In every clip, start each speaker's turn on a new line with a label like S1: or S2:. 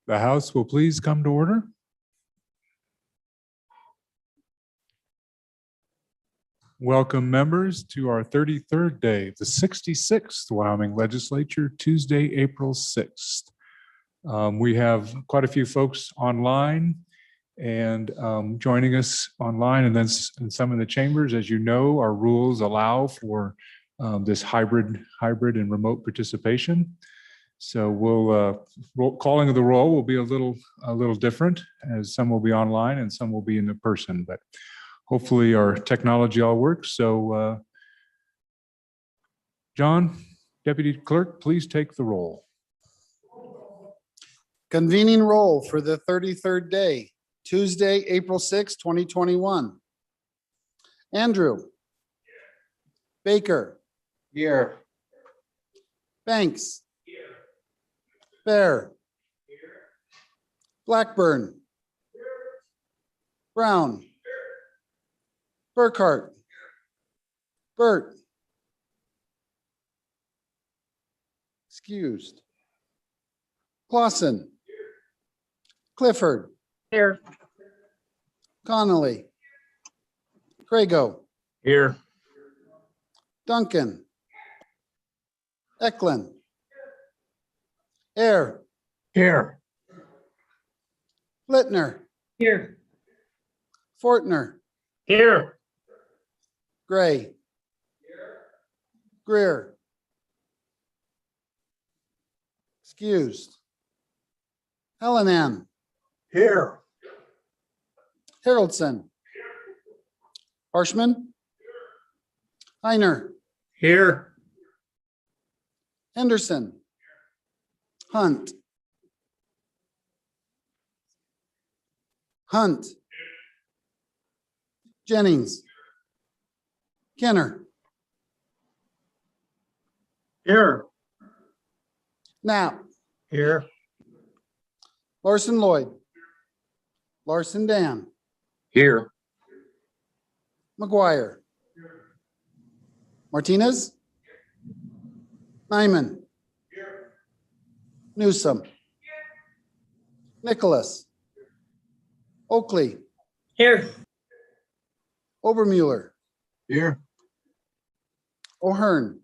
S1: The House will please come to order. Welcome members to our 33rd day of the 66th Wyoming Legislature, Tuesday, April 6th. We have quite a few folks online and joining us online, and then some in the chambers. As you know, our rules allow for this hybrid and remote participation. So calling of the roll will be a little different, as some will be online and some will be in person, but hopefully our technology all works. So John, Deputy Clerk, please take the roll.
S2: Convening roll for the 33rd day, Tuesday, April 6, 2021. Andrew. Baker.
S3: Here.
S2: Banks. Bear. Blackburn. Brown. Burkhart. Burt. Excused. Clausen. Clifford.
S3: Here.
S2: Connolly. Crago.
S3: Here.
S2: Duncan. Eklund. Air.
S3: Here.
S2: Littner.
S3: Here.
S2: Fortner.
S3: Here.
S2: Gray. Greer. Excused. Hellenan.
S3: Here.
S2: Haroldson. Harshman. Heiner.
S3: Here.
S2: Henderson. Hunt. Hunt. Jennings. Kenner.
S3: Here.
S2: Knapp.
S3: Here.
S2: Larson Lloyd. Larson Dan.
S3: Here.
S2: McGuire. Martinez. Nyman. Newsom. Nicholas. Oakley.
S3: Here.
S2: Obermuller.
S3: Here.
S2: O'Hearn.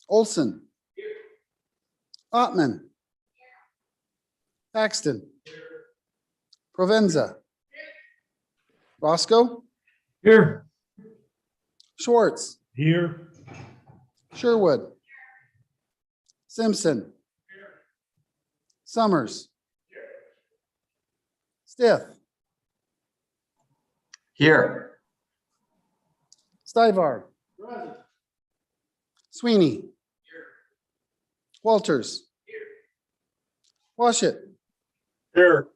S2: Olson. Ottman. Paxton. Provenza. Roscoe.
S3: Here.
S2: Schwartz.
S3: Here.
S2: Sherwood. Simpson. Summers. Stith.
S3: Here.
S2: Stivar. Sweeney. Walters. Washit.
S3: Here.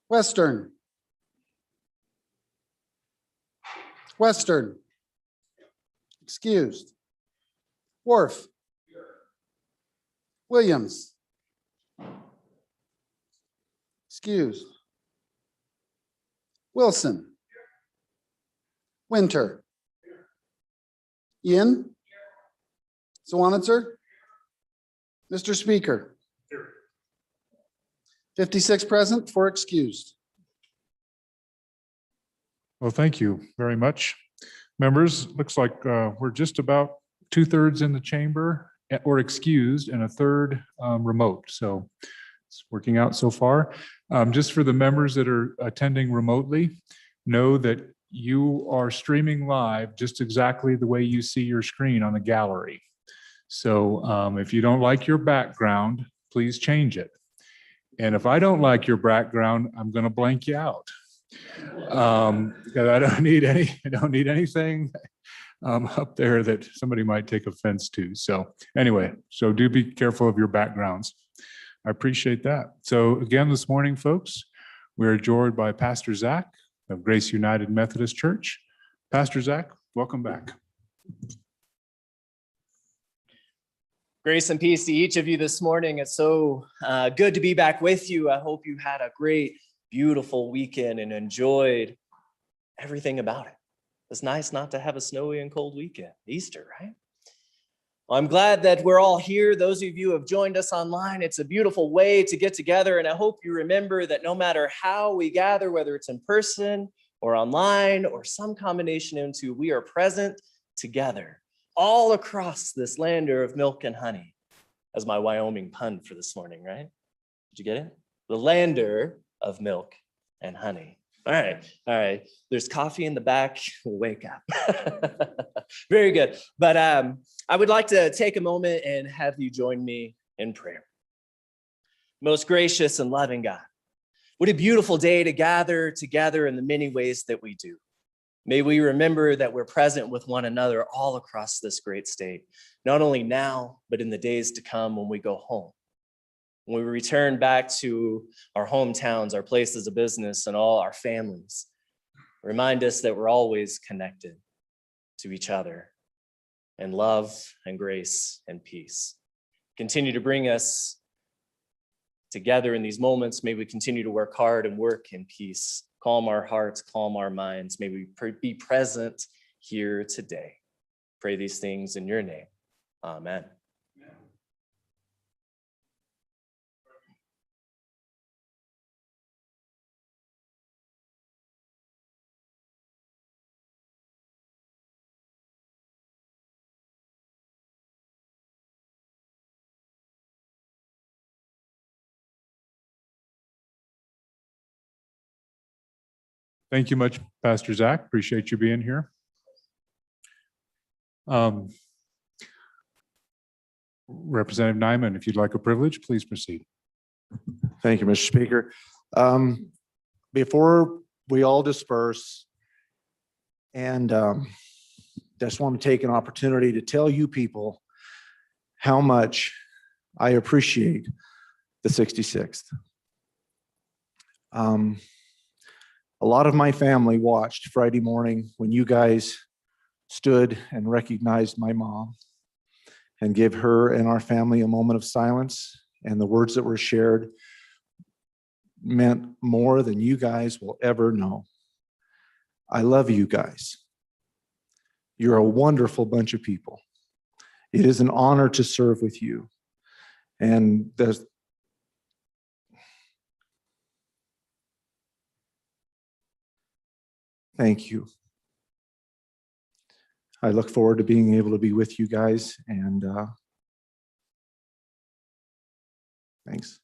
S2: Western. Western. Excused. Worf. Williams. Excused. Wilson. Winter. Ian. Swanitzer. Mr. Speaker. 56 present, 4 excused.
S1: Well, thank you very much. Members, looks like we're just about 2/3 in the chamber or excused and 1/3 remote. So it's working out so far. Just for the members that are attending remotely, know that you are streaming live just exactly the way you see your screen on the gallery. So if you don't like your background, please change it. And if I don't like your background, I'm going to blank you out. Because I don't need anything up there that somebody might take offense to. So anyway, so do be careful of your backgrounds. I appreciate that. So again, this morning, folks, we're joined by Pastor Zach of Grace United Methodist Church. Pastor Zach, welcome back.
S4: Grace and peace to each of you this morning. It's so good to be back with you. I hope you had a great, beautiful weekend and enjoyed everything about it. It's nice not to have a snowy and cold weekend, Easter, right? Well, I'm glad that we're all here. Those of you who have joined us online, it's a beautiful way to get together. And I hope you remember that no matter how we gather, whether it's in person or online or some combination into, we are present together all across this lander of milk and honey. As my Wyoming pun for this morning, right? Did you get it? The lander of milk and honey. All right. There's coffee in the back. Wake up. Very good. But I would like to take a moment and have you join me in prayer. Most gracious and loving God, what a beautiful day to gather together in the many ways that we do. May we remember that we're present with one another all across this great state, not only now, but in the days to come when we go home. When we return back to our hometowns, our places of business, and all our families, remind us that we're always connected to each other in love and grace and peace. Continue to bring us together in these moments. May we continue to work hard and work in peace. Calm our hearts, calm our minds. May we be present here today. Pray these things in your name. Amen.
S1: Thank you much, Pastor Zach. Appreciate you being here. Representative Nyman, if you'd like a privilege, please proceed.
S5: Thank you, Mr. Speaker. Before we all disperse, and just want to take an opportunity to tell you people how much I appreciate the 66th. A lot of my family watched Friday morning when you guys stood and recognized my mom and give her and our family a moment of silence, and the words that were shared meant more than you guys will ever know. I love you guys. You're a wonderful bunch of people. It is an honor to serve with you. And thank you. I look forward to being able to be with you guys, and thanks.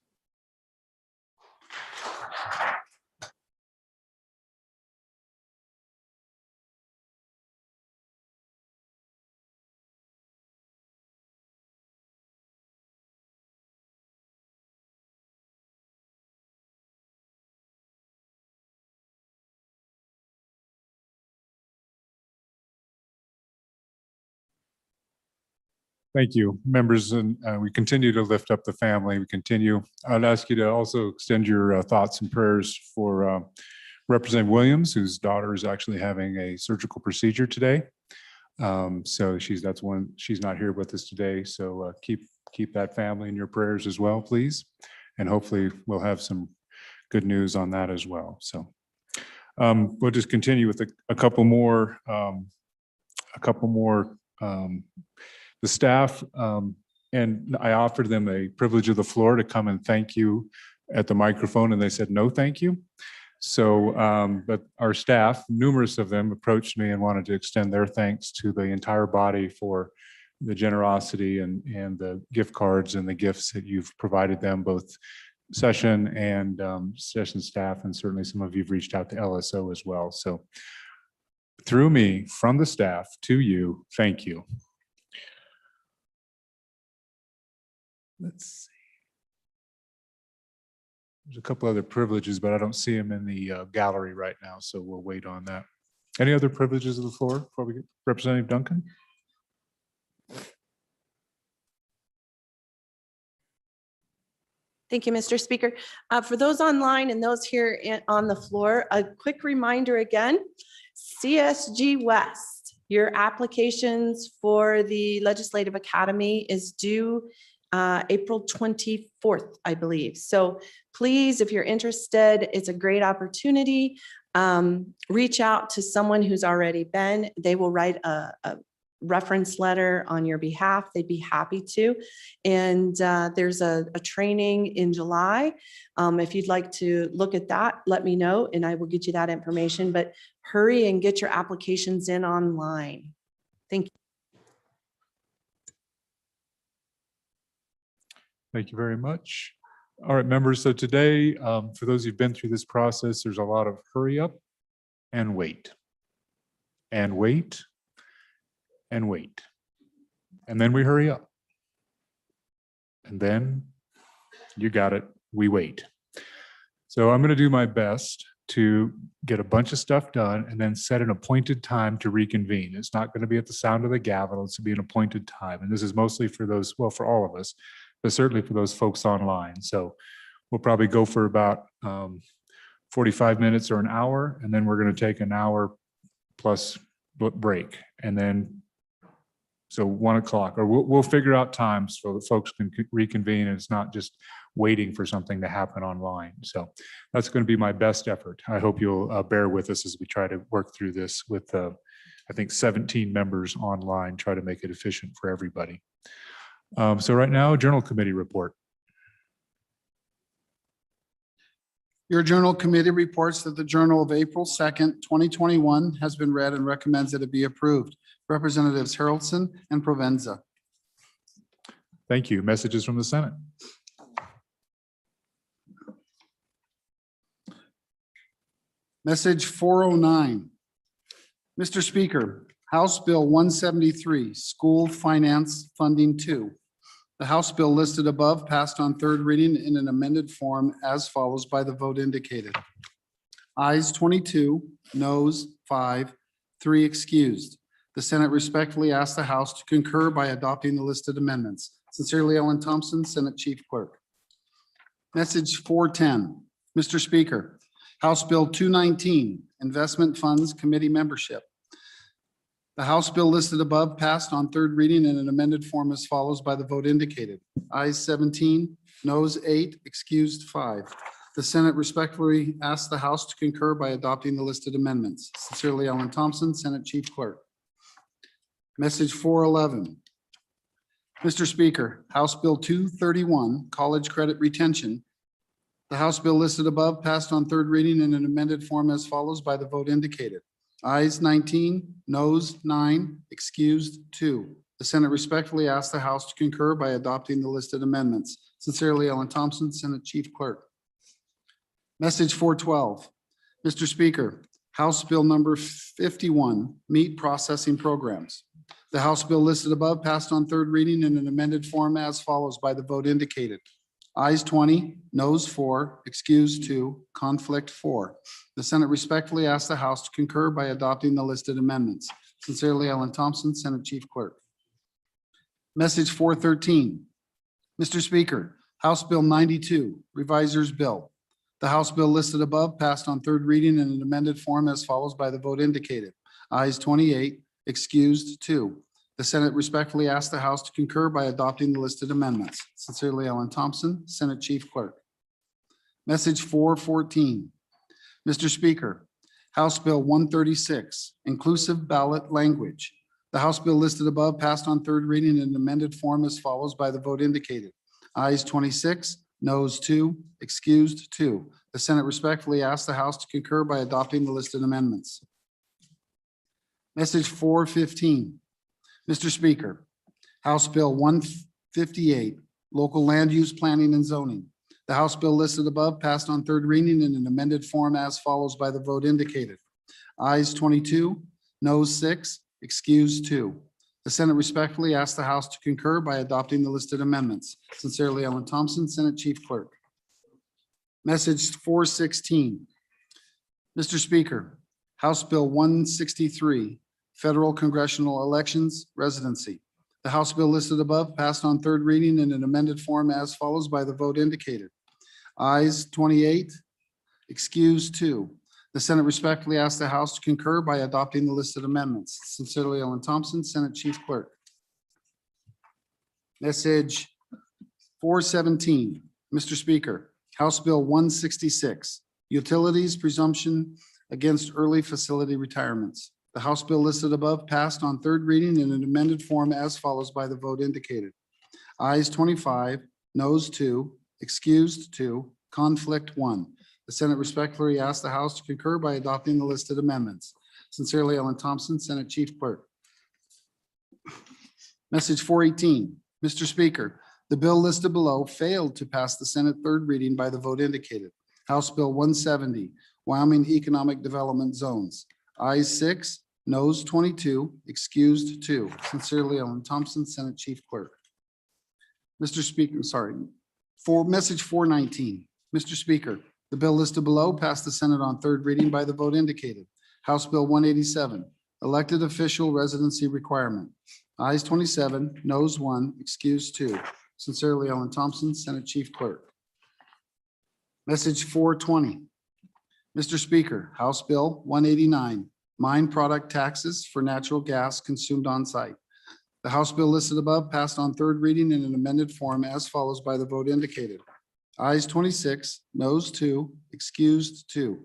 S1: Thank you, members, and we continue to lift up the family. I'd ask you to also extend your thoughts and prayers for Representative Williams, whose daughter is actually having a surgical procedure today. So she's not here with us today. So keep that family in your prayers as well, please. And hopefully we'll have some good news on that as well. So we'll just continue with a couple more. The staff, and I offered them a privilege of the floor to come and thank you at the microphone, and they said no thank you. So but our staff, numerous of them, approached me and wanted to extend their thanks to the entire body for the generosity and the gift cards and the gifts that you've provided them, both session and session staff, and certainly some of you've reached out to LSO as well. So through me, from the staff to you, thank you. Let's see. There's a couple other privileges, but I don't see them in the gallery right now, so we'll wait on that. Any other privileges of the floor before we get Representative Duncan?
S6: Thank you, Mr. Speaker. For those online and those here on the floor, a quick reminder again, CSG West, your applications for the Legislative Academy is due April 24th, I believe. So please, if you're interested, it's a great opportunity. Reach out to someone who's already been. They will write a reference letter on your behalf, they'd be happy to. And there's a training in July. If you'd like to look at that, let me know and I will get you that information. But hurry and get your applications in online. Thank you.
S1: Thank you very much. All right, members, so today, for those who've been through this process, there's a lot of hurry up and wait. And wait. And wait. And then we hurry up. And then, you got it, we wait. So I'm going to do my best to get a bunch of stuff done and then set an appointed time to reconvene. It's not going to be at the sound of the gavel, it's to be an appointed time. And this is mostly for those, well, for all of us, but certainly for those folks online. So we'll probably go for about 45 minutes or an hour, and then we're going to take an hour plus break. And then, so 1 o'clock, or we'll figure out times so that folks can reconvene and it's not just waiting for something to happen online. So that's going to be my best effort. I hope you'll bear with us as we try to work through this with, I think, 17 members online, try to make it efficient for everybody. So right now, Journal Committee report.
S2: Your Journal Committee reports that the Journal of April 2nd, 2021 has been read and recommends that it be approved. Representatives Harrelson and Provenza.
S1: Thank you. Messages from the Senate.
S2: Message 409. Mr. Speaker, House Bill 173, School Finance Funding 2. The House bill listed above passed on third reading in an amended form as follows by the vote indicated. Ayes 22, noes 5, 3 excused. The Senate respectfully asks the House to concur by adopting the listed amendments. Sincerely, Ellen Thompson, Senate Chief Clerk. Message 410. Mr. Speaker, House Bill 219, Investment Funds Committee Membership. The House bill listed above passed on third reading in an amended form as follows by the vote indicated. Ayes 17, noes 8, excused 5. The Senate respectfully asks the House to concur by adopting the listed amendments. Sincerely, Ellen Thompson, Senate Chief Clerk. Message 411. Mr. Speaker, House Bill 231, College Credit Retention. The House bill listed above passed on third reading in an amended form as follows by the vote indicated. Ayes 19, noes 9, excused 2. The Senate respectfully asks the House to concur by adopting the listed amendments. Sincerely, Ellen Thompson, Senate Chief Clerk. Message 412. Mr. Speaker, House Bill number 51, Meat Processing Programs. The House bill listed above passed on third reading in an amended form as follows by the vote indicated. Ayes 20, noes 4, excused 2, conflict 4. The Senate respectfully asks the House to concur by adopting the listed amendments. Sincerely, Ellen Thompson, Senate Chief Clerk. Message 413. Mr. Speaker, House Bill 92, Revisers Bill. The House bill listed above passed on third reading in an amended form as follows by the vote indicated. Ayes 28, excused 2. The Senate respectfully asks the House to concur by adopting the listed amendments. Sincerely, Ellen Thompson, Senate Chief Clerk. Message 414. Mr. Speaker, House Bill 136, Inclusive Ballot Language. The House bill listed above passed on third reading in an amended form as follows by the vote indicated. Ayes 26, noes 2, excused 2. The Senate respectfully asks the House to concur by adopting the listed amendments. Message 415. Mr. Speaker, House Bill 158, Local Land Use Planning and Zoning. The House bill listed above passed on third reading in an amended form as follows by the vote indicated. Ayes 22, noes 6, excused 2. The Senate respectfully asks the House to concur by adopting the listed amendments. Sincerely, Ellen Thompson, Senate Chief Clerk. Message 416. Mr. Speaker, House Bill 163, Federal Congressional Elections Residency. The House bill listed above passed on third reading in an amended form as follows by the vote indicated. Ayes 28, excused 2. The Senate respectfully asks the House to concur by adopting the listed amendments. Sincerely, Ellen Thompson, Senate Chief Clerk. Message 417. Mr. Speaker, House Bill 166, Utilities Presumption Against Early Facility Retirements. The House bill listed above passed on third reading in an amended form as follows by the vote indicated. Ayes 25, noes 2, excused 2, conflict 1. The Senate respectfully asks the House to concur by adopting the listed amendments. Sincerely, Ellen Thompson, Senate Chief Clerk. Message 418, Mr. Speaker, the bill listed below failed to pass the Senate third reading by the vote indicated. House Bill 170, Wyoming Economic Development Zones. Ayes 6, noes 22, excused 2. Sincerely, Ellen Thompson, Senate Chief Clerk. Mr. Speaker, for message 419, Mr. Speaker, the bill listed below passed the Senate on third reading by the vote indicated. House Bill 187, Elected Official Residency Requirement. Ayes 27, noes 1, excused 2. Sincerely, Ellen Thompson, Senate Chief Clerk. Message 420. Mr. Speaker, House Bill 189, Mine Product Taxes for Natural Gas Consumed on Site. The House bill listed above passed on third reading in an amended form as follows by the vote indicated. Ayes 26, noes 2, excused 2.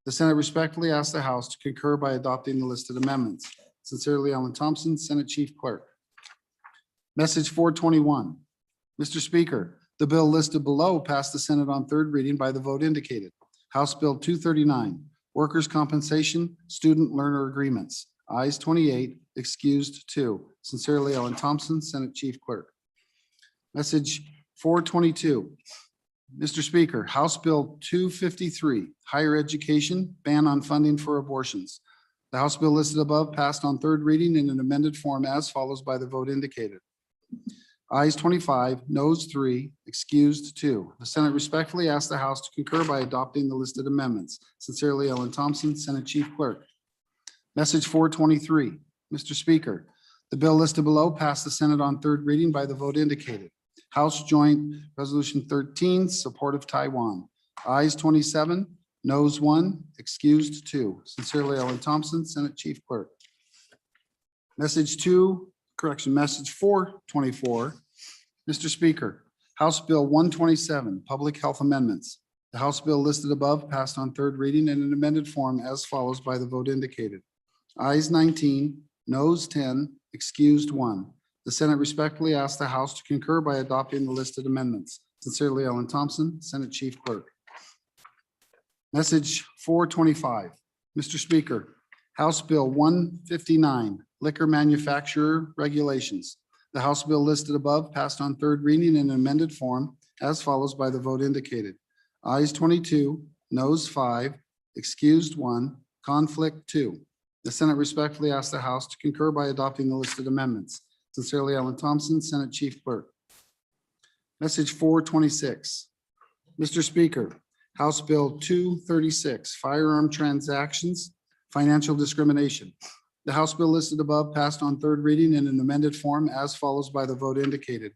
S2: The Senate respectfully asks the House to concur by adopting the listed amendments. Sincerely, Ellen Thompson, Senate Chief Clerk. Message 421. Mr. Speaker, the bill listed below passed the Senate on third reading by the vote indicated. House Bill 239, Workers' Compensation Student Learner Agreements. Ayes 28, excused 2. Sincerely, Ellen Thompson, Senate Chief Clerk. Message 422. Mr. Speaker, House Bill 253, Higher Education Ban on Funding for Abortions. The House bill listed above passed on third reading in an amended form as follows by the vote indicated. Ayes 25, noes 3, excused 2. The Senate respectfully asks the House to concur by adopting the listed amendments. Sincerely, Ellen Thompson, Senate Chief Clerk. Message 423. Mr. Speaker, the bill listed below passed the Senate on third reading by the vote indicated. House Joint Resolution 13, Support of Taiwan. Ayes 27, noes 1, excused 2. Sincerely, Ellen Thompson, Senate Chief Clerk. Message 424. Mr. Speaker, House Bill 127, Public Health Amendments. The House bill listed above passed on third reading in an amended form as follows by the vote indicated. Ayes 19, noes 10, excused 1. The Senate respectfully asks the House to concur by adopting the listed amendments. Sincerely, Ellen Thompson, Senate Chief Clerk. Message 425. Mr. Speaker, House Bill 159, Liquor Manufacturer Regulations. The House bill listed above passed on third reading in an amended form as follows by the vote indicated. Ayes 22, noes 5, excused 1, conflict 2. The Senate respectfully asks the House to concur by adopting the listed amendments. Sincerely, Ellen Thompson, Senate Chief Clerk. Message 426. Mr. Speaker, House Bill 236, Firearm Transactions, Financial Discrimination. The House bill listed above passed on third reading in an amended form as follows by the vote indicated.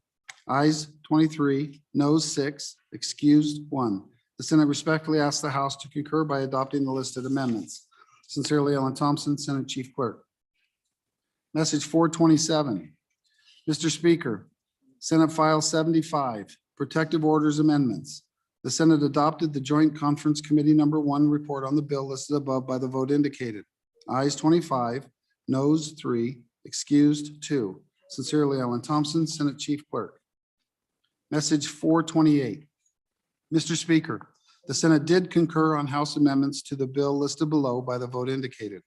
S2: Ayes 23, noes 6, excused 1. The Senate respectfully asks the House to concur by adopting the listed amendments. Sincerely, Ellen Thompson, Senate Chief Clerk. Message 427. Mr. Speaker, Senate File 75, Protective Orders Amendments. The Senate adopted the Joint Conference Committee Number 1 report on the bill listed above by the vote indicated. Ayes 25, noes 3, excused 2. Sincerely, Ellen Thompson, Senate Chief Clerk. Message 428. Mr. Speaker, the Senate did concur on House amendments to the bill listed below by the vote indicated.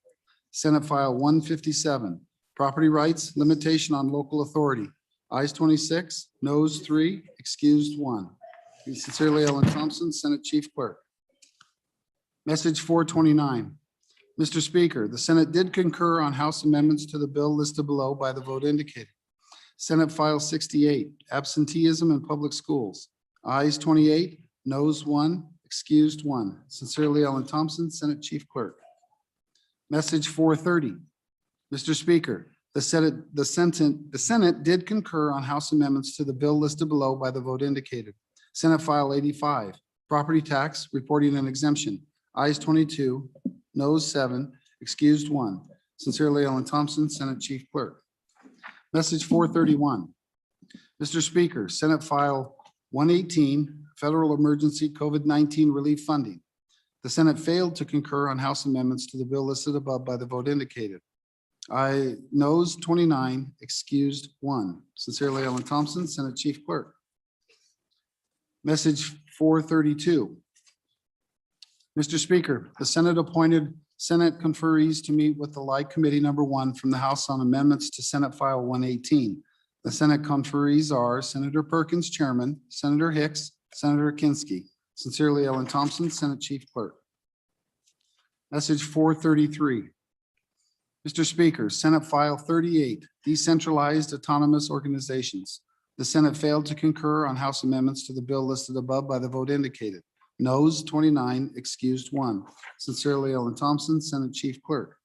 S2: Senate File 157, Property Rights Limitation on Local Authority. Ayes 26, noes 3, excused 1. Sincerely, Ellen Thompson, Senate Chief Clerk. Message 429. Mr. Speaker, the Senate did concur on House amendments to the bill listed below by the vote indicated. Senate File 68, Absenteeism in Public Schools. Ayes 28, noes 1, excused 1. Sincerely, Ellen Thompson, Senate Chief Clerk. Message 430. Mr. Speaker, the Senate did concur on House amendments to the bill listed below by the vote indicated. Senate File 85, Property Tax Reporting and Exemption. Ayes 22, noes 7, excused 1. Sincerely, Ellen Thompson, Senate Chief Clerk. Message 431. Mr. Speaker, Senate File 118, Federal Emergency COVID-19 Relief Funding. The Senate failed to concur on House amendments to the bill listed above by the vote indicated. Noes 29, excused 1. Sincerely, Ellen Thompson, Senate Chief Clerk. Message 432. Mr. Speaker, the Senate appointed Senate conferees to meet with the Light Committee Number 1 from the House on amendments to Senate File 118. The Senate conferees are Senator Perkins, Chairman, Senator Hicks, Senator Kinsky. Sincerely, Ellen Thompson, Senate Chief Clerk. Message 433. Mr. Speaker, Senate File 38, Decentralized Autonomous Organizations. The Senate failed to concur on House amendments to the bill listed above by the vote indicated. Noes 29, excused 1. Sincerely, Ellen Thompson, Senate Chief Clerk.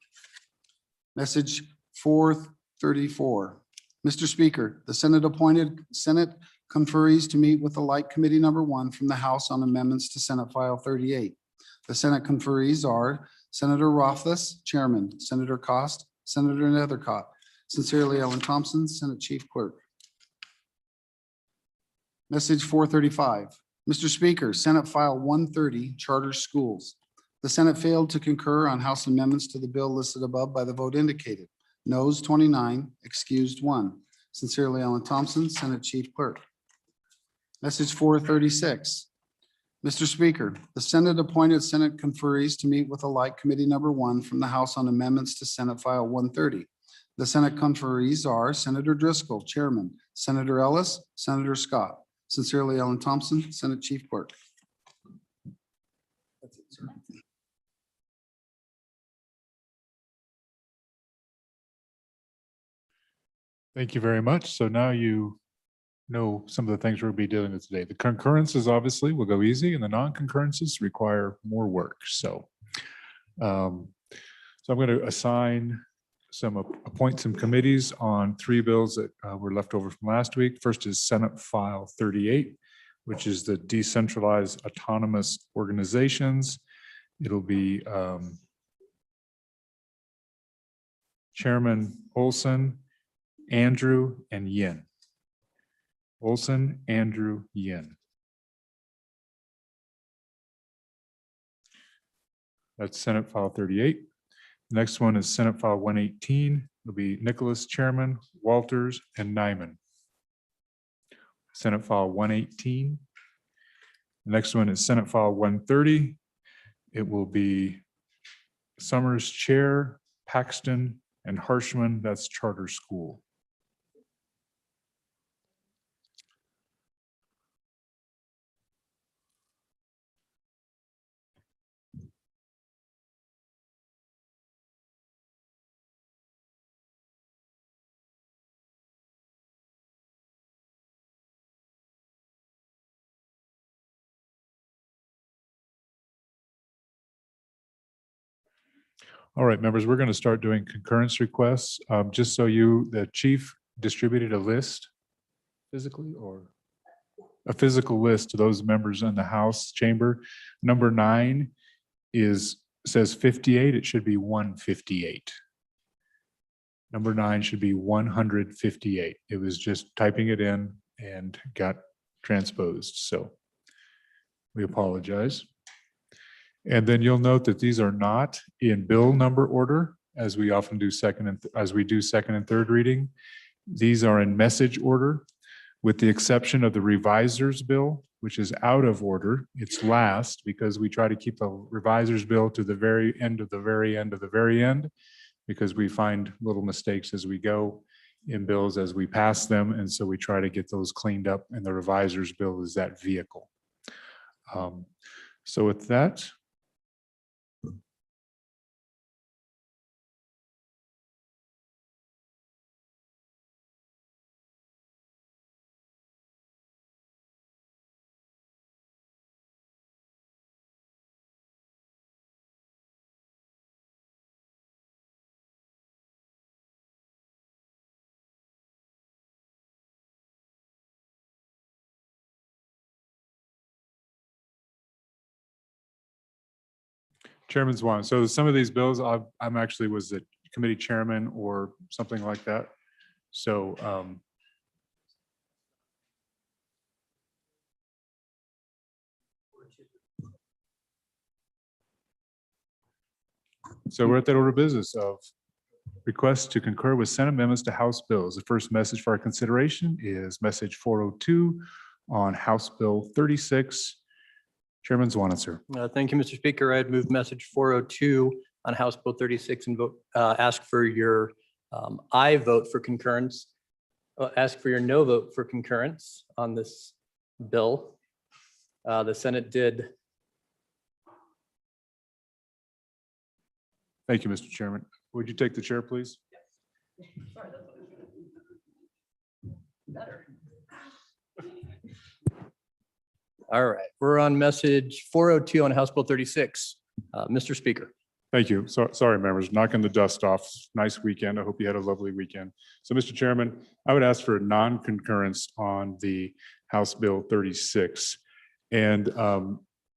S2: Message 434. Mr. Speaker, the Senate appointed Senate conferees to meet with the Light Committee Number 1 from the House on amendments to Senate File 38. The Senate conferees are Senator Rothfuss, Chairman, Senator Cost, Senator Nethercott. Sincerely, Ellen Thompson, Senate Chief Clerk. Message 435. Mr. Speaker, Senate File 130, Charter Schools. The Senate failed to concur on House amendments to the bill listed above by the vote indicated. Noes 29, excused 1. Sincerely, Ellen Thompson, Senate Chief Clerk. Message 436. Mr. Speaker, the Senate appointed Senate conferees to meet with the Light Committee Number 1 from the House on amendments to Senate File 130. The Senate conferees are Senator Driscoll, Chairman, Senator Ellis, Senator Scott. Sincerely, Ellen Thompson, Senate Chief Clerk. That's it, sir.
S1: Thank you very much. So now you know some of the things we'll be dealing with today. The concurrences obviously will go easy and the non-concurrences require more work. So I'm going to appoint some committees on 3 bills that were left over from last week. First is Senate File 38, which is the Decentralized Autonomous Organizations. It'll be Chairman Olson, Andrew, and Yin. Olson, Andrew, Yin. That's Senate File 38. The next one is Senate File 118. It'll be Nicholas, Chairman, Walters, and Nyman. Senate File 118. The next one is Senate File 130. It will be Summers, Chair, Paxton, and Harshman. That's Charter School. All right, members, we're going to start doing concurrence requests. Just so the chief distributed a list physically or a physical list to those members in the House chamber. Number 9 says 58. It should be 158. Number 9 should be 158. It was just typing it in and got transposed. So we apologize. And then you'll note that these are not in bill number order, as we often do second and third reading. These are in message order, with the exception of the reviser's bill, which is out of order. It's last because we try to keep the reviser's bill to the very end of the very end of the very end, because we find little mistakes as we go in bills as we pass them. And so we try to get those cleaned up, and the reviser's bill is that vehicle. So with that, Chairman's one. So some of these bills, I'm actually was the committee chairman or something like that. So we're at that order of business of request to concur with Senate amendments to House bills. The first message for our consideration is message 402 on House Bill 36. Chairman Zwanitzer.
S7: Thank you, Mr. Speaker. I'd move message 402 on House Bill 36 and vote, ask for your aye vote for concurrence. Ask for your no vote for concurrence on this bill. The Senate did.
S1: Thank you, Mr. Chairman. Would you take the chair, please?
S7: All right, we're on message 402 on House Bill 36. Mr. Speaker.
S1: Thank you. So, sorry, members, knocking the dust off. Nice weekend. I hope you had a lovely weekend. So, Mr. Chairman, I would ask for a non-concurrence on the House Bill 36. And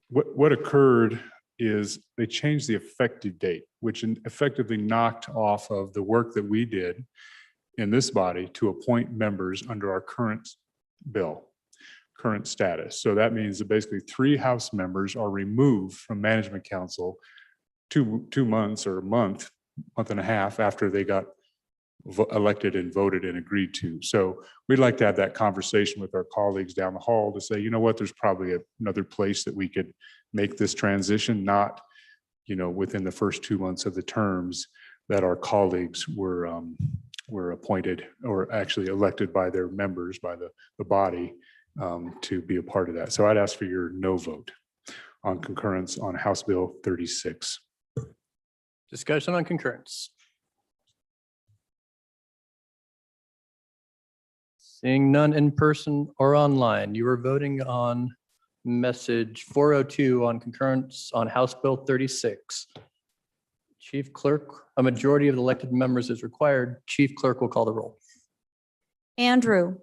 S1: what occurred is they changed the effective date, which effectively knocked off of the work that we did in this body to appoint members under our current bill, current status. So that means that basically 3 House members are removed from Management Council 2 months or a month and a half after they got elected and voted and agreed to. So we'd like to have that conversation with our colleagues down the hall to say, you know what, there's probably another place that we could make this transition, not, within the first 2 months of the terms that our colleagues were appointed or actually elected by their members, by the body, to be a part of that. So I'd ask for your no vote on concurrence on House Bill 36.
S7: Discussion on concurrence. Seeing none in person or online, you are voting on message 402 on concurrence on House Bill 36. Chief Clerk, a majority of the elected members is required. Chief Clerk will call the roll.
S8: Andrew.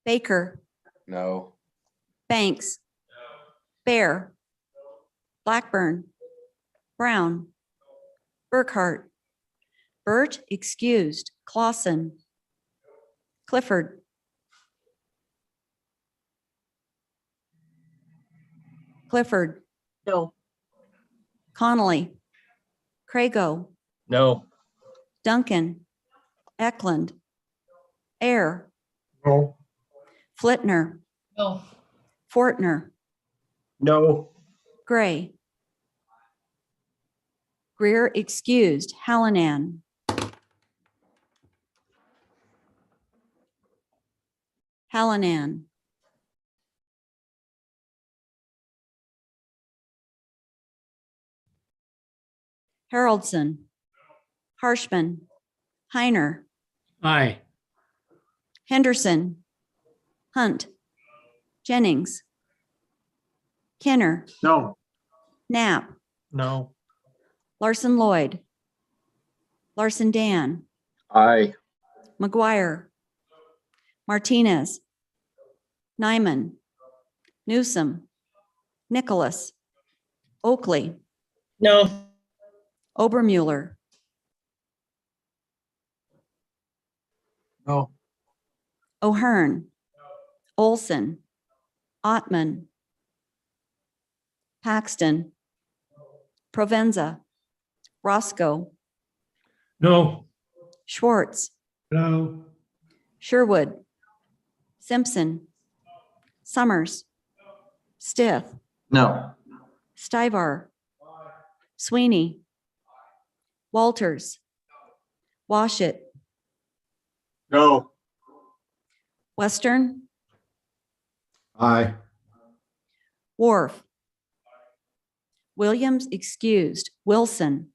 S8: Baker.
S3: No.
S8: Banks. Bear. Blackburn. Brown. Burkhart. Burt excused. Clausen. Clifford. Clifford.
S6: No.
S8: Connolly. Crago.
S3: No.
S8: Duncan. Eklund. Air.
S3: No.
S8: Flitner.
S6: No.
S8: Fortner.
S3: No.
S8: Gray. Greer excused. Hallinan. Hallinan. Haroldson. Harshman. Heiner.
S3: Aye.
S8: Henderson. Hunt. Jennings. Kenner.
S3: No.
S8: Knapp.
S3: No.
S8: Larson Lloyd. Larson Dan.
S3: Aye.
S8: McGuire. Martinez. Nyman. Newsom. Nicholas. Oakley.
S6: No.
S8: Obermuller.
S3: No.
S8: O'Hearn. Olson. Ottman. Paxton. Provenza. Roscoe.
S3: No.
S8: Schwartz.
S3: No.
S8: Sherwood. Simpson. Summers. Stith.
S3: No.
S8: Stivar. Sweeney. Walters. Washit.
S3: No.
S8: Western.
S3: Aye.
S8: Wharf. Williams excused. Wilson.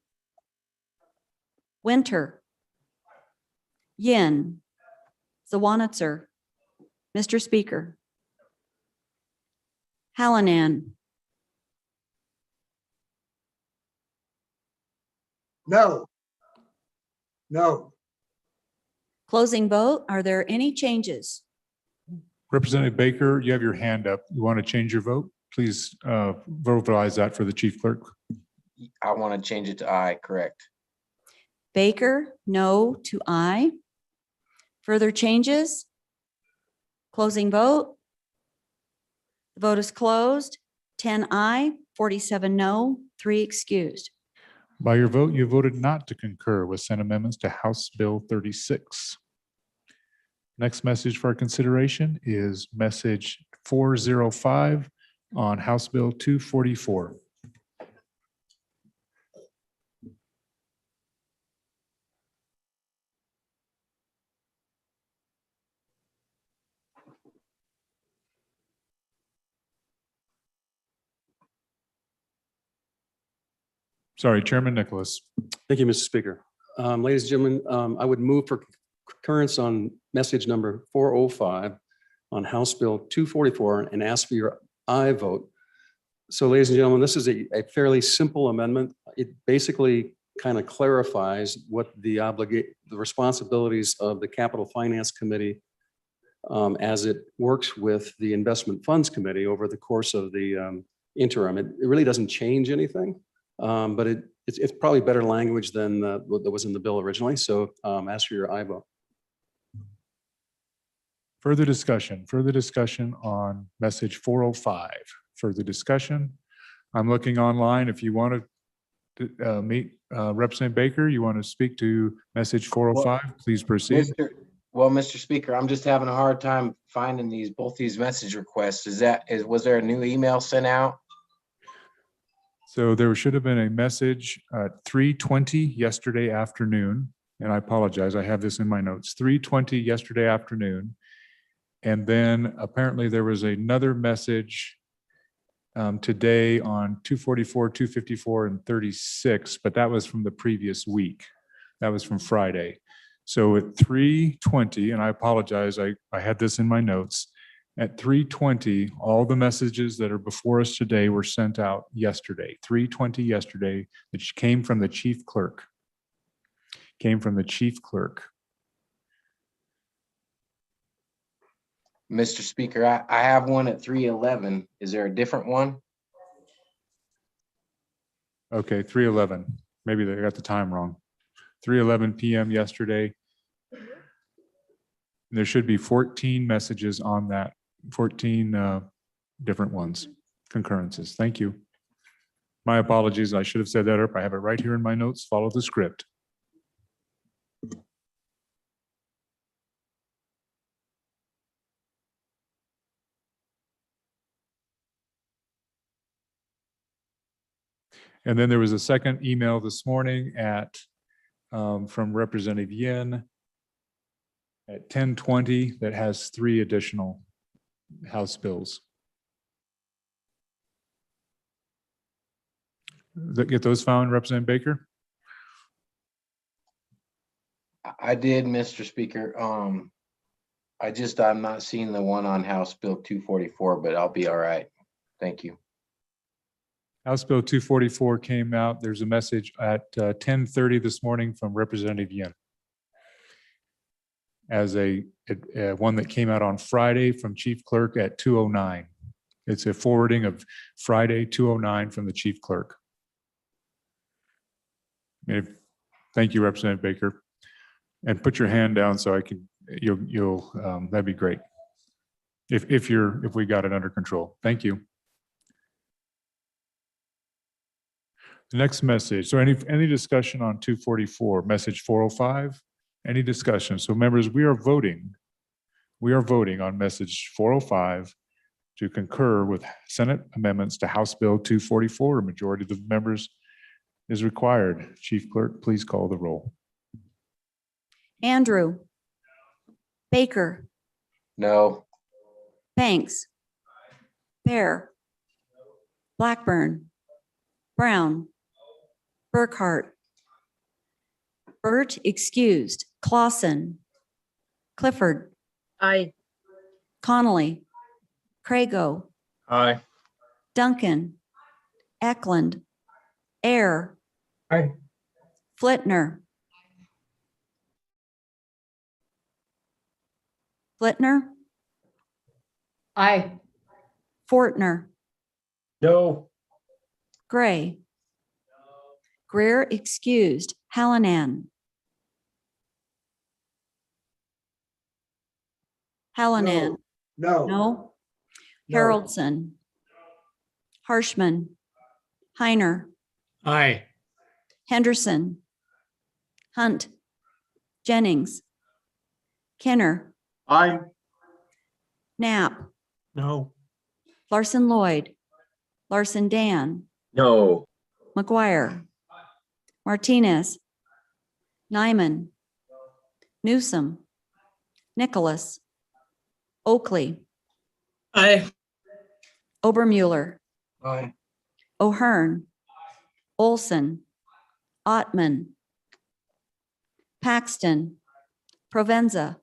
S8: Winter. Yin. Zawanitzer. Mr. Speaker. Hallinan.
S3: No. No.
S8: Closing vote. Are there any changes?
S1: Representative Baker, you have your hand up. You want to change your vote? Please verbalize that for the chief clerk.
S9: I want to change it to aye, correct.
S8: Baker, no to aye. Further changes? Closing vote. The vote is closed. 10 aye, 47 no, 3 excused.
S1: By your vote, you voted not to concur with Senate amendments to House Bill 36. Next message for our consideration is message 405 on House Bill 244. Sorry, Chairman Nicholas.
S10: Thank you, Mr. Speaker. Ladies and gentlemen, I would move for concurrence on message number 405 on House Bill 244 and ask for your aye vote. So ladies and gentlemen, this is a fairly simple amendment. It basically kind of clarifies what the responsibilities of the Capital Finance Committee as it works with the Investment Funds Committee over the course of the interim. It really doesn't change anything. But it's probably better language than what was in the bill originally. So ask for your aye vote.
S1: Further discussion on message 405. Further discussion. I'm looking online. If you want to meet Representative Baker, you want to speak to message 405, please proceed.
S9: Mr. Speaker, I'm just having a hard time finding both these message requests. Was there a new email sent out?
S1: So there should have been a message at 3:20 yesterday afternoon, and I apologize, I have this in my notes, 3:20 yesterday afternoon. And then apparently there was another message today on 244, 254, and 36, but that was from the previous week. That was from Friday. So at 3:20, and I apologize, I had this in my notes, at 3:20, all the messages that are before us today were sent out yesterday, 3:20 yesterday, which came from the chief clerk.
S9: Mr. Speaker, I have one at 3:11. Is there a different one?
S1: Okay, 3:11. Maybe they got the time wrong. 3:11 PM yesterday. There should be 14 messages on that, 14 different ones, concurrences. Thank you. My apologies. I should have said that up. I have it right here in my notes. Follow the script. And then there was a second email this morning from Representative Yin at 10:20 that has 3 additional House bills. Get those found, Representative Baker?
S9: I did, Mr. Speaker. I'm not seeing the one on House Bill 244, but I'll be all right. Thank you.
S1: House Bill 244 came out. There's a message at 10:30 this morning from Representative Yin as a one that came out on Friday from Chief Clerk at 2:09. It's a forwarding of Friday 2:09 from the Chief Clerk. Thank you, Representative Baker. And put your hand down so I can, that'd be great. If we got it under control. Thank you. The next message. So any discussion on 244, message 405? Any discussion? So members, we are voting on message 405 to concur with Senate amendments to House Bill 244. A majority of the members is required. Chief Clerk, please call the roll.
S8: Andrew. Baker.
S9: No.
S8: Banks. Bear. Blackburn. Brown. Burkhart. Burt excused. Clausen. Clifford.
S6: Aye.
S8: Connolly. Crago.
S3: Aye.
S8: Duncan. Eklund. Air.
S3: Aye.
S8: Flitner. Flitner.
S6: Aye.
S8: Fortner.
S3: No.
S8: Gray. Greer excused. Hallinan. Hallinan.
S3: No.
S8: No. Haroldson. Harshman. Heiner.
S3: Aye.
S8: Henderson, Hunt, Jennings, Kenner,
S3: Aye.
S8: Knapp,
S3: No.
S8: Larson Lloyd, Larson Dan,
S9: No.
S8: McGuire, Martinez, Nyman, Newsom, Nicholas, Oakley,
S3: Aye.
S8: Obermuller,
S3: Aye.
S8: O'Hearn, Olson, Ottman, Paxton, Provenza,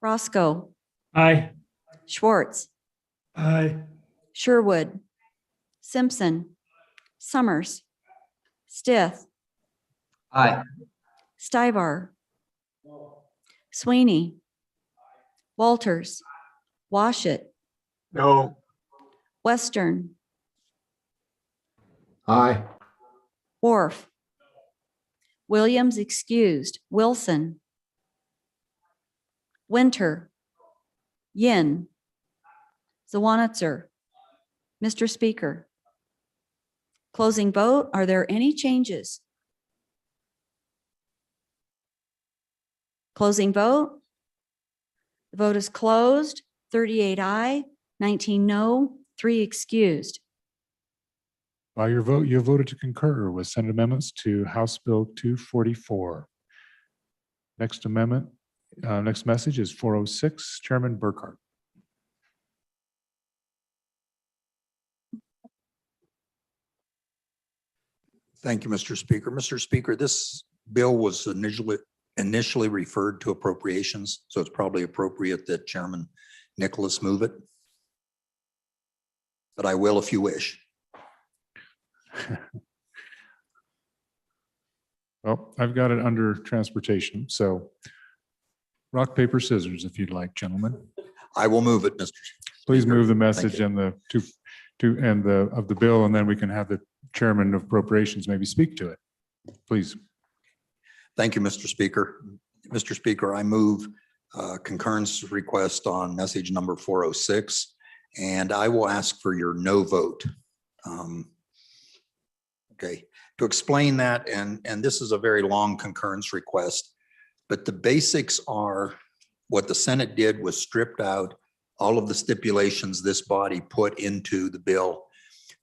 S8: Roscoe,
S3: Aye.
S8: Schwartz,
S3: Aye.
S8: Sherwood, Simpson, Summers, Stith,
S3: Aye.
S8: Stivar, Sweeney, Walters, Washit,
S3: No.
S8: Western,
S3: Aye.
S8: Wharf, Williams excused, Wilson, Winter, Yin, Zawanitzer, Mr. Speaker. Closing vote, are there any changes? Closing vote. The vote is closed, 38 aye, 19 no, 3 excused.
S1: By your vote, you have voted to concur with Senate amendments to House Bill 244. Next amendment, next message is 406, Chairman Burkhart.
S11: Thank you, Mr. Speaker. Mr. Speaker, this bill was initially referred to appropriations, so it's probably appropriate that Chairman Nicholas move it. But I will if you wish.
S1: Well, I've got it under transportation, so rock, paper, scissors, if you'd like, gentlemen.
S11: I will move it, Mr.
S1: Please
S11: Speaker.
S1: move the
S11: Thank
S1: message
S11: you.
S1: and the of the bill, and then we can have the chairman of appropriations maybe speak to it. Please.
S11: Thank you, Mr. Speaker. Mr. Speaker, I move concurrence request on message number 406, and I will ask for your no vote. Okay, to explain that, and this is a very long concurrence request, but the basics are what the Senate did was stripped out all of the stipulations this body put into the bill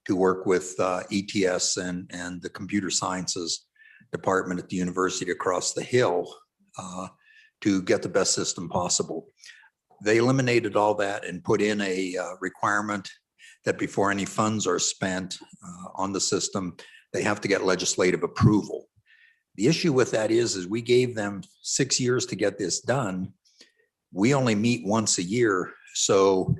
S11: to work with ETS and the computer sciences department at the university across the hill to get the best system possible. They eliminated all that and put in a requirement that before any funds are spent on the system, they have to get legislative approval. The issue with that is we gave them 6 years to get this done. We only meet once a year, so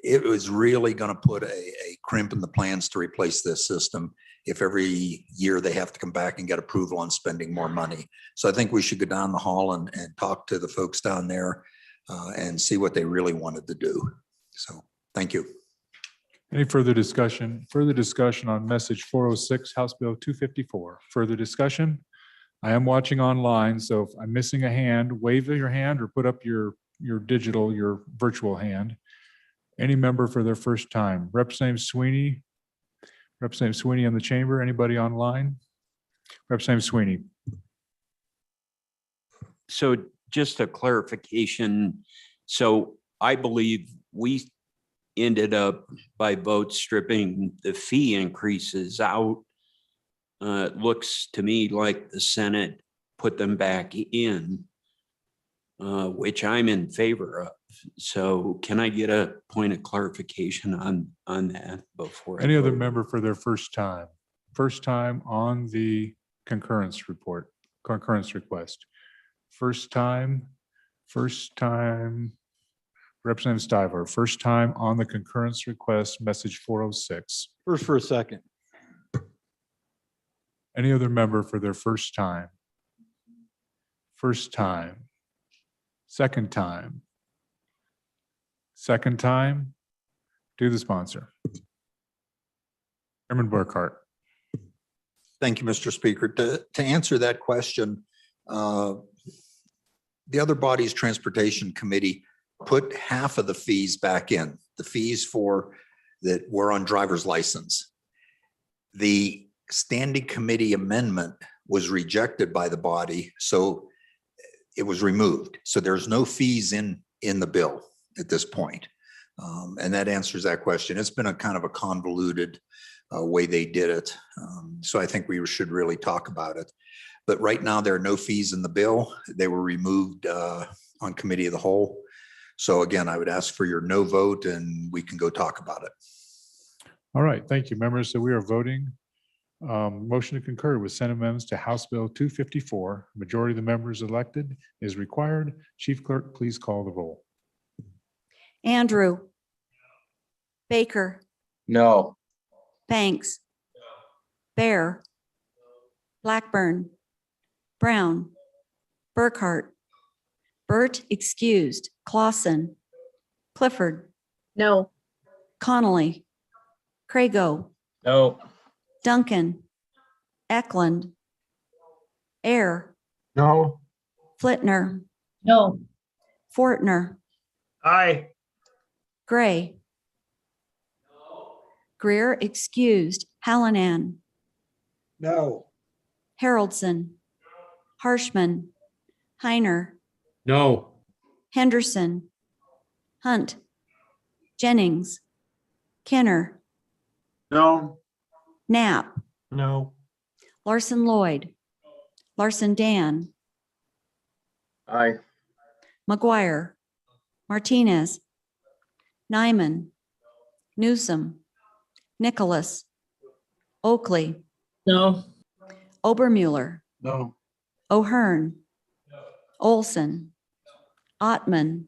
S11: it was really going to put a crimp in the plans to replace this system if every year they have to come back and get approval on spending more money. So I think we should go down the hall and talk to the folks down there and see what they really wanted to do. So thank you.
S1: Any further discussion? Further discussion on message 406, House Bill 254. Further discussion? I am watching online, so if I'm missing a hand, wave your hand or put up your virtual hand. Any member for their first time? Representative Sweeney in the chamber. Anybody online? Representative Sweeney.
S12: So just a clarification. So I believe we ended up by vote stripping the fee increases out. It looks to me like the Senate put them back in, which I'm in favor of. So can I get a point of clarification on that before?
S1: Any other member for their first time? First time on the concurrence request. First time, Representative Stiver, first time on the concurrence request, message 406.
S5: First for a second.
S1: Any other member for their first time? First time. Second time. Second time. Do the sponsor. Chairman Burkhart.
S11: Thank you, Mr. Speaker. To answer that question, the other body's transportation committee put half of the fees back in, the fees for that were on driver's license. The standing committee amendment was rejected by the body, so it was removed. So there's no fees in the bill at this point. And that answers that question. It's been a kind of a convoluted way they did it. So I think we should really talk about it. But right now, there are no fees in the bill. They were removed on committee of the whole. So again, I would ask for your no vote and we can go talk about it.
S1: All right, thank you, members. So we are voting. Motion to concur with Senate amendments to House Bill 254. Majority of the members elected is required. Chief Clerk, please call the roll.
S8: Andrew. Baker,
S9: No.
S8: Banks. Bear. Blackburn. Brown. Burkhart. Burt excused. Clausen. Clifford.
S6: No.
S8: Connolly. Crago.
S3: No.
S8: Duncan. Eklund. Air.
S3: No.
S8: Flitner.
S6: No.
S8: Fortner.
S3: Aye.
S8: Gray. Greer excused. Hallinan.
S3: No.
S8: Haroldson. Harshman. Heiner.
S3: No.
S8: Henderson. Hunt. Jennings. Kenner.
S3: No.
S8: Knapp.
S3: No.
S8: Larson Lloyd. Larson Dan.
S3: Aye.
S8: McGuire. Martinez. Nyman. Newsom. Nicholas. Oakley.
S3: No.
S8: Obermuller.
S3: No.
S8: O'Hearn. Olson. Ottman.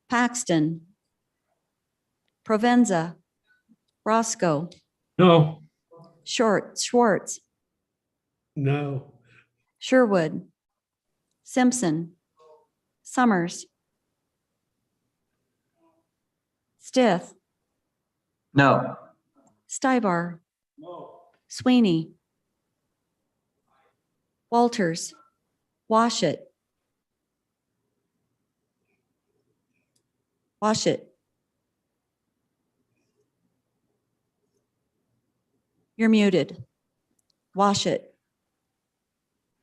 S8: Paxton. Provenza. Roscoe.
S3: No.
S8: Schwartz.
S3: No.
S8: Sherwood. Simpson. Summers. Stith.
S3: No.
S8: Stibar. Sweeney. Walters. Washit. You're muted. Washit.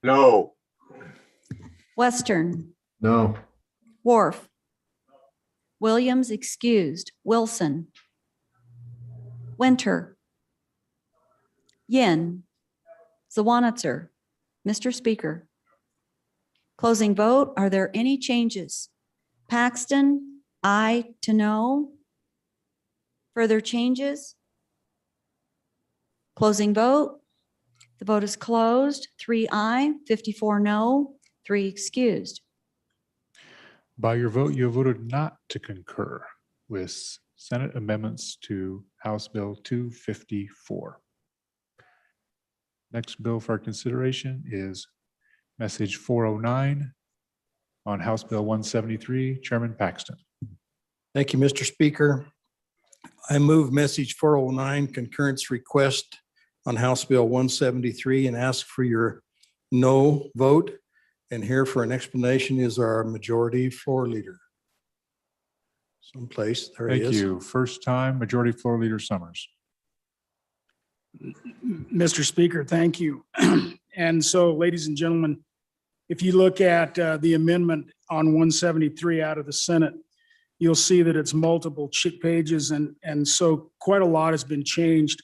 S3: No.
S8: Western.
S3: No.
S8: Wharf. Williams excused. Wilson. Winter. Yin. Zawanitzer. Mr. Speaker. Closing vote. Are there any changes? Paxton, aye to no. Further changes? Closing vote. The vote is closed. 3 aye, 54 no, 3 excused.
S1: By your vote, you have voted not to concur with Senate amendments to House Bill 254. Next bill for our consideration is Message 409 on House Bill 173. Chairman Paxton.
S13: Thank you, Mr. Speaker. I move message 409 concurrence request on House Bill 173 and ask for your no vote. And here for an explanation is our majority floor leader. Someplace, there he
S1: Thank
S13: is.
S1: you. First time, Majority Floor Leader Summers.
S14: Mr. Speaker, thank you. And so, ladies and gentlemen, if you look at the amendment on 173 out of the Senate, you'll see that it's multiple pages, and so quite a lot has been changed.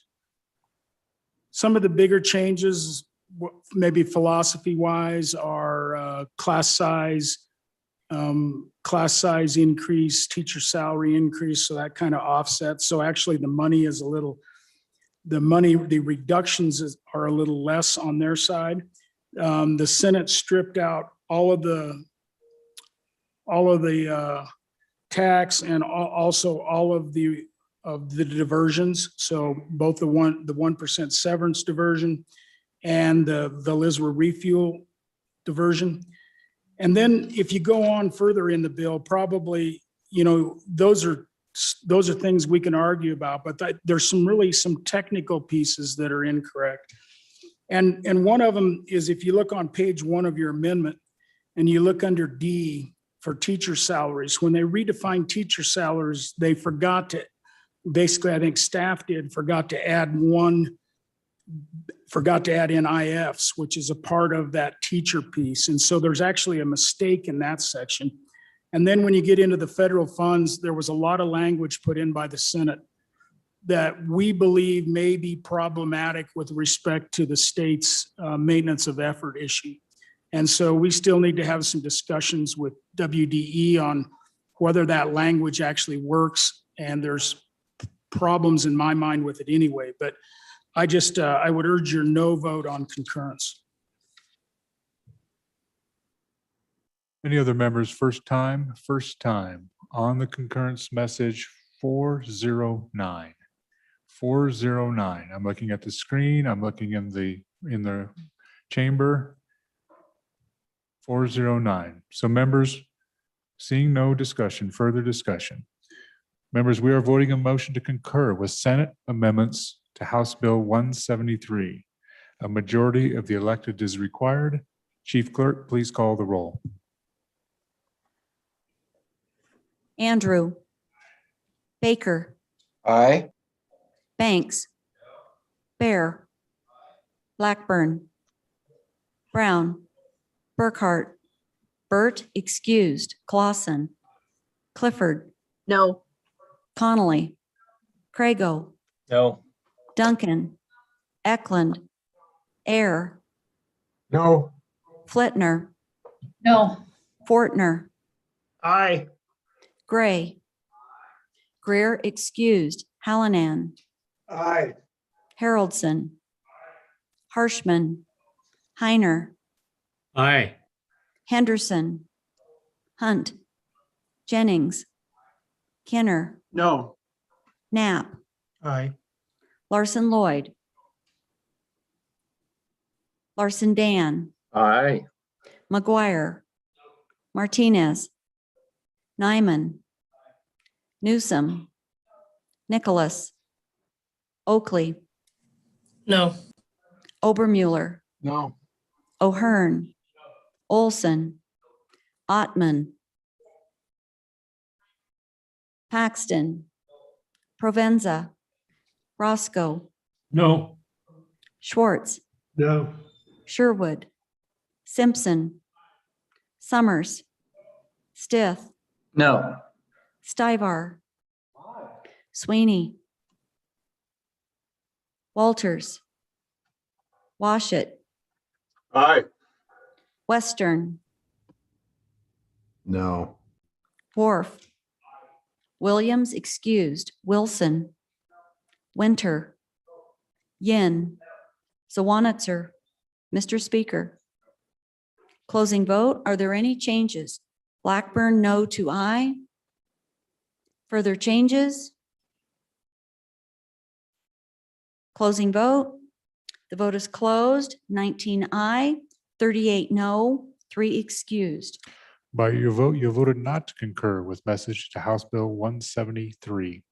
S14: Some of the bigger changes, maybe philosophy-wise, are class size increase, teacher salary increase, so that kind of offsets. So actually, the money is a little. The reductions are a little less on their side. The Senate stripped out all of the tax and also all of the diversions. So both the 1% severance diversion and the LISRA refuel diversion. And then if you go on further in the bill, probably, those are things we can argue about, but there's some technical pieces that are incorrect. And one of them is if you look on page 1 of your amendment and you look under D for teacher salaries, when they redefined teacher salaries, they forgot to, basically, I think staff forgot to add one forgot to add in IFs, which is a part of that teacher piece. And so there's actually a mistake in that section. And then when you get into the federal funds, there was a lot of language put in by the Senate that we believe may be problematic with respect to the state's maintenance of effort issue. And so we still need to have some discussions with WDE on whether that language actually works. And there's problems in my mind with it anyway, but I would urge your no vote on concurrence.
S1: Any other members? First time on the concurrence message 409. 409. I'm looking at the screen. I'm looking in the chamber. 409. So members, seeing no discussion, further discussion. Members, we are voting a motion to concur with Senate amendments to House Bill 173. A majority of the elected is required. Chief Clerk, please call the roll.
S8: Andrew. Baker.
S9: Aye.
S8: Banks. Bear. Blackburn. Brown. Burkhart. Burt excused. Clausen. Clifford.
S3: No.
S8: Connolly. Crago.
S3: No.
S8: Duncan. Eklund. Air.
S3: No.
S8: Flitner.
S3: No.
S8: Fortner.
S3: Aye.
S8: Gray. Greer excused. Hallinan.
S3: Aye.
S8: Haroldson. Harshman. Heiner.
S3: Aye.
S8: Henderson. Hunt. Jennings. Kenner.
S3: No.
S8: Knapp.
S3: Aye.
S8: Larson Lloyd. Larson Dan.
S3: Aye.
S8: McGuire. Martinez. Nyman. Newsom. Nicholas. Oakley.
S3: No.
S8: Obermuller.
S3: No.
S8: O'Hearn. Olson. Ottman. Paxton. Provenza. Roscoe.
S3: No.
S8: Schwartz.
S3: No.
S8: Sherwood. Simpson. Summers. Stith.
S3: No.
S8: Stivar. Sweeney. Walters. Washit.
S3: Aye.
S8: Western.
S3: No.
S8: Wharf. Williams excused. Wilson. Winter. Yin. Zawanitzer. Mr. Speaker. Closing vote. Are there any changes? Blackburn, no to aye. Further changes? Closing vote. The vote is closed. 19 aye, 38 no, 3 excused.
S1: By your vote, you voted not to concur with message to House Bill 173.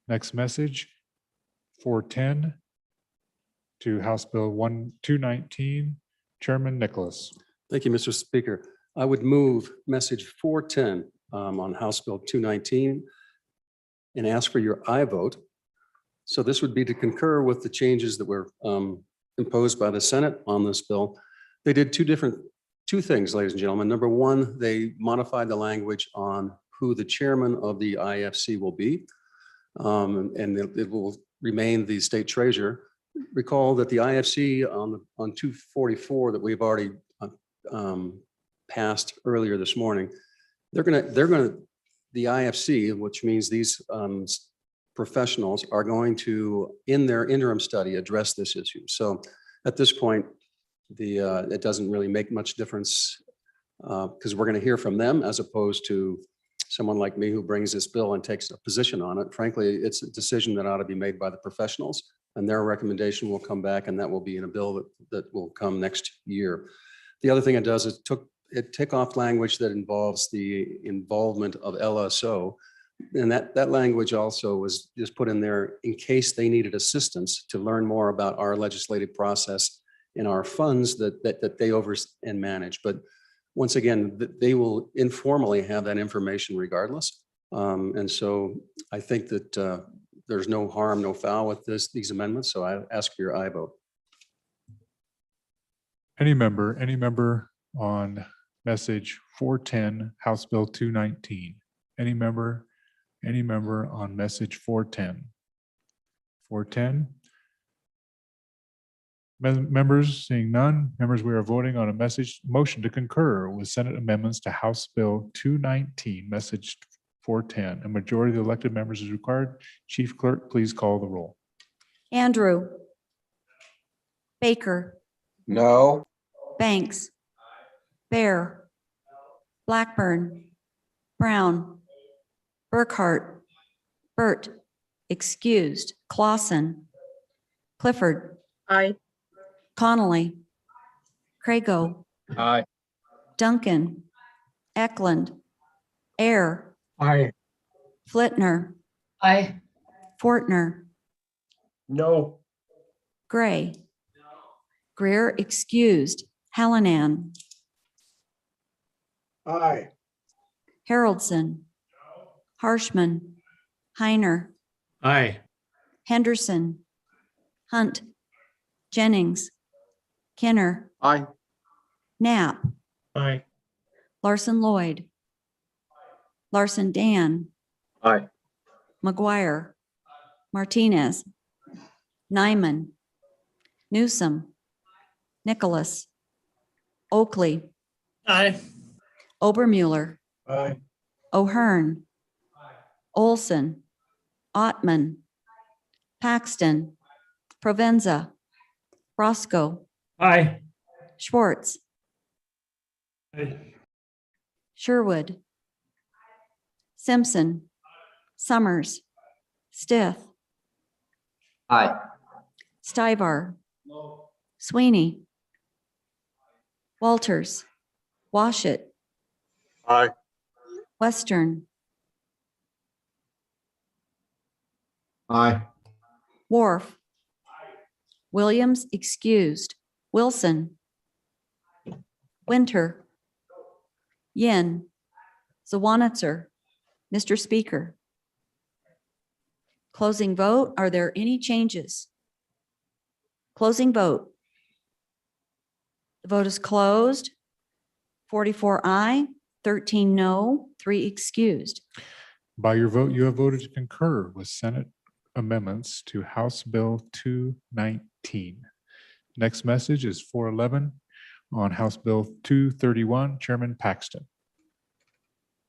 S1: Next message, 410 to House Bill 219. Chairman Nicholas.
S10: Thank you, Mr. Speaker. I would move message 410 on House Bill 219 and ask for your aye vote. So this would be to concur with the changes that were imposed by the Senate on this bill. They did two things, ladies and gentlemen. Number one, they modified the language on who the chairman of the IFC will be, and it will remain the state treasurer. Recall that the IFC on 244 that we've already passed earlier this morning, they're gonna the IFC, which means these professionals are going to, in their interim study, address this issue. So at this point, it doesn't really make much difference because we're going to hear from them as opposed to someone like me who brings this bill and takes a position on it. Frankly, it's a decision that ought to be made by the professionals, and their recommendation will come back, and that will be in a bill that will come next year. The other thing it does is it took off language that involves the involvement of LSO. And that language also was just put in there in case they needed assistance to learn more about our legislative process and our funds that they over and manage. But once again, they will informally have that information regardless. And so I think that there's no harm, no foul with these amendments, so I ask for your aye vote.
S1: Any member on message 410, House Bill 219? Any member on message 410? 410? Members, seeing none, members, we are voting on a motion to concur with Senate amendments to House Bill 219, message 410. A majority of the elected members is required. Chief Clerk, please call the roll.
S8: Andrew. Baker.
S9: No.
S8: Banks. Bear. Blackburn. Brown. Burkhart. Burt. Excused. Clausen. Clifford.
S3: Aye.
S8: Connolly. Crago.
S3: Aye.
S8: Duncan. Eklund. Air.
S3: Aye.
S8: Flitner.
S3: Aye.
S8: Fortner.
S3: No.
S8: Gray. Greer excused. Hallinan.
S3: Aye.
S8: Haroldson. Harshman. Heiner.
S3: Aye.
S8: Henderson. Hunt. Jennings. Kenner.
S3: Aye.
S8: Knapp.
S3: Aye.
S8: Larson Lloyd. Larson Dan.
S3: Aye.
S8: McGuire. Martinez. Nyman. Newsom. Nicholas. Oakley.
S3: Aye.
S8: Obermuller.
S3: Aye.
S8: O'Hearn. Olson. Ottman. Paxton. Provenza. Roscoe.
S3: Aye.
S8: Schwartz. Sherwood. Simpson. Summers. Stith.
S9: Aye.
S8: Stivar. Sweeney. Walters. Washit.
S3: Aye.
S8: Western.
S3: Aye.
S8: Wharf. Williams excused. Wilson. Winter. Yin. Zawanitzer. Mr. Speaker. Closing vote. Are there any changes? Closing vote. The vote is closed. 44 aye, 13 no, 3 excused.
S1: By your vote, you have voted to concur with Senate amendments to House Bill 219. Next message is 411 on House Bill 231. Chairman Paxton.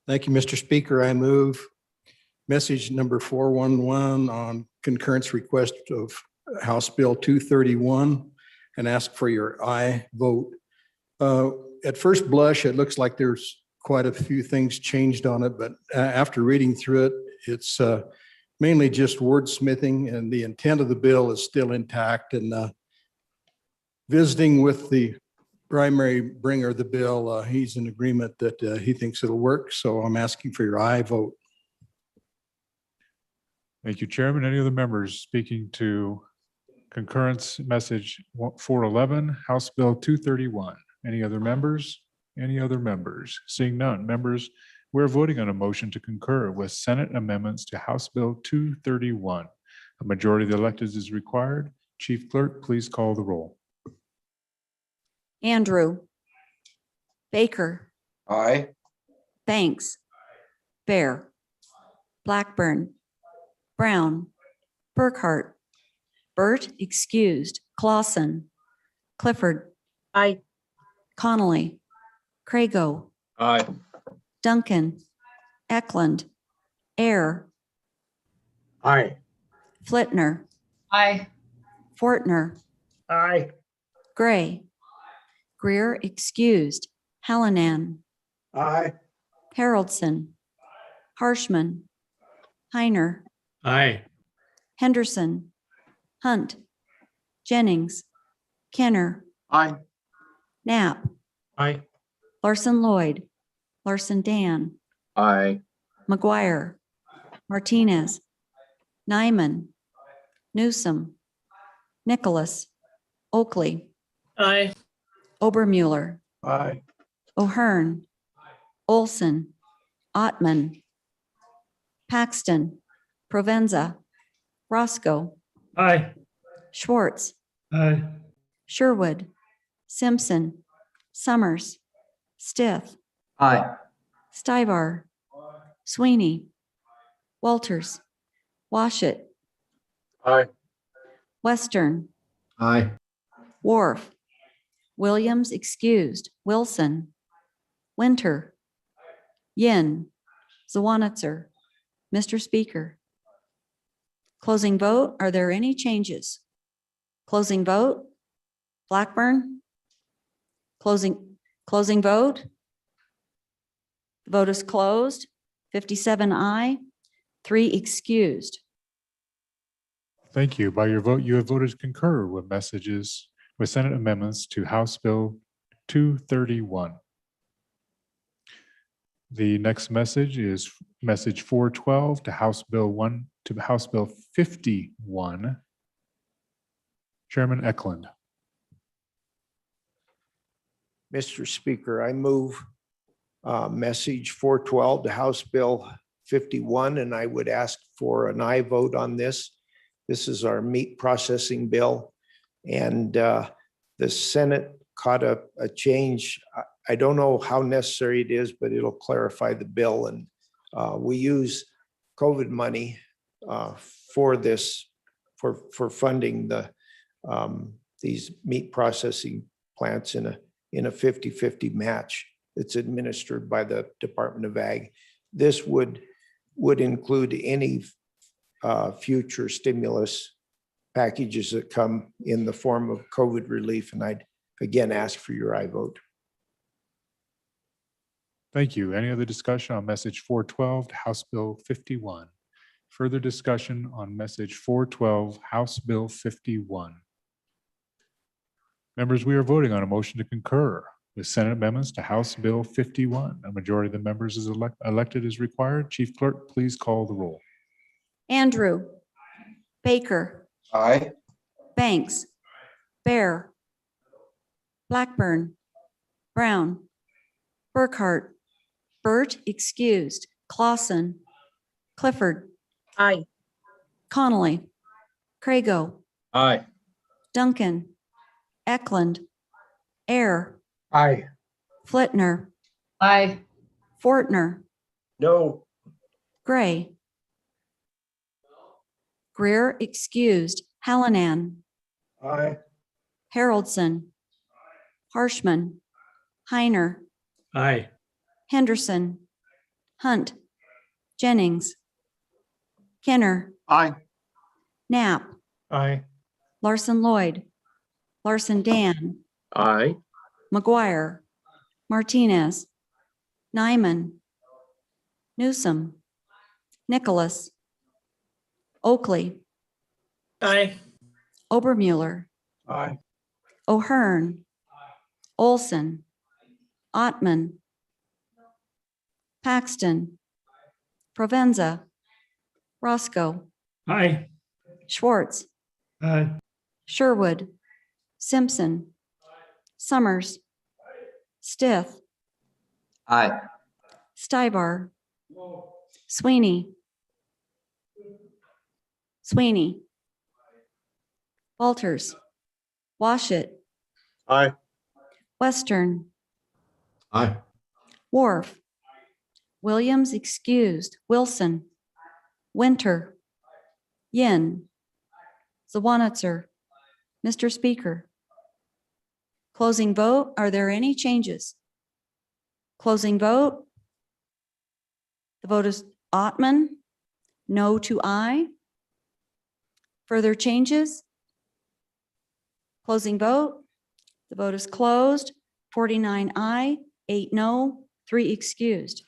S13: Thank you, Mr. Speaker. I move message number 411 on concurrence request of House Bill 231 and ask for your aye vote. At first blush, it looks like there's quite a few things changed on it, but after reading through it, it's mainly just wordsmithing, and the intent of the bill is still intact. And visiting with the primary bringer of the bill, he's in agreement that he thinks it'll work. So I'm asking for your aye vote.
S1: Thank you, Chairman. Any other members speaking to concurrence message 411, House Bill 231? Any other members? Any other members? Seeing none, members, we're voting on a motion to concur with Senate amendments to House Bill 231. A majority of the electeds is required. Chief Clerk, please call the roll.
S8: Andrew. Baker.
S9: Aye.
S8: Banks. Bear. Blackburn. Brown. Burkhart. Burt excused. Clausen. Clifford.
S3: Aye.
S8: Connolly. Crago.
S3: Aye.
S8: Duncan. Eklund. Air.
S3: Aye.
S8: Flitner.
S3: Aye.
S8: Fortner.
S3: Aye.
S8: Gray. Greer excused. Hallinan.
S3: Aye.
S8: Haroldson. Harshman. Heiner.
S3: Aye.
S8: Henderson. Hunt. Jennings. Kenner.
S3: Aye.
S8: Knapp.
S3: Aye.
S8: Larson Lloyd. Larson Dan.
S9: Aye.
S8: McGuire. Martinez. Nyman. Newsom. Nicholas. Oakley.
S3: Aye.
S8: Obermuller.
S3: Aye.
S8: O'Hearn. Olson. Ottman. Paxton. Provenza. Roscoe,
S3: Aye.
S8: Schwartz,
S3: Aye.
S8: Sherwood, Simpson, Summers, Stith,
S3: Aye.
S8: Stybar, Sweeney, Walters, Washit,
S3: Aye.
S8: Western,
S3: Aye.
S8: Wharf, Williams excused, Wilson, Winter, Yin, Zwanitzer. Mr. Speaker. Closing vote. Are there any changes? Closing vote. Blackburn. Closing vote. The vote is closed. 57 aye, 3 excused.
S1: Thank you. By your vote, you have voted to concur with Senate amendments to House Bill 231. The next message is message 412 to House Bill 51. Chairman Eklund.
S15: Mr. Speaker, I move message 412 to House Bill 51, and I would ask for an aye vote on this. This is our meat processing bill, and the Senate caught a change. I don't know how necessary it is, but it'll clarify the bill. And we use COVID money for this, for funding these meat processing plants in a 50-50 match that's administered by the Department of Ag. This would include any future stimulus packages that come in the form of COVID relief. And I'd again ask for your aye vote.
S1: Thank you. Any other discussion on message 412 to House Bill 51? Further discussion on message 412, House Bill 51. Members, we are voting on a motion to concur with Senate amendments to House Bill 51. A majority of the members is elected is required. Chief Clerk, please call the roll.
S8: Andrew, Baker,
S9: Aye.
S8: Banks, Bear, Blackburn, Brown, Burkhart, Burt excused, Clausen, Clifford.
S3: Aye.
S8: Connolly, Crago,
S3: Aye.
S8: Duncan, Eklund, Air,
S3: Aye.
S8: Flitner,
S3: Aye.
S8: Fortner,
S3: No.
S8: Gray, Greer excused, Hallinan,
S3: Aye.
S8: Haroldson, Harshman, Heiner,
S3: Aye.
S8: Henderson, Hunt, Jennings, Kenner,
S2: Aye.
S8: Knapp,
S3: Aye.
S8: Larson Lloyd, Larson Dan,
S3: Aye.
S8: McGuire, Martinez, Nyman, Newsom, Nicholas, Oakley,
S3: Aye.
S8: Obermuller,
S3: Aye.
S8: O'Hearn, Olson, Ottman, Paxton, Provenza, Roscoe,
S3: Aye.
S8: Schwartz,
S3: Aye.
S8: Sherwood, Simpson, Summers, Stith,
S9: Aye.
S8: Stybar, Sweeney, Walters, Washit,
S3: Aye.
S8: Western,
S3: Aye.
S8: Wharf, Williams excused, Wilson, Winter, Yin, Zwanitzer. Mr. Speaker. Closing vote. Are there any changes? Closing vote. The vote is Ottman, no to aye. Further changes? Closing vote. The vote is closed. 49 aye, 8 no, 3 excused.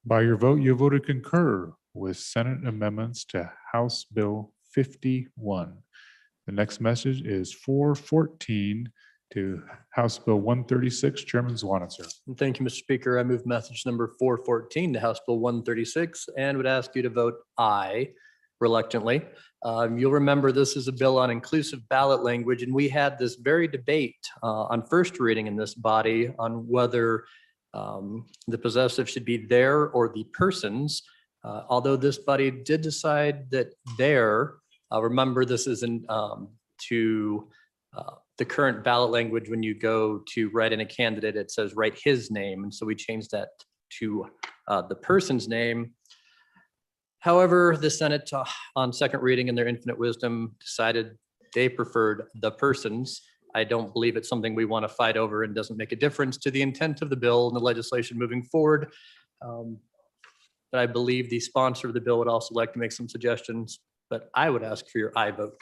S1: By your vote, you voted concur with Senate amendments to House Bill 51. The next message is 414 to House Bill 136. Chairman Zwanitzer.
S7: Thank you, Mr. Speaker. I move message number 414 to House Bill 136 and would ask you to vote aye reluctantly. You'll remember this is a bill on inclusive ballot language, and we had this very debate on first reading in this body on whether the possessive should be their or the person's. Although this body did decide that their Remember, this isn't to the current ballot language. When you go to write in a candidate, it says write his name. And so we changed that to the person's name. However, the Senate on second reading in their infinite wisdom decided they preferred the persons. I don't believe it's something we want to fight over and doesn't make a difference to the intent of the bill and the legislation moving forward. But I believe the sponsor of the bill would also like to make some suggestions, but I would ask for your aye vote.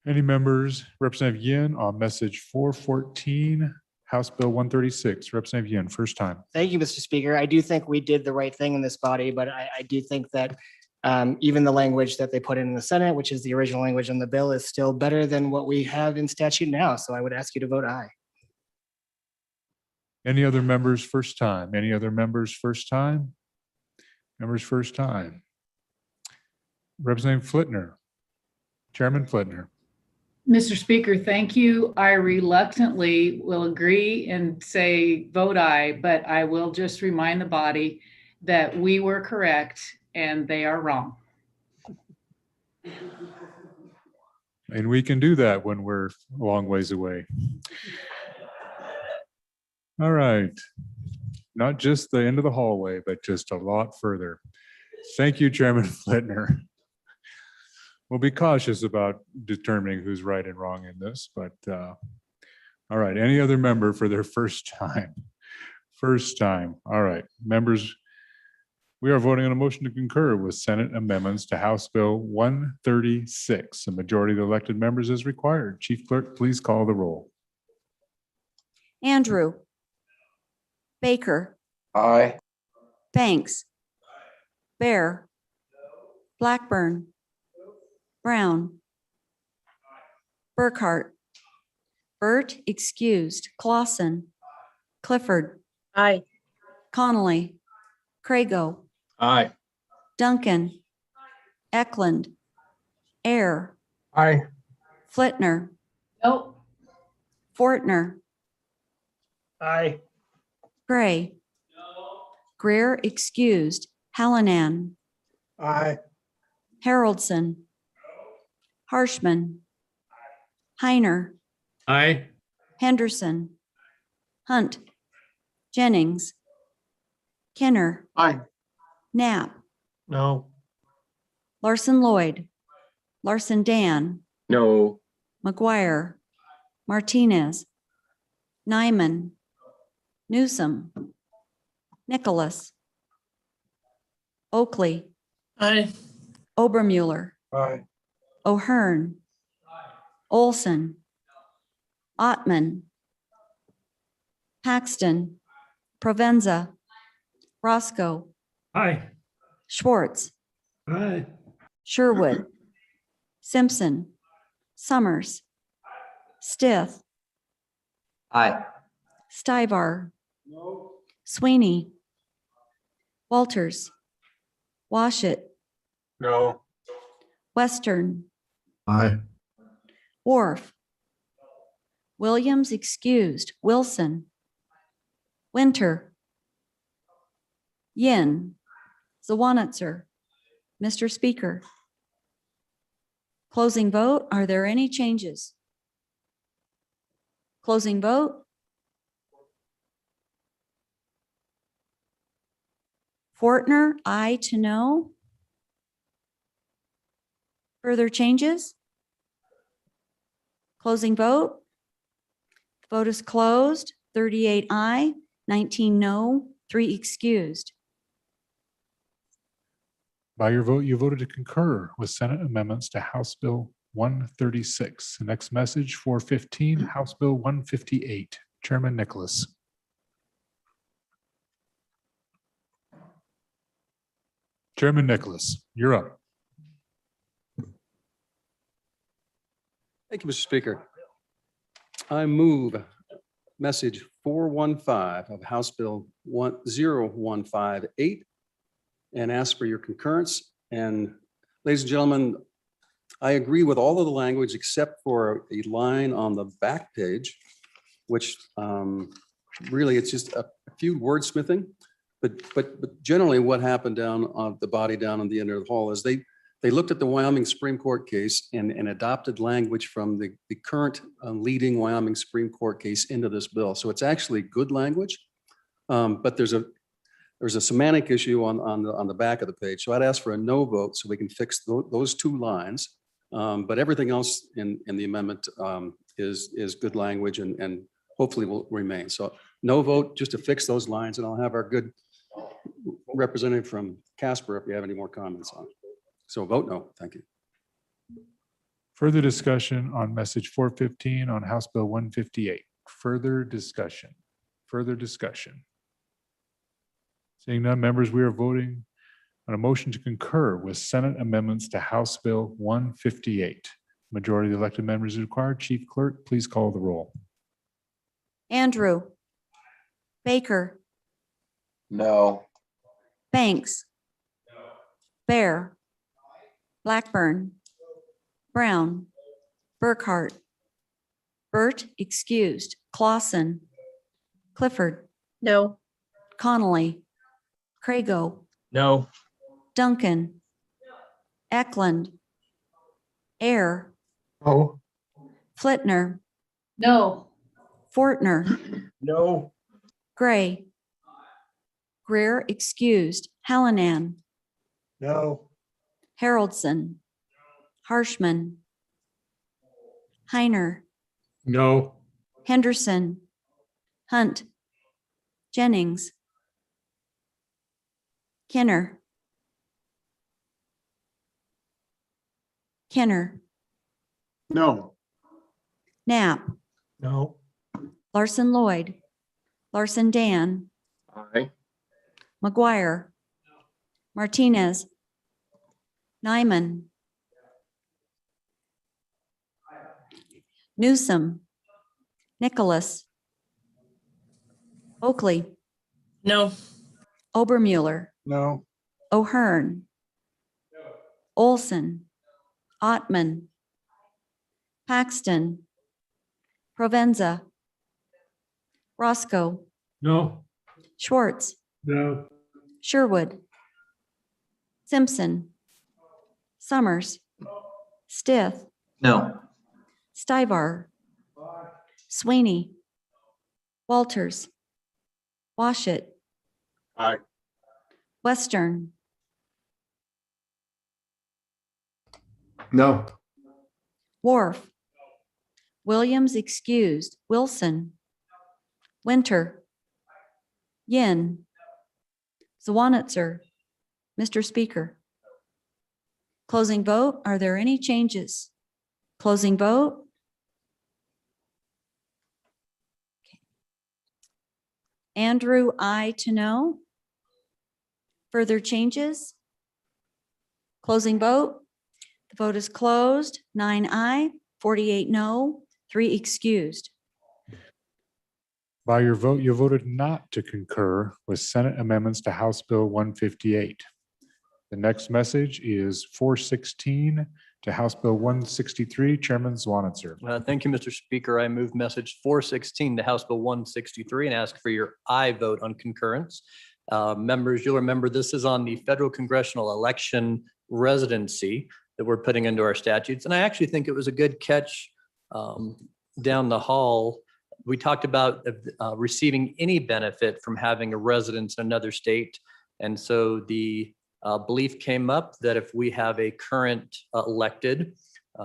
S1: Any members, Representative Yin on message 414, House Bill 136, Representative Yin, first time.
S16: Thank you, Mr. Speaker. I do think we did the right thing in this body, but I do think that even the language that they put in the Senate, which is the original language in the bill, is still better than what we have in statute now. So I would ask you to vote aye.
S1: Any other members first time? Any other members first time? Members first time. Representative Flitner, Chairman Flitner.
S17: Mr. Speaker, thank you. I reluctantly will agree and say vote aye, but I will just remind the body that we were correct and they are wrong.
S1: And we can do that when we're a long ways away. All right. Not just the end of the hallway, but just a lot further. Thank you, Chairman Flitner. We'll be cautious about determining who's right and wrong in this, but all right. Any other member for their first time? First time. All right. Members, we are voting on a motion to concur with Senate amendments to House Bill 136. A majority of the elected members is required. Chief Clerk, please call the roll.
S8: Andrew. Baker.
S9: Aye.
S8: Banks. Bear. Blackburn. Brown. Burkhart. Burt excused. Clausen. Clifford.
S6: Aye.
S8: Connolly. Crago.
S3: Aye.
S8: Duncan. Eklund. Air.
S3: Aye.
S8: Flitner.
S17: Nope.
S8: Fortner.
S3: Aye.
S8: Gray. Greer excused. Hallinan.
S3: Aye.
S8: Haroldson. Harshman. Heiner.
S3: Aye.
S8: Henderson. Hunt. Jennings. Kenner.
S3: Aye.
S8: Knapp.
S3: No.
S8: Larson Lloyd. Larson Dan.
S3: No.
S8: McGuire. Martinez. Nyman. Newsom. Nicholas. Oakley.
S3: Aye.
S8: Obermuller.
S3: Aye.
S8: O'Hearn. Olson. Ottman. Paxton. Provenza. Roscoe.
S3: Aye.
S8: Schwartz.
S3: Aye.
S8: Sherwood. Simpson. Summers. Stith.
S9: Aye.
S8: Stivar. Sweeney. Walters. Washit.
S3: No.
S8: Western.
S3: Aye.
S8: Wharf. Williams excused. Wilson. Winter. Yin. Zawanitzer. Mr. Speaker. Closing vote. Are there any changes? Closing vote. Fortner, aye to no. Further changes? Closing vote. Vote is closed. 38 aye, 19 no, 3 excused.
S1: By your vote, you voted to concur with Senate amendments to House Bill 136. The next message, 415, House Bill 158. Chairman Nicholas. Chairman Nicholas, you're up.
S10: Thank you, Mr. Speaker. I move message 415 of House Bill 10158 and ask for your concurrence. And ladies and gentlemen, I agree with all of the language except for a line on the back page, which really it's just a few wordsmithing. But generally what happened down on the body down on the end of the hall is they they looked at the Wyoming Supreme Court case and adopted language from the current leading Wyoming Supreme Court case into this bill. So it's actually good language. But there's a semantic issue on the back of the page. So I'd ask for a no vote so we can fix those two lines. But everything else in the amendment is good language and hopefully will remain. So no vote just to fix those lines, and I'll have our good representative from Casper if you have any more comments on it. So vote no. Thank you.
S1: Further discussion on message 415 on House Bill 158. Further discussion. Further discussion. Seeing none, members, we are voting on a motion to concur with Senate amendments to House Bill 158. Majority of the elected members is required. Chief Clerk, please call the roll.
S8: Andrew. Baker.
S9: No.
S8: Banks. Bear. Blackburn. Brown. Burkhart. Burt, excused. Clausen. Clifford.
S6: No.
S8: Connolly. Crago.
S4: No.
S8: Duncan. Eklund. Air.
S3: No.
S8: Flitner.
S17: No.
S8: Fortner.
S3: No.
S8: Gray. Greer, excused. Hallinan.
S3: No.
S8: Haroldson. Harshman. Heiner.
S3: No.
S8: Henderson. Hunt. Jennings. Kenner. Kenner.
S3: No.
S8: Knapp.
S3: No.
S8: Larson Lloyd. Larson Dan.
S9: Aye.
S8: McGuire. Martinez. Nyman. Newsom. Nicholas. Oakley.
S4: No.
S8: Obermuller.
S2: No.
S8: O'Hearn. Olson. Ottman. Paxton. Provenza. Roscoe.
S3: No.
S8: Schwartz.
S3: No.
S8: Sherwood. Simpson. Summers. Stith.
S4: No.
S8: Stivar. Sweeney. Walters. Washit.
S3: Aye.
S8: Western.
S3: No.
S8: Wharf. Williams, excused. Wilson. Winter. Yin. Zwanitzer. Mr. Speaker. Closing vote. Are there any changes? Closing vote. Andrew, I to know. Further changes? Closing vote. The vote is closed. 9 aye, 48 no, 3 excused.
S1: By your vote, you voted not to concur with Senate amendments to House Bill 158. The next message is 416 to House Bill 163. Chairman Zwanitzer.
S7: Thank you, Mr. Speaker. I move message 416 to House Bill 163 and ask for your aye vote on concurrence. Members, you'll remember this is on the federal congressional election residency that we're putting into our statutes. And I actually think it was a good catch down the hall. We talked about receiving any benefit from having a residence in another state. And so the belief came up that if we have a current elected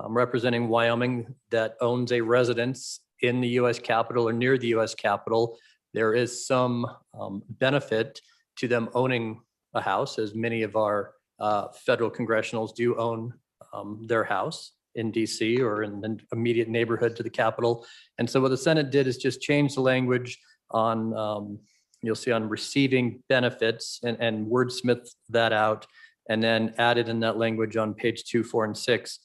S7: representing Wyoming that owns a residence in the US Capitol or near the US Capitol, there is some benefit to them owning a house, as many of our federal congressionals do own their house in DC or in the immediate neighborhood to the Capitol. And so what the Senate did is just change the language on, you'll see on receiving benefits and wordsmith that out, and then added in that language on page 2, 4, and 6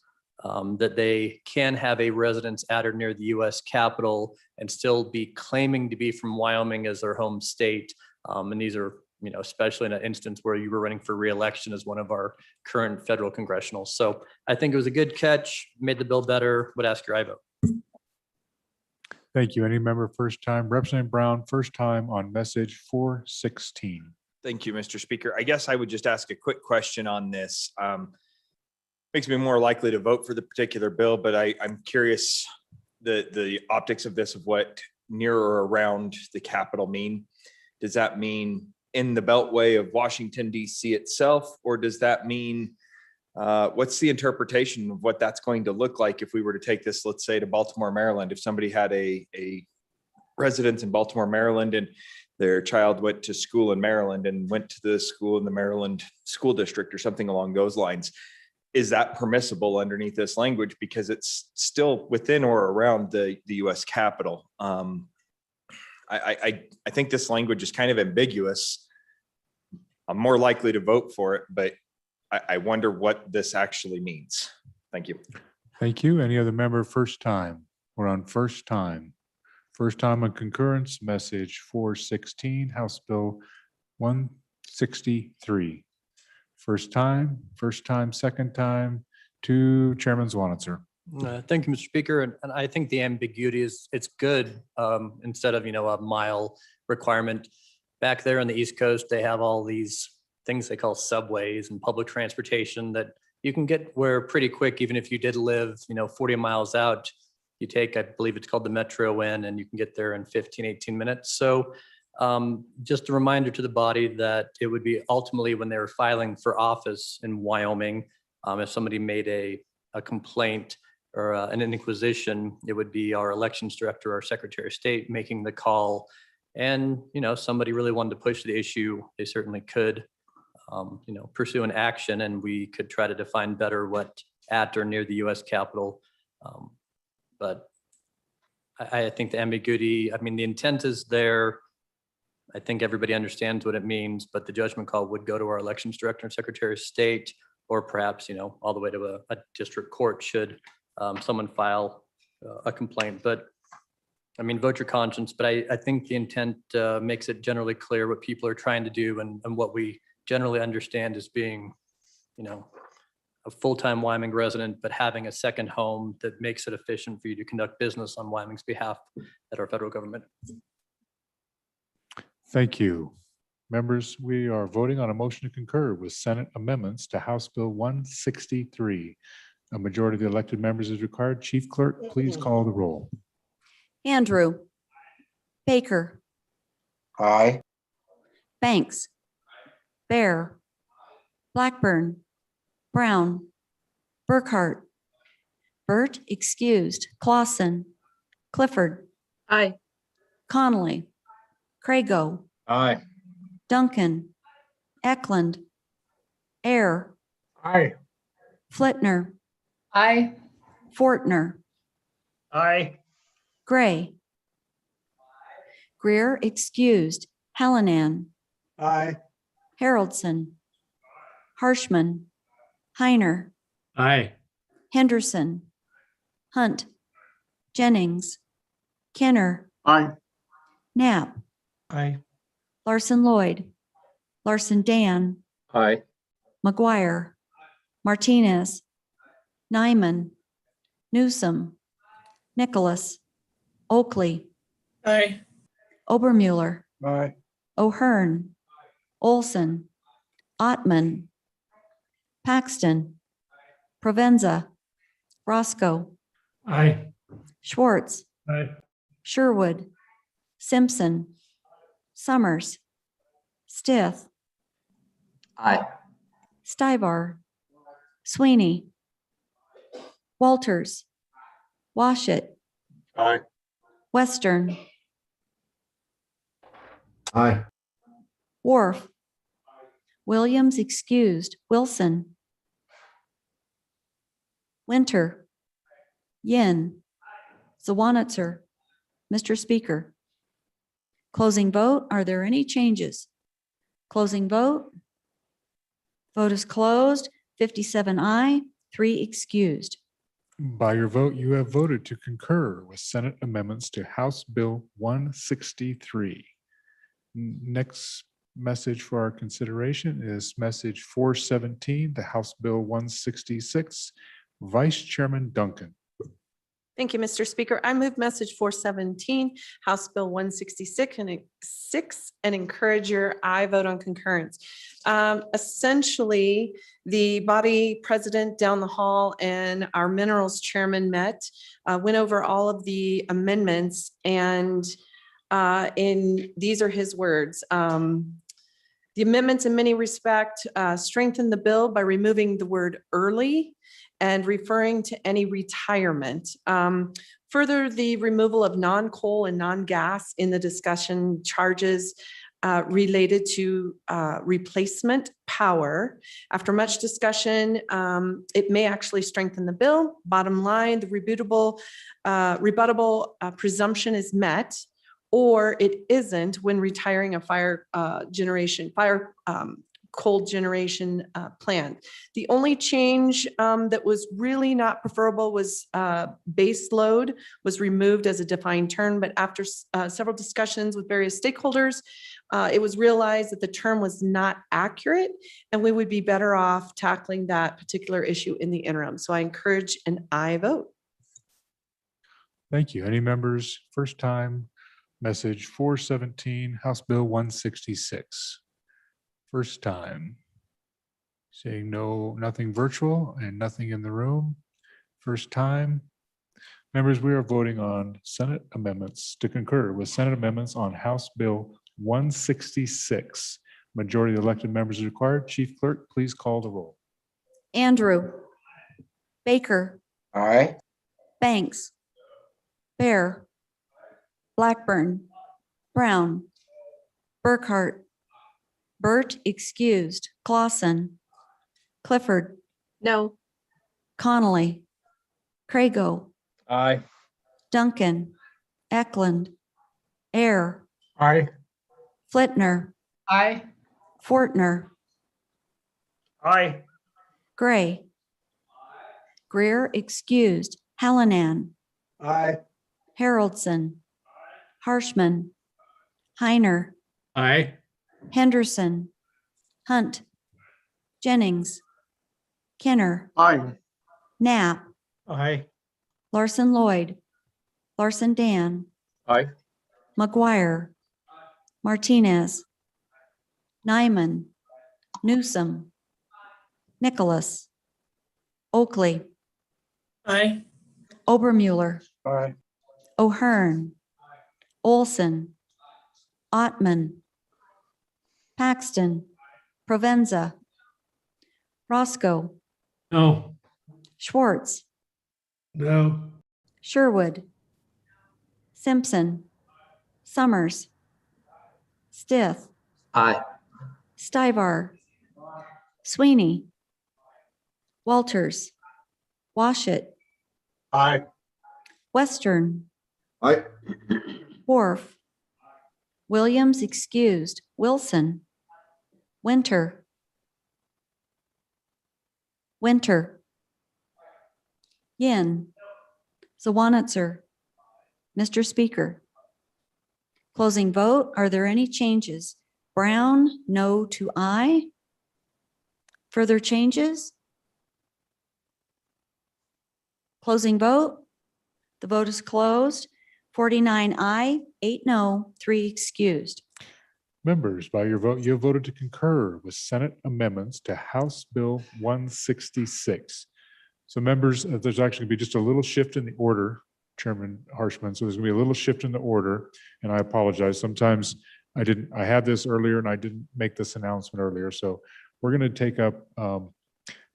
S7: that they can have a residence at or near the US Capitol and still be claiming to be from Wyoming as their home state. And these are, especially in an instance where you were running for reelection as one of our current federal congressionals. So I think it was a good catch, made the bill better, would ask your aye vote.
S1: Thank you. Any member first time? Representative Brown, first time on message 416.
S18: Thank you, Mr. Speaker. I guess I would just ask a quick question on this. makes me more likely to vote for the particular bill, but I'm curious the optics of this, of what near or around the Capitol mean. Does that mean in the Beltway of Washington DC itself, or does that mean what's the interpretation of what that's going to look like if we were to take this, let's say, to Baltimore, Maryland? If somebody had a residence in Baltimore, Maryland, and their child went to school in Maryland and went to the school in the Maryland school district or something along those lines, is that permissible underneath this language? Because it's still within or around the US Capitol. I think this language is kind of ambiguous. I'm more likely to vote for it, but I wonder what this actually means. Thank you.
S1: Thank you. Any other member first time? We're on first time. First time on concurrence, message 416, House Bill 163. First time, second time to Chairman Zwanitzer.
S7: Thank you, Mr. Speaker. And I think the ambiguity is, it's good, instead of, a mile requirement. Back there on the East Coast, they have all these things they call subways and public transportation that you can get where pretty quick, even if you did live, 40 miles out. You take, I believe it's called the Metro in, and you can get there in 15, 18 minutes. So just a reminder to the body that it would be ultimately when they were filing for office in Wyoming, if somebody made a complaint or an inquisition, it would be our elections director or secretary of state making the call. And, somebody really wanted to push the issue, they certainly could, pursue an action, and we could try to define better what at or near the US Capitol. But I think the ambiguity, the intent is there. I think everybody understands what it means, but the judgment call would go to our elections director and secretary of state, or perhaps, all the way to a district court should someone file a complaint. But vote your conscience, but I think the intent makes it generally clear what people are trying to do and what we generally understand as being, a full-time Wyoming resident, but having a second home that makes it efficient for you to conduct business on Wyoming's behalf at our federal government.
S1: Thank you. Members, we are voting on a motion to concur with Senate amendments to House Bill 163. A majority of the elected members is required. Chief Clerk, please call the roll.
S8: Andrew. Baker.
S9: Aye.
S8: Banks. Bear. Blackburn. Brown. Burkhart. Burt excused. Clausen. Clifford.
S6: Aye.
S8: Connolly. Crago.
S3: Aye.
S8: Duncan. Eklund. Air.
S3: Aye.
S8: Flitner.
S17: Aye.
S8: Fortner.
S3: Aye.
S8: Gray. Greer excused. Hallinan.
S3: Aye.
S8: Haroldson. Harshman. Heiner.
S3: Aye.
S8: Henderson. Hunt. Jennings. Kenner.
S3: Aye.
S8: Knapp.
S3: Aye.
S8: Larson Lloyd. Larson Dan.
S3: Aye.
S8: McGuire. Martinez. Nyman. Newsom. Nicholas. Oakley.
S14: Aye.
S8: Obermuller.
S3: Aye.
S8: O'Hearn. Olson. Ottman. Paxton. Provenza. Roscoe.
S3: Aye.
S8: Schwartz.
S3: Aye.
S8: Sherwood. Simpson. Summers. Stith.
S9: Aye.
S8: Stivar. Sweeney. Walters. Washit.
S3: Aye.
S8: Western.
S3: Aye.
S8: Wharf. Williams excused. Wilson. Winter. Yin. Zwanitzer. Mr. Speaker. Closing vote. Are there any changes? Closing vote. Vote is closed. 57 aye, 3 excused.
S1: By your vote, you have voted to concur with Senate amendments to House Bill 163. Next message for our consideration is message 417, the House Bill 166. Vice Chairman Duncan.
S6: Thank you, Mr. Speaker. I move message 417, House Bill 166 and encourage your aye vote on concurrence. Essentially, the body president down the hall and our minerals chairman met, went over all of the amendments, and these are his words. The amendments in many respect strengthen the bill by removing the word early and referring to any retirement. Further, the removal of non-coal and non-gas in the discussion charges related to replacement power. After much discussion, it may actually strengthen the bill. Bottom line, the rebuttable presumption is met, or it isn't when retiring a coal generation plant. The only change that was really not preferable was base load was removed as a defined term, but after several discussions with various stakeholders, it was realized that the term was not accurate and we would be better off tackling that particular issue in the interim. So I encourage an aye vote.
S1: Thank you. Any members, first time, message 417, House Bill 166. First time. Saying no, nothing virtual and nothing in the room. First time. Members, we are voting on Senate amendments to concur with Senate amendments on House Bill 166. Majority of elected members is required. Chief Clerk, please call the roll.
S8: Andrew. Baker.
S9: Aye.
S8: Banks. Bear. Blackburn. Brown. Burkhart. Burt excused. Clausen. Clifford.
S6: No.
S8: Connolly. Crago.
S18: Aye.
S8: Duncan. Eklund. Air.
S3: Aye.
S8: Flitner.
S17: Aye.
S8: Fortner.
S3: Aye.
S8: Gray. Greer excused. Hallinan.
S3: Aye.
S8: Haroldson. Harshman. Heiner.
S3: Aye.
S8: Henderson. Hunt. Jennings. Kenner.
S3: Aye.
S8: Knapp.
S3: Aye.
S8: Larson Lloyd. Larson Dan.
S18: Aye.
S8: McGuire. Martinez. Nyman. Newsom. Nicholas. Oakley.
S3: Aye.
S8: Obermuller.
S3: Aye.
S8: O'Hearn. Olson. Ottman. Paxton. Provenza. Roscoe.
S3: No.
S8: Schwartz.
S3: No.
S8: Sherwood. Simpson. Summers. Stith.
S9: Aye.
S8: Stivar. Sweeney. Walters. Washit.
S3: Aye.
S8: Western.
S3: Aye.
S8: Wharf. Williams excused. Wilson. Winter. Winter. Yin. Zawanitzer. Mr. Speaker. Closing vote. Are there any changes? Brown, no to aye. Further changes? Closing vote. The vote is closed. 49 aye, 8 no, 3 excused.
S1: Members, by your vote, you have voted to concur with Senate amendments to House Bill 166. So members, there's actually gonna be just a little shift in the order, Chairman Harshman. So there's gonna be a little shift in the order, and I apologize. Sometimes I had this earlier and I didn't make this announcement earlier. So we're gonna take up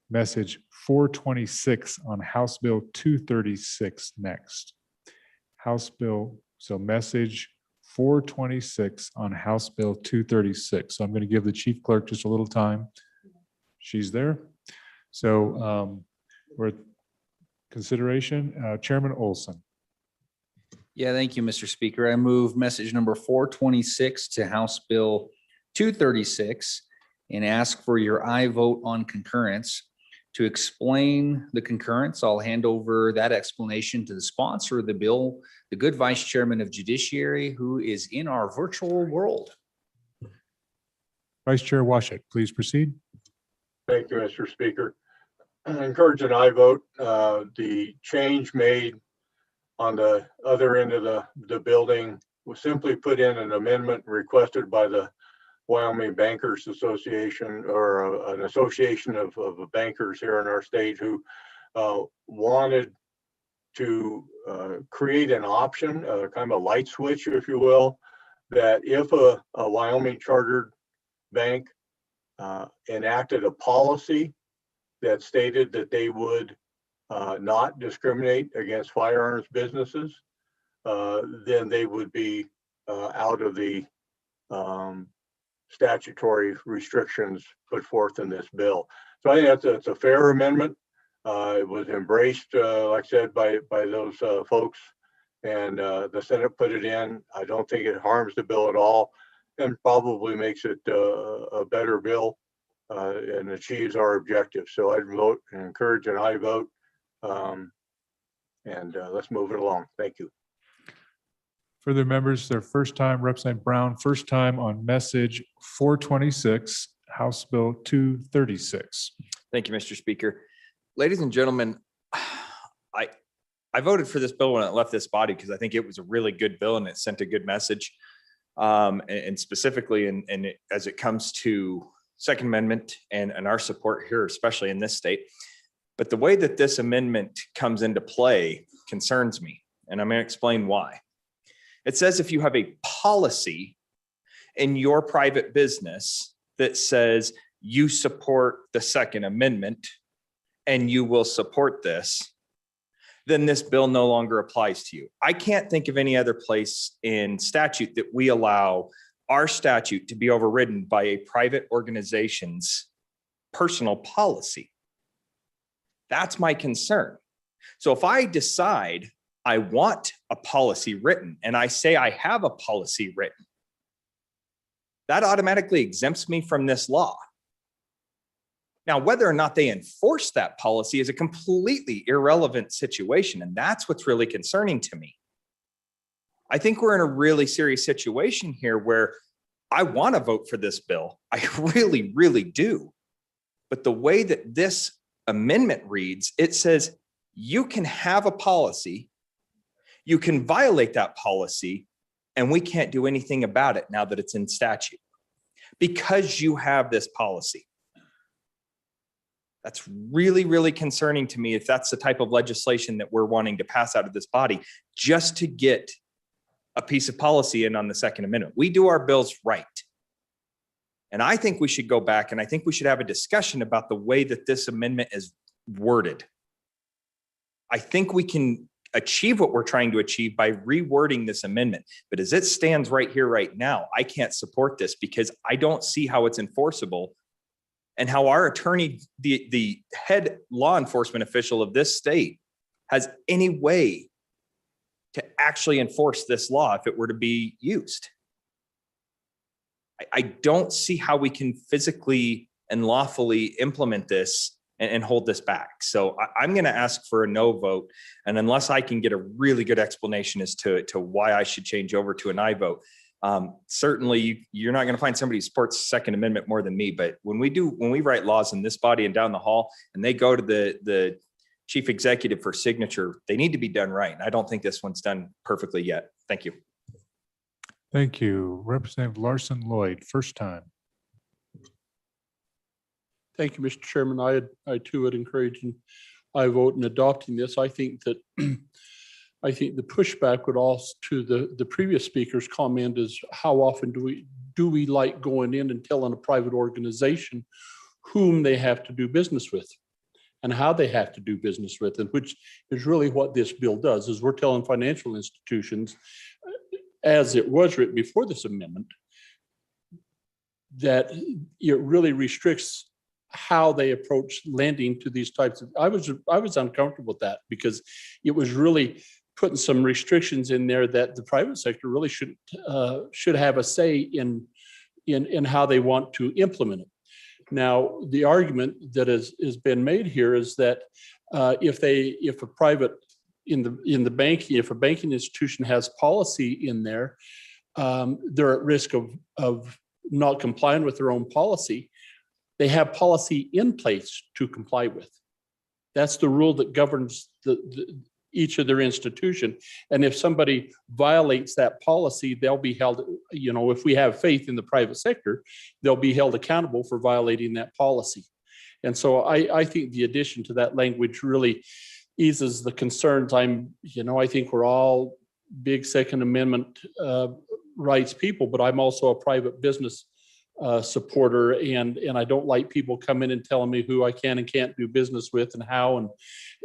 S1: message 426 on House Bill 236 next. House Bill, so message 426 on House Bill 236. So I'm going to give the chief clerk just a little time. She's there. So we're at consideration. Chairman Olson.
S19: Yeah, thank you, Mr. Speaker. I move message number 426 to House Bill 236 and ask for your aye vote on concurrence. To explain the concurrence, I'll hand over that explanation to the sponsor of the bill, the good Vice Chairman of Judiciary, who is in our virtual world.
S1: Vice Chair Washit, please proceed.
S3: Thank you, Mr. Speaker. I encourage an aye vote. The change made on the other end of the building was simply put in an amendment requested by the Wyoming Bankers Association, or an association of bankers here in our state, who wanted to create an option, kind of a light switch, if you will, that if a Wyoming chartered bank enacted a policy that stated that they would not discriminate against firearms businesses, then they would be out of the statutory restrictions put forth in this bill. So I think that's a fair amendment. It was embraced, like I said, by those folks, and the Senate put it in. I don't think it harms the bill at all, and probably makes it a better bill and achieves our objective. So I'd vote and encourage an aye vote. And let's move it along. Thank you.
S1: Further members, their first time, Representative Brown, first time on message 426, House Bill 236.
S18: Thank you, Mr. Speaker. Ladies and gentlemen, I voted for this bill when it left this body because I think it was a really good bill and it sent a good message. And specifically, and as it comes to Second Amendment and our support here, especially in this state. But the way that this amendment comes into play concerns me, and I'm going to explain why. It says if you have a policy in your private business that says you support the Second Amendment and you will support this, then this bill no longer applies to you. I can't think of any other place in statute that we allow our statute to be overridden by a private organization's personal policy. That's my concern. So if I decide I want a policy written and I say I have a policy written, that automatically exempts me from this law. Now, whether or not they enforce that policy is a completely irrelevant situation, and that's what's really concerning to me. I think we're in a really serious situation here where I want to vote for this bill. I really, really do. But the way that this amendment reads, it says you can have a policy, you can violate that policy, and we can't do anything about it now that it's in statute because you have this policy. That's really, really concerning to me if that's the type of legislation that we're wanting to pass out of this body just to get a piece of policy in on the Second Amendment. We do our bills right. And I think we should go back and I think we should have a discussion about the way that this amendment is worded. I think we can achieve what we're trying to achieve by rewording this amendment. But as it stands right here, right now, I can't support this because I don't see how it's enforceable and how our attorney, the head law enforcement official of this state, has any way to actually enforce this law if it were to be used. I don't see how we can physically and lawfully implement this and hold this back. So I'm going to ask for a no vote. And unless I can get a really good explanation as to why I should change over to an aye vote, certainly you're not going to find somebody who supports the Second Amendment more than me. But when we write laws in this body and down the hall and they go to the chief executive for signature, they need to be done right. And I don't think this one's done perfectly yet. Thank you.
S1: Thank you. Representative Larson Lloyd, first time.
S20: Thank you, Mr. Chairman. I too would encourage an aye vote in adopting this. I think that I think the pushback would also to the previous speaker's comment is how often do we like going in and telling a private organization whom they have to do business with and how they have to do business with, and which is really what this bill does, is we're telling financial institutions, as it was written before this amendment, that it really restricts how they approach lending to these types of, I was uncomfortable with that because it was really putting some restrictions in there that the private sector really should have a say in how they want to implement it. Now, the argument that has been made here is that if a private in the banking, if a banking institution has policy in there, they're at risk of not complying with their own policy. They have policy in place to comply with. That's the rule that governs each of their institution. And if somebody violates that policy, they'll be held, if we have faith in the private sector, they'll be held accountable for violating that policy. And so I think the addition to that language really eases the concerns. I think we're all big Second Amendment rights people, but I'm also a private business supporter, and I don't like people coming and telling me who I can and can't do business with and how,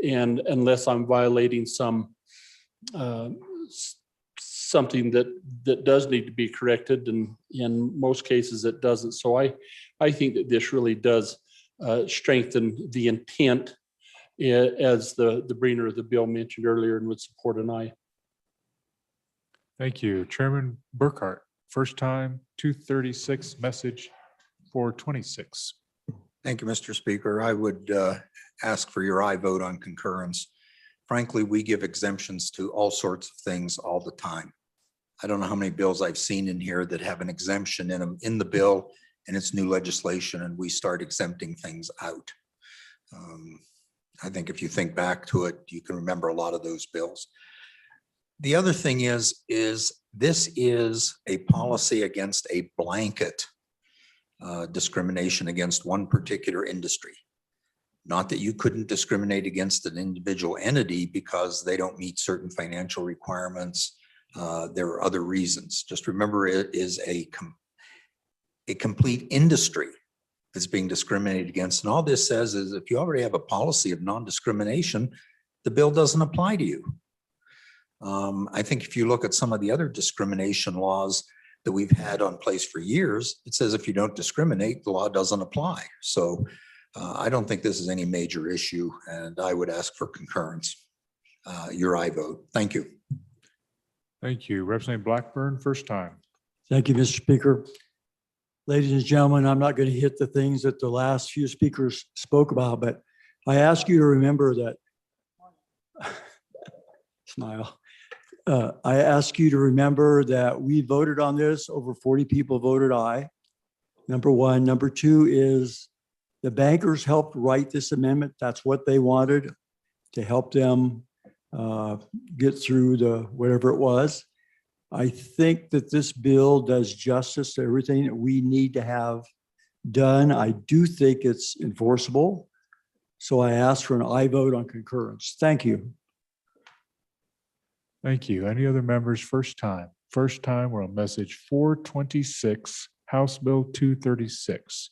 S20: and unless I'm violating something that does need to be corrected, and in most cases it doesn't. So I think that this really does strengthen the intent, as the brainer of the bill mentioned earlier, and would support an aye.
S1: Thank you. Chairman Burkhart, first time 236, message 426.
S11: Thank you, Mr. Speaker. I would ask for your aye vote on concurrence. Frankly, we give exemptions to all sorts of things all the time. I don't know how many bills I've seen in here that have an exemption in them in the bill, and it's new legislation, and we start exempting things out. I think if you think back to it, you can remember a lot of those bills. The other thing is this is a policy against a blanket discrimination against one particular industry. Not that you couldn't discriminate against an individual entity because they don't meet certain financial requirements. There are other reasons. Just remember, it is a complete industry that's being discriminated against. And all this says is if you already have a policy of non-discrimination, the bill doesn't apply to you. I think if you look at some of the other discrimination laws that we've had on place for years, it says if you don't discriminate, the law doesn't apply. So I don't think this is any major issue, and I would ask for concurrence. Your aye vote. Thank you.
S1: Thank you. Representative Blackburn, first time.
S21: Thank you, Mr. Speaker. Ladies and gentlemen, I'm not going to hit the things that the last few speakers spoke about, but I ask you to remember that smile. I ask you to remember that we voted on this. Over 40 people voted aye. Number one. Number two is the bankers helped write this amendment. That's what they wanted, to help them get through the whatever it was. I think that this bill does justice to everything that we need to have done. I do think it's enforceable. So I ask for an aye vote on concurrence. Thank you.
S1: Thank you. Any other members? First time. First time, we're on message 426, House Bill 236.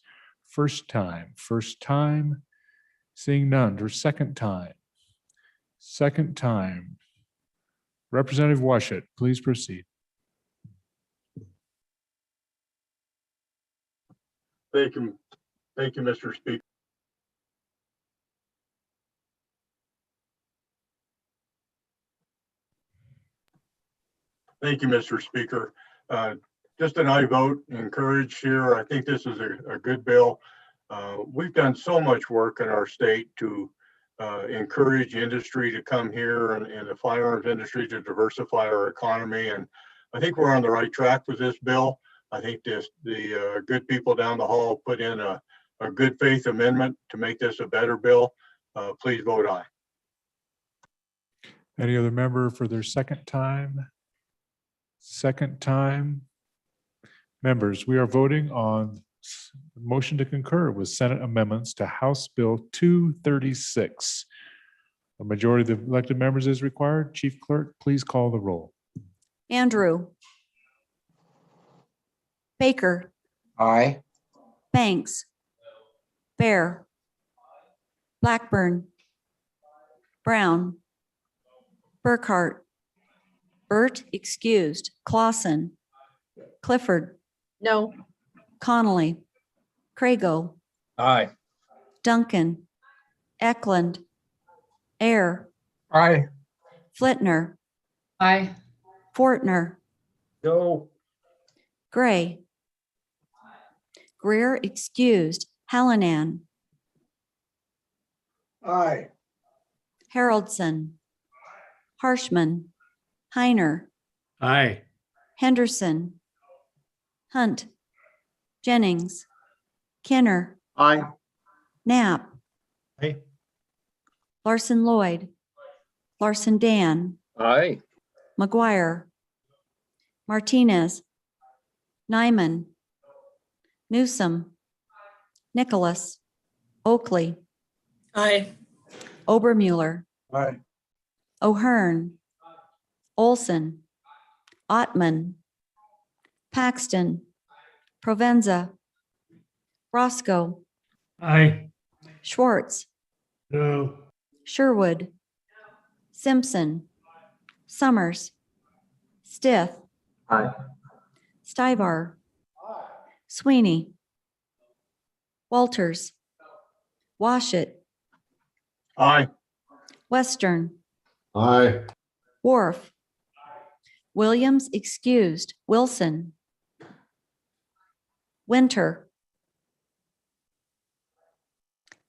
S1: First time. First time. Seeing none. Or second time. Second time. Representative Washut, please proceed.
S3: Thank you. Thank you, Mr. Speaker. Thank you, Mr. Speaker. Just an aye vote, encouraged here. I think this is a good bill. We've done so much work in our state to encourage industry to come here and the firearms industry to diversify our economy. And I think we're on the right track with this bill. I think the good people down the hall put in a good faith amendment to make this a better bill. Please vote aye.
S1: Any other member for their second time? Second time. Members, we are voting on motion to concur with Senate amendments to House Bill 236. A majority of the elected members is required. Chief Clerk, please call the roll.
S8: Andrew. Baker.
S9: Aye.
S8: Banks. Bear. Blackburn. Brown. Burkhart. Burt excused. Clausen. Clifford.
S6: No.
S8: Connolly. Crago.
S9: Aye.
S8: Duncan. Eklund. Air.
S9: Aye.
S8: Flitner.
S17: Aye.
S8: Fortner.
S9: No.
S8: Gray. Greer excused. Hallinan.
S9: Aye.
S8: Haroldson. Harshman. Heiner.
S20: Aye.
S8: Henderson. Hunt. Jennings. Kenner.
S9: Aye.
S8: Knapp.
S9: Aye.
S8: Larson Lloyd. Larson Dan,
S10: Aye.
S8: McGuire, Martinez, Nyman, Newsom, Nicholas, Oakley,
S6: Aye.
S8: Obermuller,
S20: Aye.
S8: O'Hearn, Olson, Ottman, Paxton, Provenza, Roscoe,
S20: Aye.
S8: Schwartz,
S20: No.
S8: Sherwood, Simpson, Summers, Stith,
S10: Aye.
S8: Stivár, Sweeney, Walters, Washit,
S20: Aye.
S8: Western,
S20: Aye.
S8: Wharf, Williams excused, Wilson, Winter,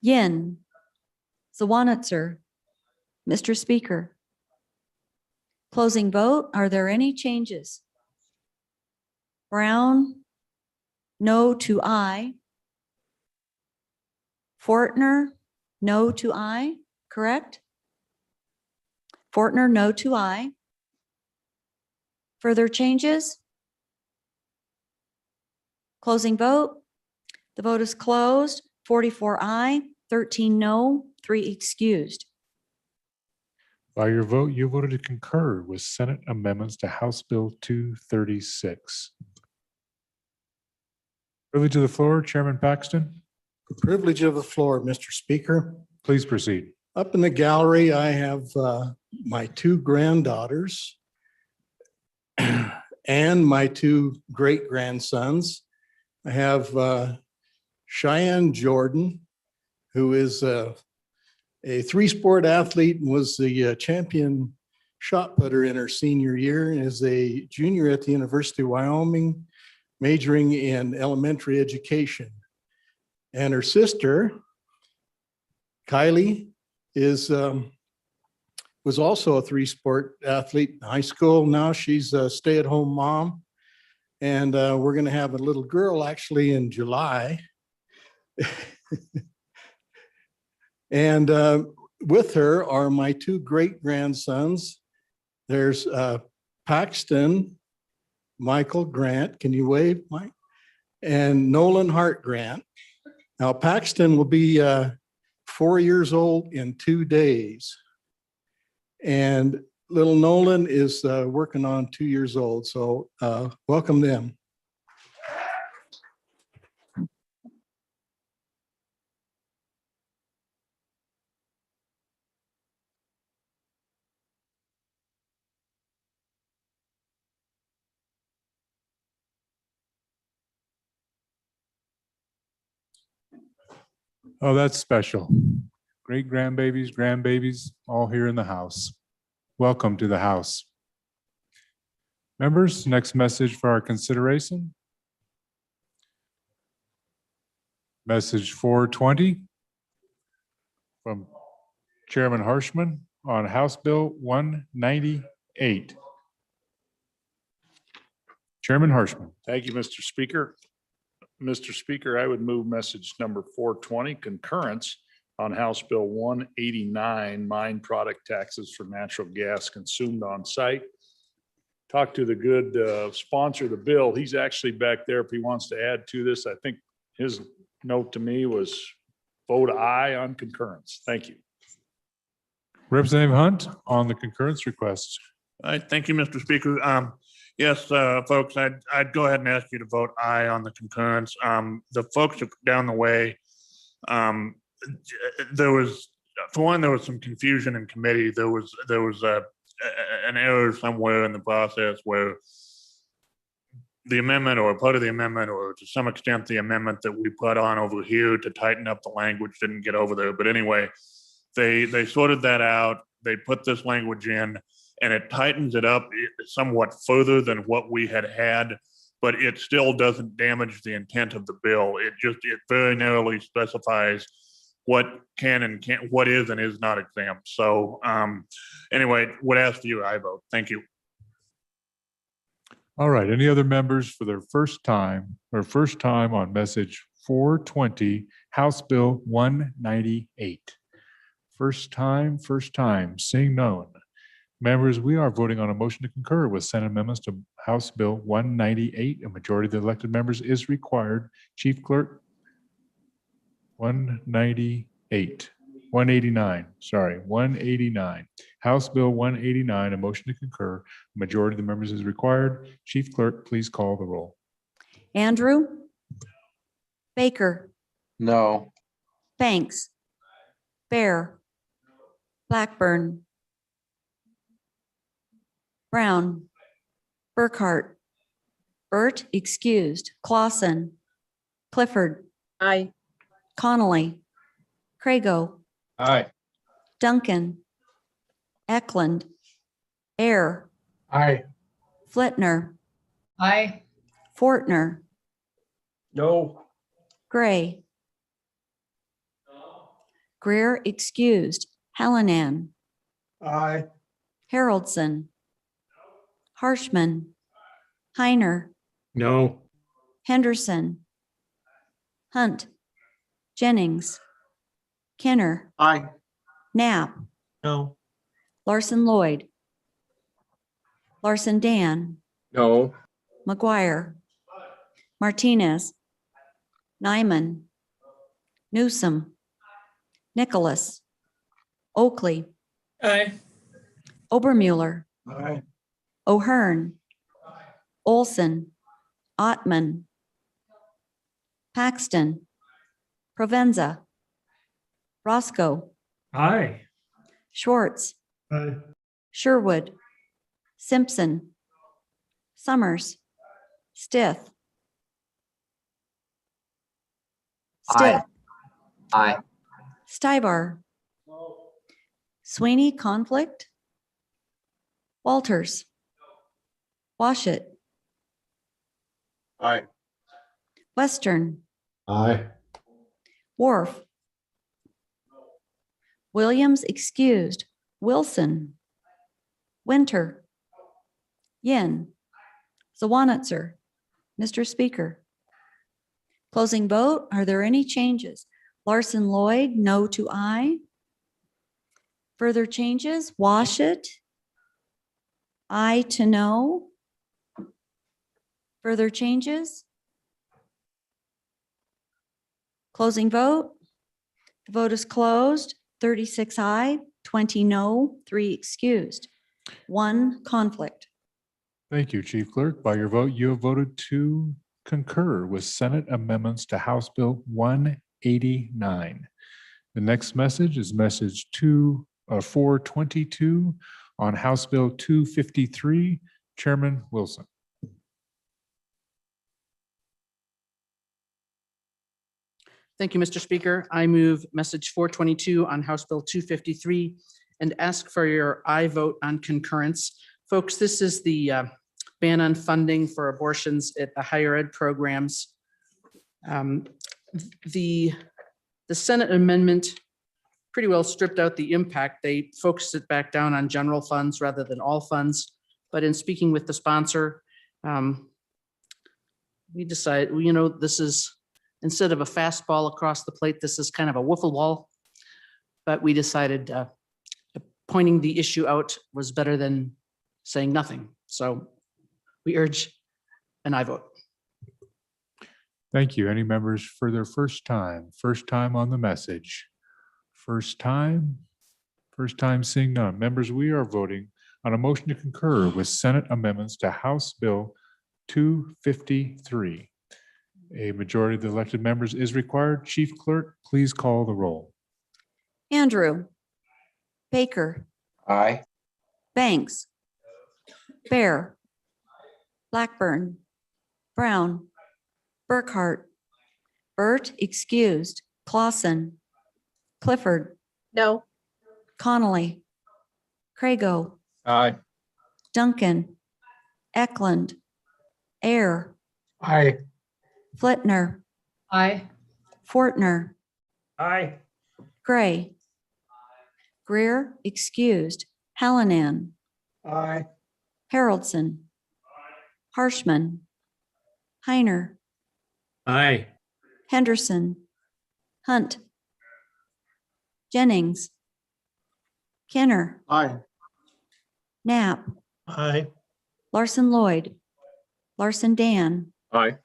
S8: Yin, Zawanitzer, Mr. Speaker. Closing vote, are there any changes? Brown, no to aye. Fortner, no to aye, correct? Fortner, no to aye. Further changes? Closing vote. The vote is closed. 44 aye, 13 no, 3 excused.
S1: By your vote, you voted to concur with Senate amendments to House Bill 236. Privilege of the floor, Chairman Paxton.
S13: The privilege of the floor, Mr. Speaker.
S1: Please proceed.
S13: Up in the gallery, I have my two granddaughters and my two great-grandsons. I have Cheyenne Jordan, who is a three-sport athlete and was the champion shot putter in her senior year, and is a junior at the University of Wyoming, majoring in elementary education. And her sister, Kylie, was also a three-sport athlete in high school. Now she's a stay-at-home mom. And we're going to have a little girl actually in July. And with her are my two great-grandsons. There's Paxton Michael Grant. Can you wave, Mike? And Nolan Hart Grant. Now, Paxton will be 4 years old in 2 days. And little Nolan is working on 2 years old. So welcome them.
S1: Oh, that's special. Great grandbabies, grandbabies, all here in the house. Welcome to the house. Members, next message for our consideration. Message 420 from Chairman Harshman on House Bill 198. Chairman Harshman.
S12: Thank you, Mr. Speaker. Mr. Speaker, I would move message number 420, concurrence on House Bill 189, mine product taxes for natural gas consumed on site. Talked to the good sponsor of the bill. He's actually back there if he wants to add to this. I think his note to me was vote aye on concurrence. Thank you.
S1: Representative Hunt on the concurrence request.
S22: Thank you, Mr. Speaker. Yes, folks, I'd go ahead and ask you to vote aye on the concurrence. The folks down the way, there was some confusion in committee. There was an error somewhere in the process where the amendment or part of the amendment, or to some extent the amendment that we put on over here to tighten up the language didn't get over there. But anyway, they sorted that out. They put this language in, and it tightens it up somewhat further than what we had, but it still doesn't damage the intent of the bill. It very narrowly specifies what can and can't, what is and is not exempt. So anyway, would ask you, I vote. Thank you.
S1: All right, any other members for their first time on message 420, House Bill 198? First time, seeing none. Members, we are voting on a motion to concur with Senate amendments to House Bill 198. A majority of the elected members is required. Chief Clerk, 198, 189, sorry, 189. House Bill 189, a motion to concur. Majority of the members is required. Chief Clerk, please call the roll.
S8: Andrew. Baker.
S9: No.
S8: Banks. Bear. Blackburn. Brown. Burkhart. Burt, excused. Clausen. Clifford.
S6: Aye.
S8: Connolly. Crago.
S9: Aye.
S8: Duncan. Eklund. Air.
S9: Aye.
S8: Flitner.
S17: Aye.
S8: Fortner.
S9: No.
S8: Gray. Greer, excused. Hallinan.
S9: Aye.
S8: Haroldson. Harshman. Heiner.
S20: No.
S8: Henderson. Hunt. Jennings. Kenner.
S9: Aye.
S8: Knapp.
S9: No.
S8: Larson Lloyd. Larson Dan.
S9: No.
S8: McGuire. Martinez. Nyman. Newsom. Nicholas. Oakley.
S14: Aye.
S8: Obermuller.
S9: Aye.
S8: O'Hearn. Olson. Ottman. Paxton. Provenza. Roscoe.
S20: Aye.
S8: Schwartz.
S20: Aye.
S8: Sherwood. Simpson. Summers. Stith. Stith.
S9: Aye.
S8: Stibar. Sweeney, Conflict. Walters. Washit.
S3: Aye.
S8: Western.
S20: Aye.
S8: Wharf. Williams, excused. Wilson. Winter. Yin. Zawanitzer. Mr. Speaker. Closing vote. Are there any changes? Larson Lloyd, no to aye. Further changes? Washit. Aye to no. Further changes? Closing vote. The vote is closed. 36 aye, 20 no, 3 excused, 1 conflict.
S1: Thank you, Chief Clerk. By your vote, you have voted to concur with Senate amendments to House Bill 189. The next message is message 422 on House Bill 253. Chairman Wilson.
S5: Thank you, Mr. Speaker. I move message 422 on House Bill 253 and ask for your aye vote on concurrence. Folks, this is the ban on funding for abortions at the higher ed programs. The Senate amendment pretty well stripped out the impact. They focused it back down on general funds rather than all funds. But in speaking with the sponsor, we decided, this is, instead of a fastball across the plate, this is kind of a wiffle ball. But we decided pointing the issue out was better than saying nothing. So we urge an aye vote.
S1: Thank you. Any members for their first time on the message? First time seeing none. Members, we are voting on a motion to concur with Senate amendments to House Bill 253. A majority of the elected members is required. Chief Clerk, please call the roll.
S8: Andrew. Baker.
S9: Aye.
S8: Banks. Bear. Blackburn. Brown. Burkhart. Burt, excused. Clausen. Clifford.
S6: No.
S8: Connolly. Crago.
S9: Aye.
S8: Duncan. Eklund. Air.
S9: Aye.
S8: Flitner.
S17: Aye.
S8: Fortner.
S9: Aye.
S8: Gray. Greer, excused. Hallinan.
S9: Aye.
S8: Haroldson. Harshman. Heiner.
S20: Aye.
S8: Henderson. Hunt. Jennings. Kenner.
S9: Aye.
S8: Knapp,
S22: Aye.
S8: Larson Lloyd, Larson Dan,
S22: Aye.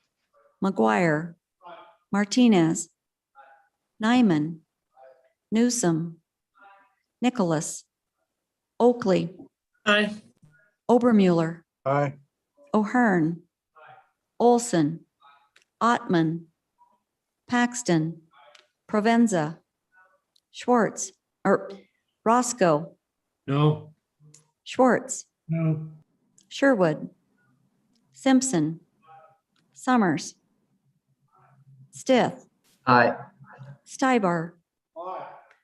S8: McGuire, Martinez, Nyman, Newsom, Nicholas, Oakley,
S22: Aye.
S8: Obermuller,
S22: Aye.
S8: O'Hearn, Olson, Ottman, Paxton, Provenza, Schwartz, or Roscoe,
S22: No.
S8: Schwartz,
S22: No.
S8: Sherwood, Simpson, Summers, Stith,
S9: Aye.
S8: Stibar,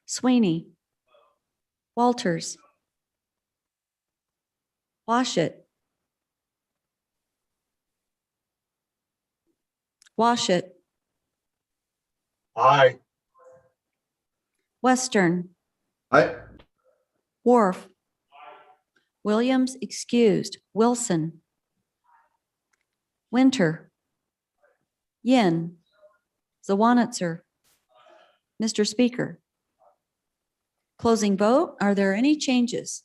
S8: Sweeney, Walters, Washit, Washit,
S3: Aye.
S8: Western,
S22: Aye.
S8: Wharf, Williams excused, Wilson, Winter, Yin, Zawanitzer. Mr. Speaker. Closing vote. Are there any changes?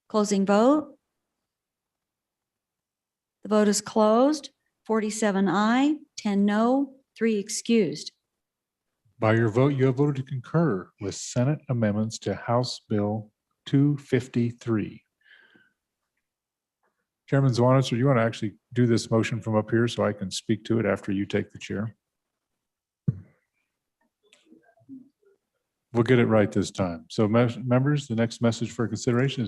S8: Closing vote. The vote is closed. 47 aye, 10 no, 3 excused.
S1: By your vote, you have voted to concur with Senate amendments to House Bill 253. Chairman Zwanitzer, you want to actually do this motion from up here so I can speak to it after you take the chair? We'll get it right this time. So members, the next message for consideration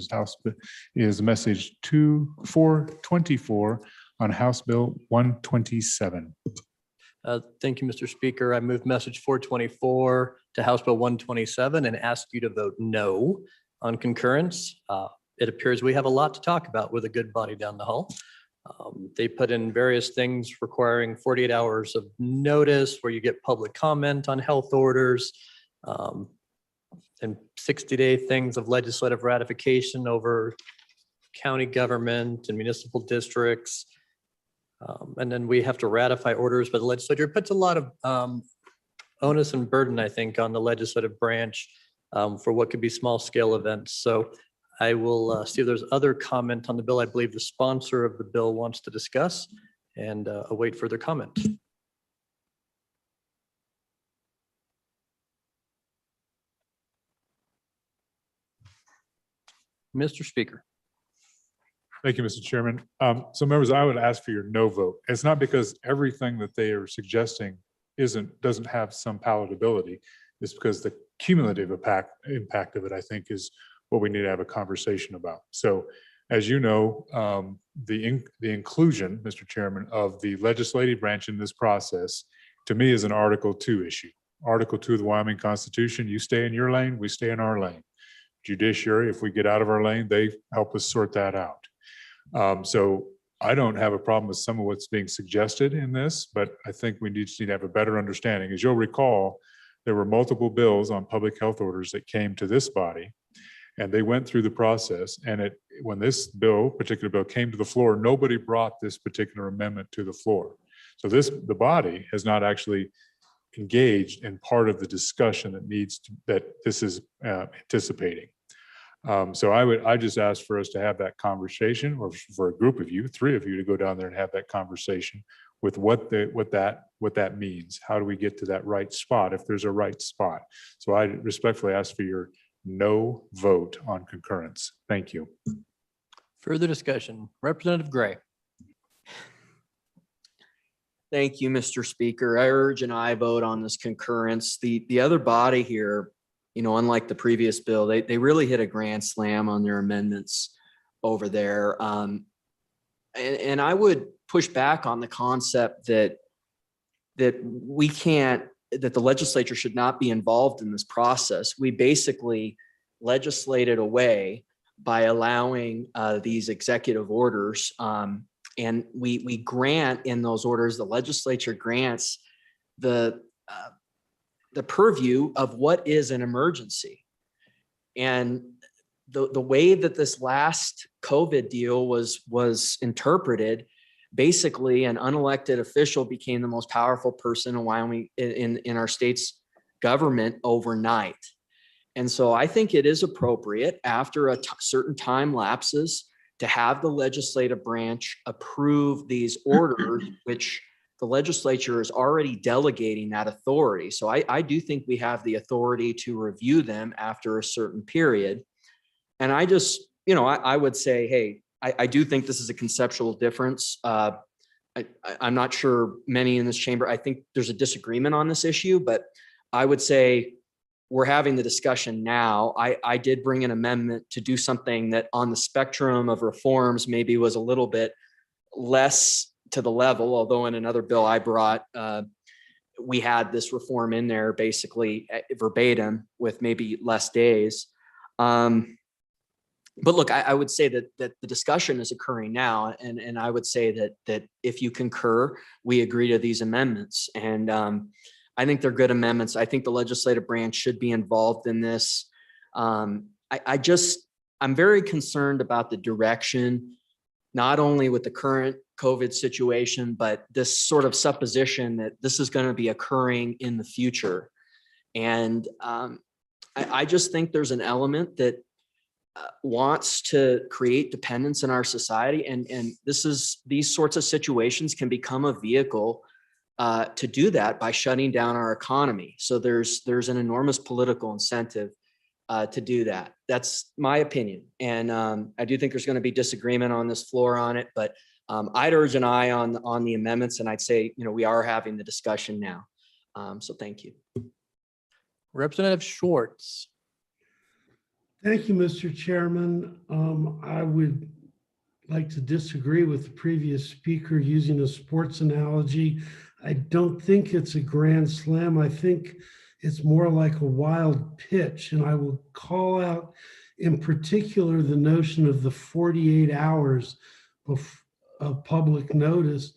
S1: is message 424 on House Bill 127.
S7: Thank you, Mr. Speaker. I move message 424 to House Bill 127 and ask you to vote no on concurrence. It appears we have a lot to talk about with a good body down the hall. They put in various things requiring 48 hours of notice where you get public comment on health orders, and 60-day things of legislative ratification over county government and municipal districts. And then we have to ratify orders by the legislature. It puts a lot of onus and burden, I think, on the legislative branch for what could be small scale events. So I will see if there's other comment on the bill. I believe the sponsor of the bill wants to discuss and await further comment. Mr. Speaker.
S1: Thank you, Mr. Chairman. So members, I would ask for your no vote. It's not because everything that they are suggesting doesn't have some palatability. It's because the cumulative impact of it, I think, is what we need to have a conversation about. So as you know, the inclusion, Mr. Chairman, of the legislative branch in this process, to me, is an Article 2 issue. Article 2 of the Wyoming Constitution, you stay in your lane, we stay in our lane. Judiciary, if we get out of our lane, they help us sort that out. So I don't have a problem with some of what's being suggested in this, but I think we need to have a better understanding. As you'll recall, there were multiple bills on public health orders that came to this body, and they went through the process. And when this particular bill came to the floor, nobody brought this particular amendment to the floor. So the body has not actually engaged in part of the discussion that this is anticipating. So I just ask for us to have that conversation, or for a group of you, 3 of you, to go down there and have that conversation with what that means. How do we get to that right spot if there's a right spot? So I respectfully ask for your no vote on concurrence. Thank you.
S7: Further discussion, Representative Gray.
S15: Thank you, Mr. Speaker. I urge an aye vote on this concurrence. The other body here, unlike the previous bill, they really hit a grand slam on their amendments over there. And I would push back on the concept that the legislature should not be involved in this process. We basically legislated away by allowing these executive orders. And we grant in those orders, the legislature grants the purview of what is an emergency. And the way that this last COVID deal was interpreted, basically an unelected official became the most powerful person in Wyoming in our state's government overnight. And so I think it is appropriate after a certain time lapses to have the legislative branch approve these orders, which the legislature is already delegating that authority. So I do think we have the authority to review them after a certain period. And I just, I would say, hey, I do think this is a conceptual difference. I'm not sure many in this chamber, I think there's a disagreement on this issue, but I would say we're having the discussion now. I did bring an amendment to do something that on the spectrum of reforms maybe was a little bit less to the level, although in another bill I brought, we had this reform in there basically verbatim with maybe less days. But look, I would say that the discussion is occurring now, and I would say that if you concur, we agree to these amendments. And I think they're good amendments. I think the legislative branch should be involved in this. I'm very concerned about the direction, not only with the current COVID situation, but this sort of supposition that this is going to be occurring in the future. And I just think there's an element that wants to create dependence in our society. And these sorts of situations can become a vehicle to do that by shutting down our economy. So there's an enormous political incentive to do that. That's my opinion. And I do think there's going to be disagreement on this floor on it, but I'd urge an aye on the amendments, and I'd say, we are having the discussion now. So thank you.
S7: Representative Schwartz.
S2: Thank you, Mr. Chairman. I would like to disagree with the previous speaker using a sports analogy. I don't think it's a grand slam. I think it's more like a wild pitch. And I will call out in particular the notion of the 48 hours of public notice.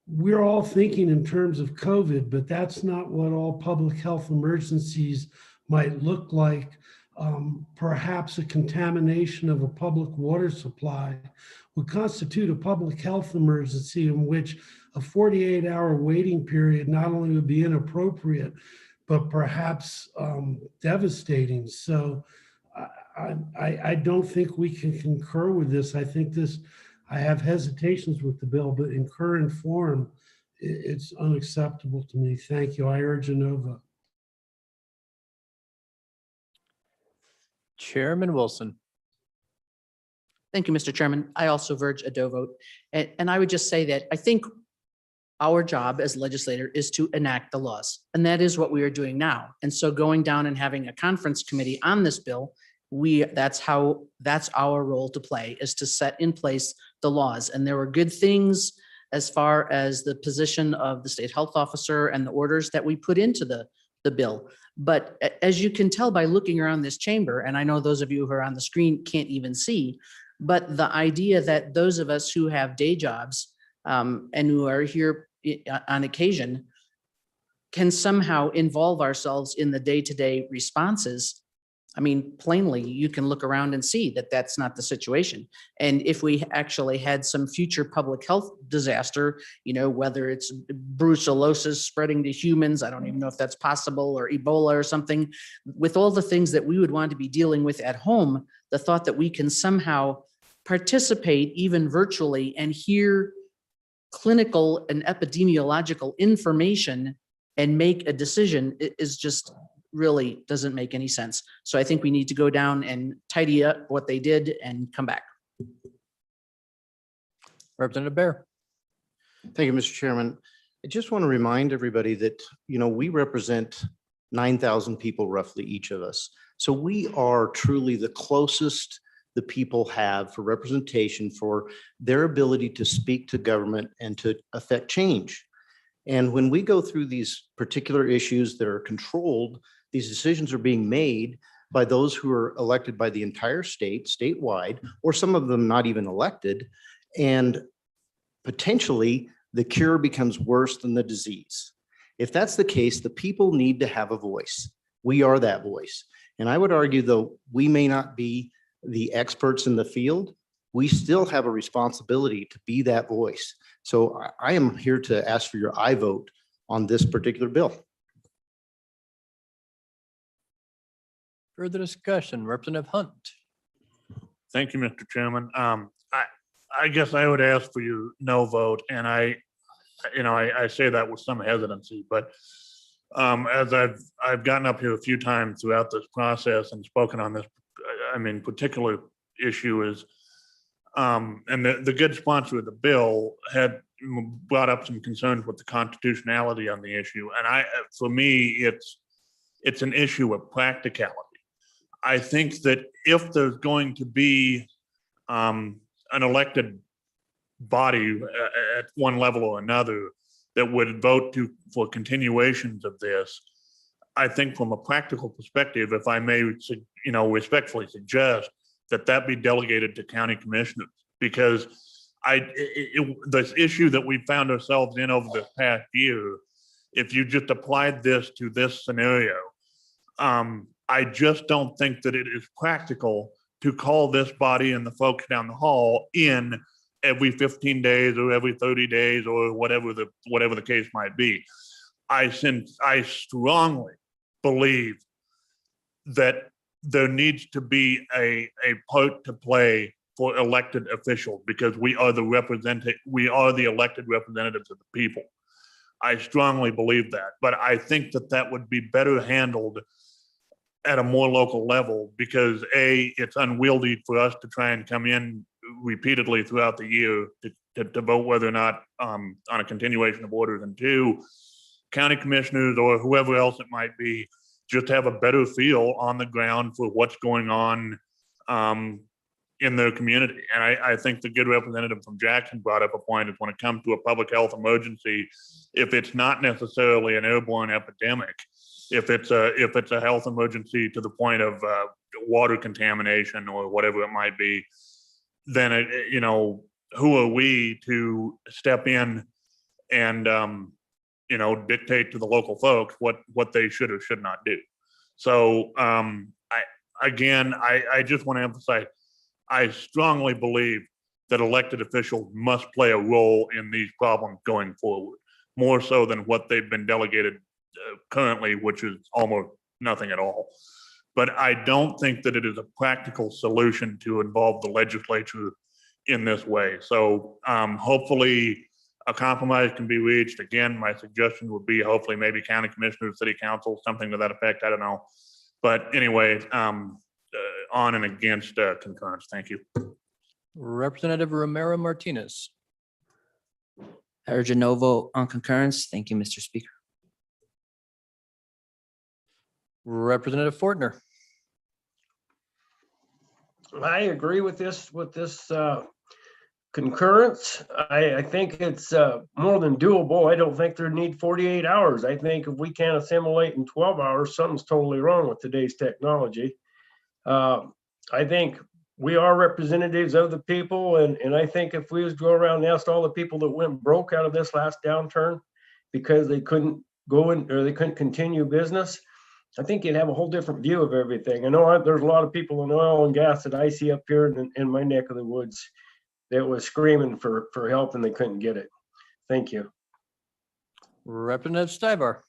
S2: We're all thinking in terms of COVID, but that's not what all public health emergencies might look like. Perhaps a contamination of a public water supply would constitute a public health emergency in which a 48-hour waiting period not only would be inappropriate, but perhaps devastating. So I don't think we can concur with this. I think I have hesitations with the bill, but in current form, it's unacceptable to me. Thank you. I urge a no vote.
S7: Chairman Wilson.
S5: Thank you, Mr. Chairman. I also urge a no vote. And I would just say that I think our job as legislator is to enact the laws. And that is what we are doing now. And so going down and having a conference committee on this bill, that's our role to play, is to set in place the laws. And there were good things as far as the position of the state health officer and the orders that we put into the bill. But as you can tell by looking around this chamber, and I know those of you who are on the screen can't even see, but the idea that those of us who have day jobs and who are here on occasion can somehow involve ourselves in the day-to-day responses. I mean, plainly, you can look around and see that that's not the situation. And if we actually had some future public health disaster, whether it's brucellosis spreading to humans, I don't even know if that's possible, or Ebola or something, with all the things that we would want to be dealing with at home, the thought that we can somehow participate even virtually and hear clinical and epidemiological information and make a decision is just really doesn't make any sense. So I think we need to go down and tidy up what they did and come back.
S7: Representative Bear.
S16: Thank you, Mr. Chairman. I just want to remind everybody that, we represent 9,000 people roughly, each of us. So we are truly the closest the people have for representation, for their ability to speak to government and to affect change. And when we go through these particular issues that are controlled, these decisions are being made by those who are elected by the entire state, statewide, or some of them not even elected. And potentially the cure becomes worse than the disease. If that's the case, the people need to have a voice. We are that voice. And I would argue, though, we may not be the experts in the field, we still have a responsibility to be that voice. So I am here to ask for your aye vote on this particular bill.
S7: Further discussion, Representative Hunt.
S22: Thank you, Mr. Chairman. I guess I would ask for your no vote, and I say that with some hesitancy, but as I've gotten up here a few times throughout this process and spoken on this, particular issue is, and the good sponsor of the bill had brought up some concerns with the constitutionality on the issue. And for me, it's an issue of practicality. I think that if there's going to be an elected body at one level or another that would vote for continuations of this, I think from a practical perspective, if I may, respectfully suggest that be delegated to county commissioners, because this issue that we found ourselves in over this past year, if you just applied this to this scenario, I just don't think that it is practical to call this body and the folks down the hall in every 15 days or every 30 days or whatever the case might be. I strongly believe that there needs to be a part to play for elected officials, because we are the elected representatives of the people. I strongly believe that, but I think that would be better handled at a more local level, because it's unwieldy for us to try and come in repeatedly throughout the year to vote whether or not on a continuation of orders, and two, county commissioners or whoever else it might be just have a better feel on the ground for what's going on in their community. And I think the good representative from Jackson brought up a point is when it comes to a public health emergency, if it's not necessarily an airborne epidemic, if it's a health emergency to the point of water contamination or whatever it might be, then who are we to step in and dictate to the local folks what they should or should not do. So I just want to emphasize, I strongly believe that elected officials must play a role in these problems going forward, more so than what they've been delegated currently, which is almost nothing at all. But I don't think that it is a practical solution to involve the legislature in this way. So hopefully a compromise can be reached. Again, my suggestion would be hopefully maybe county commissioners, city council, something to that effect. I don't know. But anyway, on and against concurrence. Thank you.
S7: Representative Romero Martinez.
S4: I urge a no vote on concurrence. Thank you, Mr. Speaker.
S7: Representative Fortner.
S19: I agree with this concurrence. I think it's more than doable. I don't think there need 48 hours. I think if we can't assimilate in 12 hours, something's totally wrong with today's technology. I think we are representatives of the people, and I think if we was to go around and ask all the people that went broke out of this last downturn because they couldn't go in or they couldn't continue business, I think you'd have a whole different view of everything. I know there's a lot of people in oil and gas that I see up here in my neck of the woods that was screaming for help and they couldn't get it. Thank you.
S7: Representative Stivar.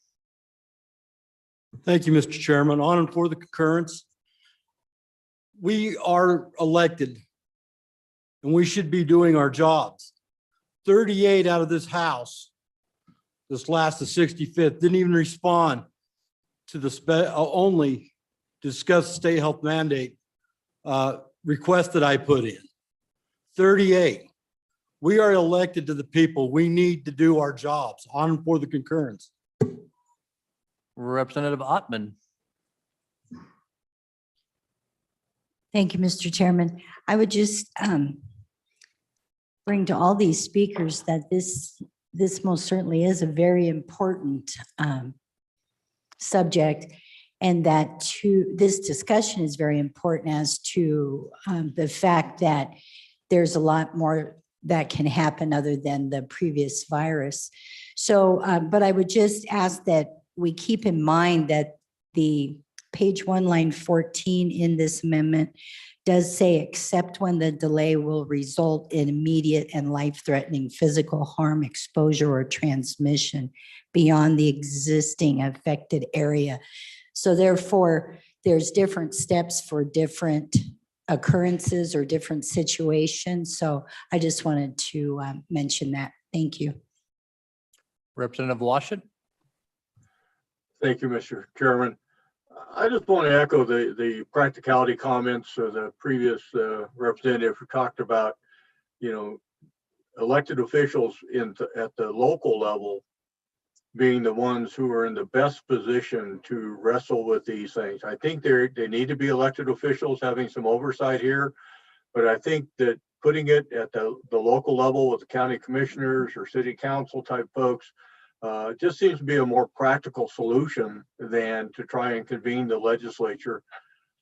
S21: Thank you, Mr. Chairman. On and for the concurrence. We are elected and we should be doing our jobs. 38 out of this House, this last, the 65th, didn't even respond to the only discuss state health mandate request that I put in. 38. We are elected to the people. We need to do our jobs. On and for the concurrence.
S7: Representative Ottman.
S8: Thank you, Mr. Chairman. I would just bring to all these speakers that this most certainly is a very important subject, and that this discussion is very important as to the fact that there's a lot more that can happen other than the previous virus. So, but I would just ask that we keep in mind that the page 1, line 14 in this amendment does say, except when the delay will result in immediate and life-threatening physical harm, exposure, or transmission beyond the existing affected area. So therefore,
S11: there's different steps for different occurrences or different situations. So I just wanted to mention that. Thank you.
S7: Representative Washit.
S3: Thank you, Mr. Chairman. I just want to echo the practicality comments of the previous representative who talked about, elected officials at the local level being the ones who are in the best position to wrestle with these things. I think they need to be elected officials having some oversight here, but I think that putting it at the local level with the county commissioners or city council type folks just seems to be a more practical solution than to try and convene the legislature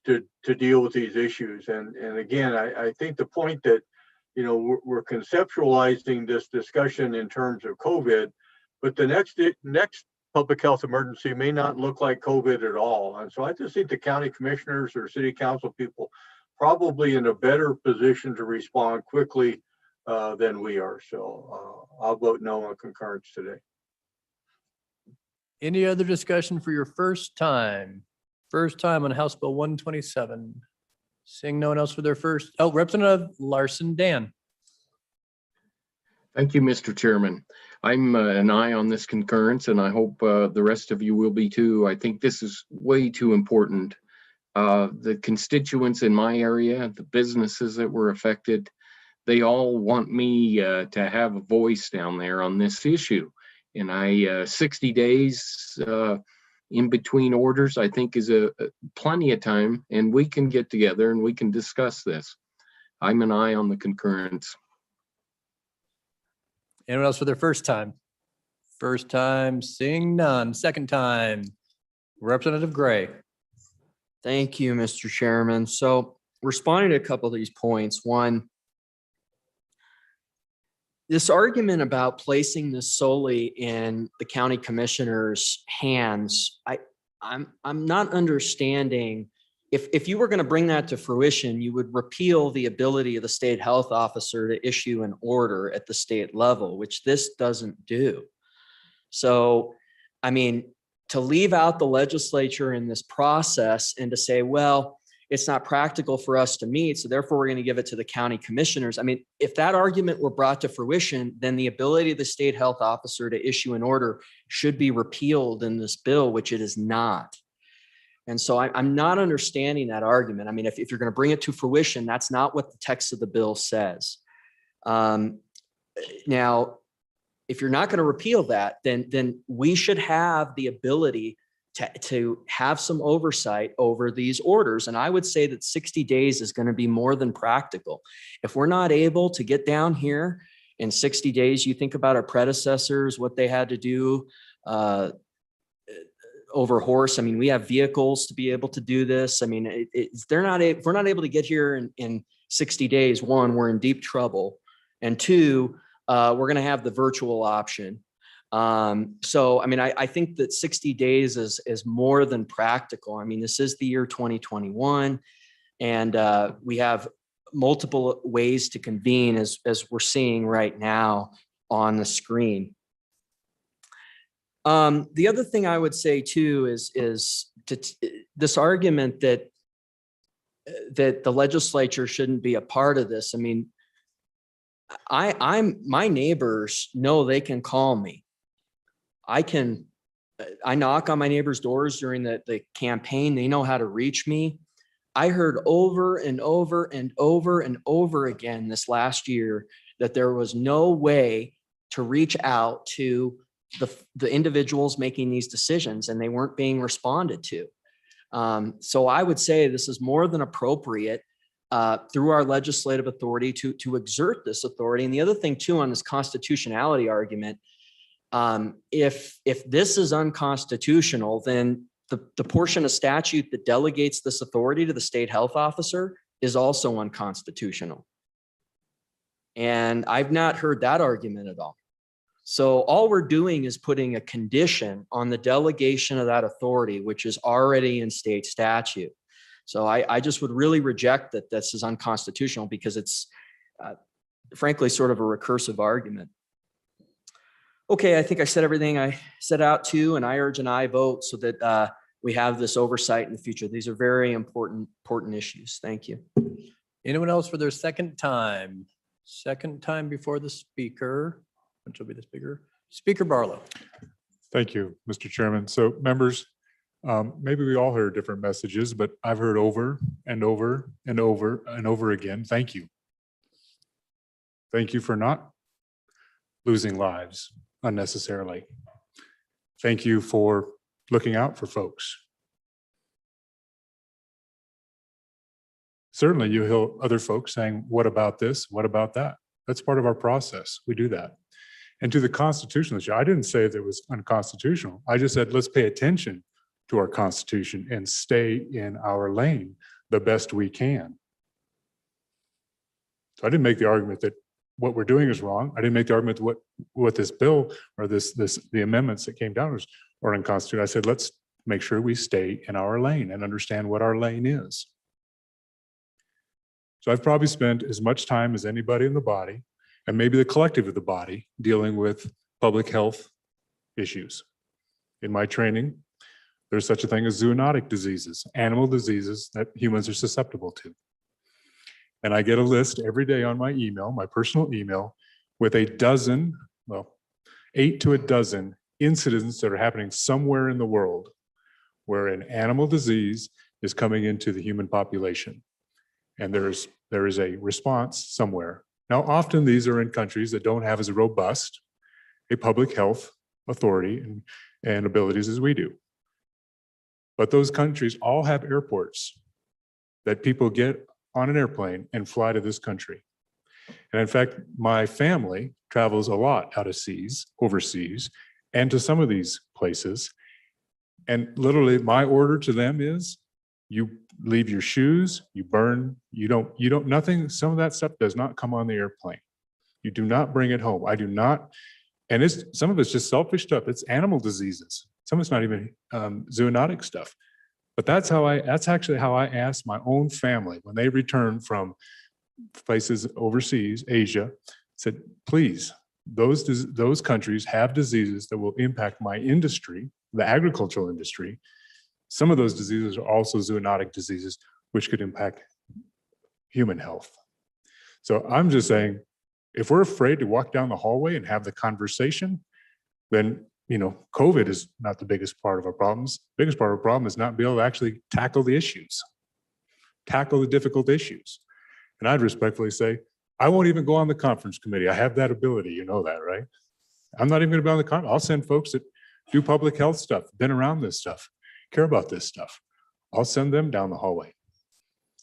S3: to deal with these issues. And again, I think the point that, we're conceptualizing this discussion in terms of COVID, but the next public health emergency may not look like COVID at all. And so I just think the county commissioners or city council people probably in a better position to respond quickly than we are. So I'll vote no on concurrence today.
S7: Any other discussion for your first time? First time on House Bill 127. Seeing no one else for their first. Oh, Representative Larson Dan.
S18: Thank you, Mr. Chairman. I'm an aye on this concurrence, and I hope the rest of you will be too. I think this is way too important. The constituents in my area, the businesses that were affected, they all want me to have a voice down there on this issue. And 60 days in between orders, I think is a plenty of time, and we can get together and we can discuss this. I'm an aye on the concurrence.
S7: Anyone else for their first time? First time, seeing none. Second time, Representative Gray.
S15: Thank you, Mr. Chairman. So responding to a couple of these points. One, this argument about placing this solely in the county commissioner's hands, I'm not understanding. If you were going to bring that to fruition, you would repeal the ability of the state health officer to issue an order at the state level, which this doesn't do. So, I mean, to leave out the legislature in this process and to say, well, it's not practical for us to meet, so therefore we're going to give it to the county commissioners. I mean, if that argument were brought to fruition, then the ability of the state health officer to issue an order should be repealed in this bill, which it is not. And so I'm not understanding that argument. I mean, if you're going to bring it to fruition, that's not what the text of the bill says. Now, if you're not going to repeal that, then we should have the ability to have some oversight over these orders. And I would say that 60 days is going to be more than practical. If we're not able to get down here in 60 days, you think about our predecessors, what they had to do over horse. I mean, we have vehicles to be able to do this. I mean, if we're not able to get here in 60 days, one, we're in deep trouble. And two, we're going to have the virtual option. So, I mean, I think that 60 days is more than practical. I mean, this is the year 2021, and we have multiple ways to convene as we're seeing right now on the screen. The other thing I would say too is this argument that the legislature shouldn't be a part of this. I mean, my neighbors know they can call me. I knock on my neighbors' doors during the campaign. They know how to reach me. I heard over and over and over and over again this last year that there was no way to reach out to the individuals making these decisions, and they weren't being responded to. So I would say this is more than appropriate through our legislative authority to exert this authority. And the other thing too, on this constitutionality argument, if this is unconstitutional, then the portion of statute that delegates this authority to the state health officer is also unconstitutional. And I've not heard that argument at all. So all we're doing is putting a condition on the delegation of that authority, which is already in state statute. So I just would really reject that this is unconstitutional, because it's frankly sort of a recursive argument. Okay, I think I said everything I set out to, and I urge an aye vote so that we have this oversight in the future. These are very important issues. Thank you.
S7: Anyone else for their second time? Second time before the speaker, which will be the speaker, Speaker Barlow.
S1: Thank you, Mr. Chairman. So members, maybe we all heard different messages, but I've heard over and over and over and over again, thank you. Thank you for not losing lives unnecessarily. Thank you for looking out for folks. Certainly you hear other folks saying, what about this? What about that? That's part of our process. We do that. And to the constitutional issue, I didn't say that it was unconstitutional. I just said, let's pay attention to our Constitution and stay in our lane the best we can. So I didn't make the argument that what we're doing is wrong. I didn't make the argument that what this bill or the amendments that came down are unconstitutional. I said, let's make sure we stay in our lane and understand what our lane is. So I've probably spent as much time as anybody in the body, and maybe the collective of the body, dealing with public health issues. In my training, there's such a thing as zoonotic diseases, animal diseases that humans are susceptible to. And I get a list every day on my email, my personal email, with 8 to a dozen incidents that are happening somewhere in the world where an animal disease is coming into the human population. And there is a response somewhere. Now, often these are in countries that don't have as robust a public health authority and abilities as we do. But those countries all have airports that people get on an airplane and fly to this country. And in fact, my family travels a lot overseas, and to some of these places. And literally my order to them is, you leave your shoes, you burn, nothing, some of that stuff does not come on the airplane. You do not bring it home. I do not, and some of it's just selfish stuff. It's animal diseases. Some of it's not even zoonotic stuff. But that's actually how I asked my own family when they return from places overseas, Asia, said, please, those countries have diseases that will impact my industry, the agricultural industry. Some of those diseases are also zoonotic diseases, which could impact human health. So I'm just saying, if we're afraid to walk down the hallway and have the conversation, then COVID is not the biggest part of our problems. The biggest part of our problem is not being able to actually tackle the issues, tackle the difficult issues. And I'd respectfully say, I won't even go on the conference committee. I have that ability, you know that, right? I'm not even gonna be on the conference. I'll send folks that do public health stuff, been around this stuff, care about this stuff. I'll send them down the hallway.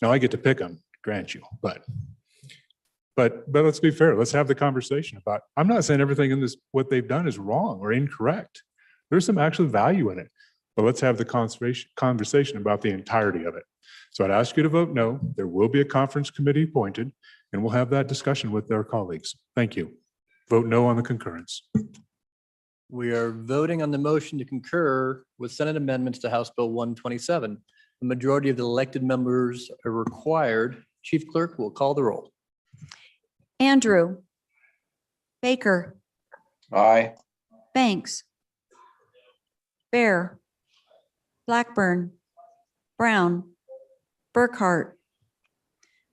S1: Now I get to pick them, grant you, but let's be fair. Let's have the conversation about, I'm not saying everything in this, what they've done is wrong or incorrect. There's some actual value in it, but let's have the conversation about the entirety of it. So I'd ask you to vote no. There will be a conference committee appointed, and we'll have that discussion with their colleagues. Thank you. Vote no on the concurrence.
S7: We are voting on the motion to concur with Senate amendments to House Bill 127. The majority of the elected members are required. Chief Clerk will call the roll.
S8: Andrew. Baker.
S9: Aye.
S8: Banks. Bear. Blackburn. Brown. Burkhart.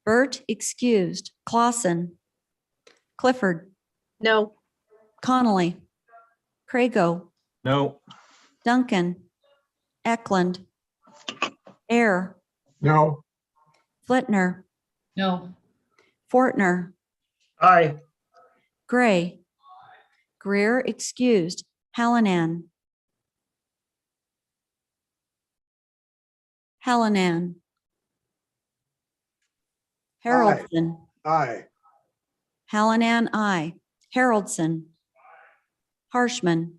S8: Burt excused. Clausen. Clifford.
S6: No.
S8: Connolly. Crago.
S19: No.
S8: Duncan. Eklund. Air.
S19: No.
S8: Flitner.
S17: No.
S8: Fortner.
S19: Aye.
S8: Gray. Greer excused. Hallinan. Hallinan. Haroldson.
S19: Aye.
S8: Hallinan, aye. Haroldson. Harshman.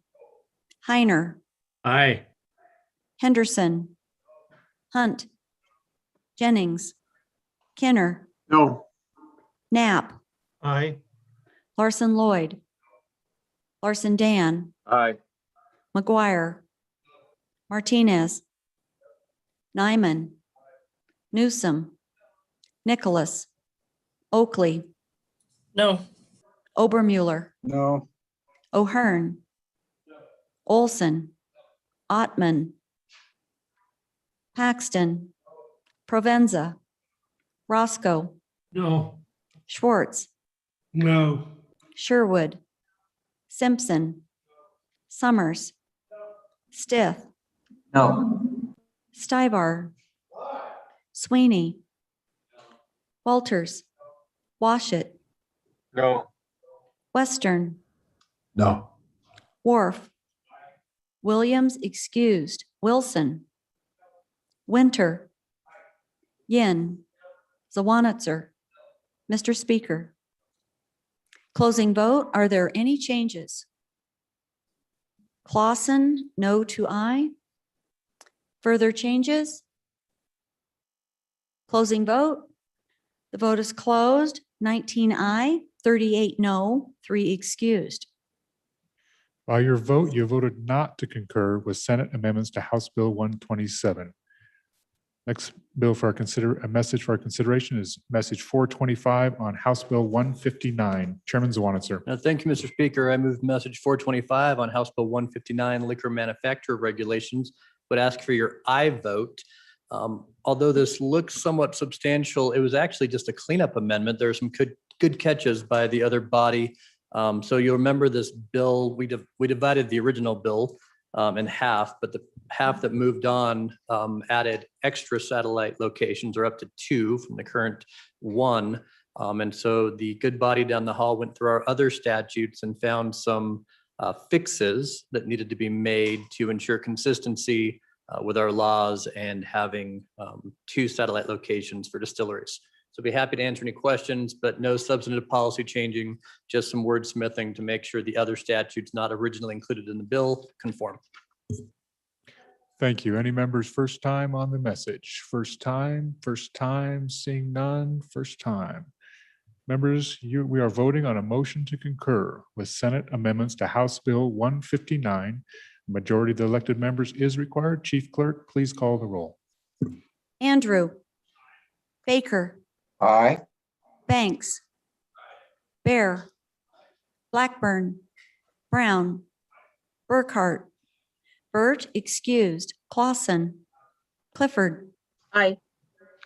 S8: Heiner.
S19: Aye.
S8: Henderson. Hunt. Jennings. Kenner.
S19: No.
S8: Knapp.
S19: Aye.
S8: Larson Lloyd. Larson Dan.
S18: Aye.
S8: McGuire. Martinez. Nyman. Newsom. Nicholas. Oakley.
S5: No.
S8: Obermuller.
S19: No.
S8: O'Hearn. Olson. Ottman. Paxton, Provenza, Roscoe,
S2: No.
S8: Schwartz,
S2: No.
S8: Sherwood, Simpson, Summers, Stith,
S4: No.
S8: Stybar, Sweeney, Walters, Washit,
S3: No.
S8: Western,
S3: No.
S8: Wharf, Williams excused, Wilson, Winter, Yin, Zawanitzer. Mr. Speaker. Closing vote, are there any changes? Clausen, no to I. Further changes? Closing vote. The vote is closed. 19 I, 38 no, 3 excused.
S1: By your vote, you voted not to concur with Senate amendments to House Bill 127. Next bill for a message for our consideration is message 425 on House Bill 159. Chairman Zawanitzer.
S7: Thank you, Mr. Speaker. I move message 425 on House Bill 159 liquor manufacturer regulations, but ask for your aye vote. Although this looks somewhat substantial, it was actually just a cleanup amendment. There are some good catches by the other body. So you'll remember this bill, we divided the original bill in half, but the half that moved on added extra satellite locations, or up to 2 from the current 1. And so the good body down the hall went through our other statutes and found some fixes that needed to be made to ensure consistency with our laws and having 2 satellite locations for distilleries. So be happy to answer any questions, but no substantive policy changing, just some wordsmithing to make sure the other statutes not originally included in the bill conform.
S1: Thank you. Any members first time on the message? First time, seeing none, first time. Members, we are voting on a motion to concur with Senate amendments to House Bill 159. Majority of the elected members is required. Chief Clerk, please call the roll.
S8: Andrew, Baker,
S9: Aye.
S8: Banks, Bear, Blackburn, Brown, Burkhart, Burt excused, Clausen, Clifford.
S6: Aye.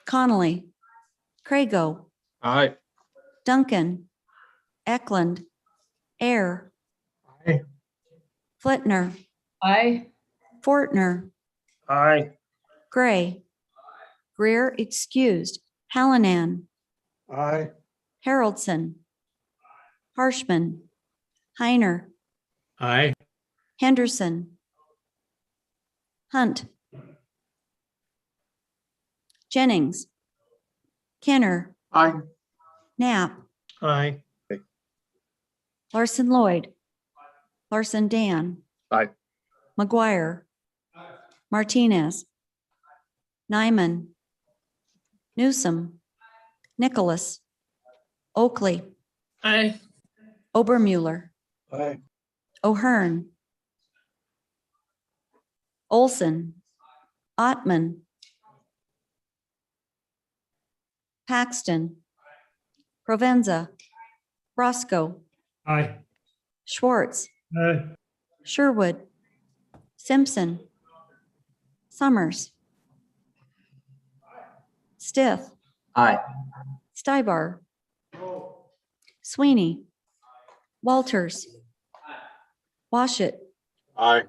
S8: Connolly, Crago,
S19: Aye.
S8: Duncan, Eklund, Air.
S19: Aye.
S8: Flitner,
S17: Aye.
S8: Fortner,
S19: Aye.
S8: Gray, Greer excused, Hallinan,
S19: Aye.
S8: Haroldson, Harshman, Heiner,
S19: Aye.
S8: Henderson, Hunt, Jennings, Kenner,
S19: Aye.
S8: Knapp,
S19: Aye.
S8: Larson Lloyd, Larson Dan,
S19: Aye.
S8: McGuire, Martinez, Nyman, Newsom, Nicholas, Oakley,
S19: Aye.
S8: Obermuller,
S19: Aye.
S8: O'Hearn, Olson, Ottman, Paxton, Provenza, Roscoe,
S2: Aye.
S8: Schwartz,
S2: Aye.
S8: Sherwood, Simpson, Summers, Stith,
S4: Aye.
S8: Stybar, Sweeney, Walters, Washit,
S3: Aye.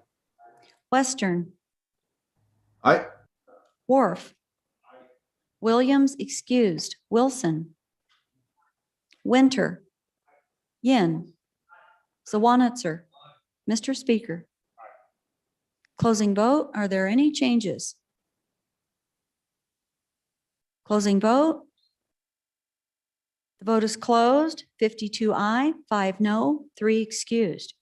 S8: Western,
S3: Aye.
S8: Wharf, Williams excused, Wilson, Winter, Yin, Zawanitzer. Mr. Speaker. Closing vote, are there any changes? Closing vote. The vote is closed. 52 aye, 5 no, 3 excused.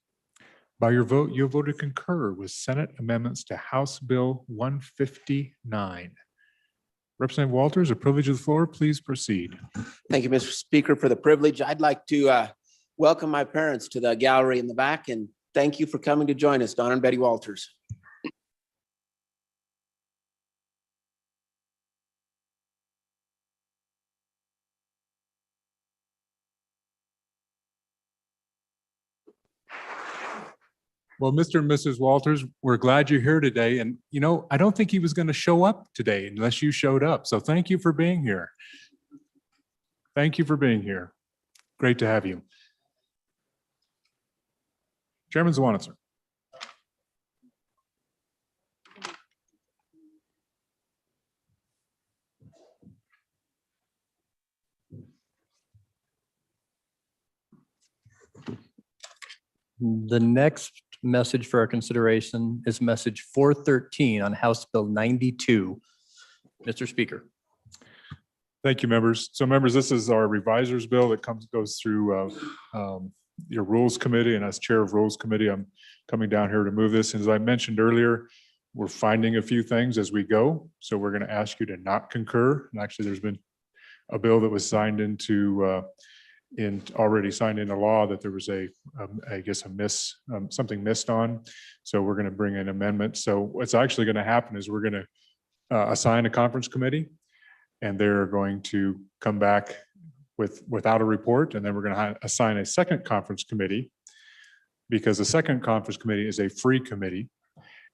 S1: By your vote, you voted concur with Senate amendments to House Bill 159. Representative Walters, a privilege of the floor, please proceed.
S10: Thank you, Mr. Speaker, for the privilege. I'd like to welcome my parents to the gallery in the back, and thank you for coming to join us, Don and Betty Walters.
S1: Well, Mr. and Mrs. Walters, we're glad you're here today. And, I don't think he was going to show up today unless you showed up. So thank you for being here. Thank you for being here. Great to have you. Chairman Zwanitzer.
S7: The next message for our consideration is message 413 on House Bill 92. Mr. Speaker.
S1: Thank you, members. So members, this is our revisers bill that goes through your Rules Committee, and as Chair of Rules Committee, I'm coming down here to move this. And as I mentioned earlier, we're finding a few things as we go. So we're going to ask you to not concur. And actually, there's been a bill that was signed into already signed into law that there was something missed on. So we're going to bring an amendment. So what's actually going to happen is we're going to assign a conference committee, and they're going to come back without a report. And then we're going to assign a second conference committee, because the second conference committee is a free committee.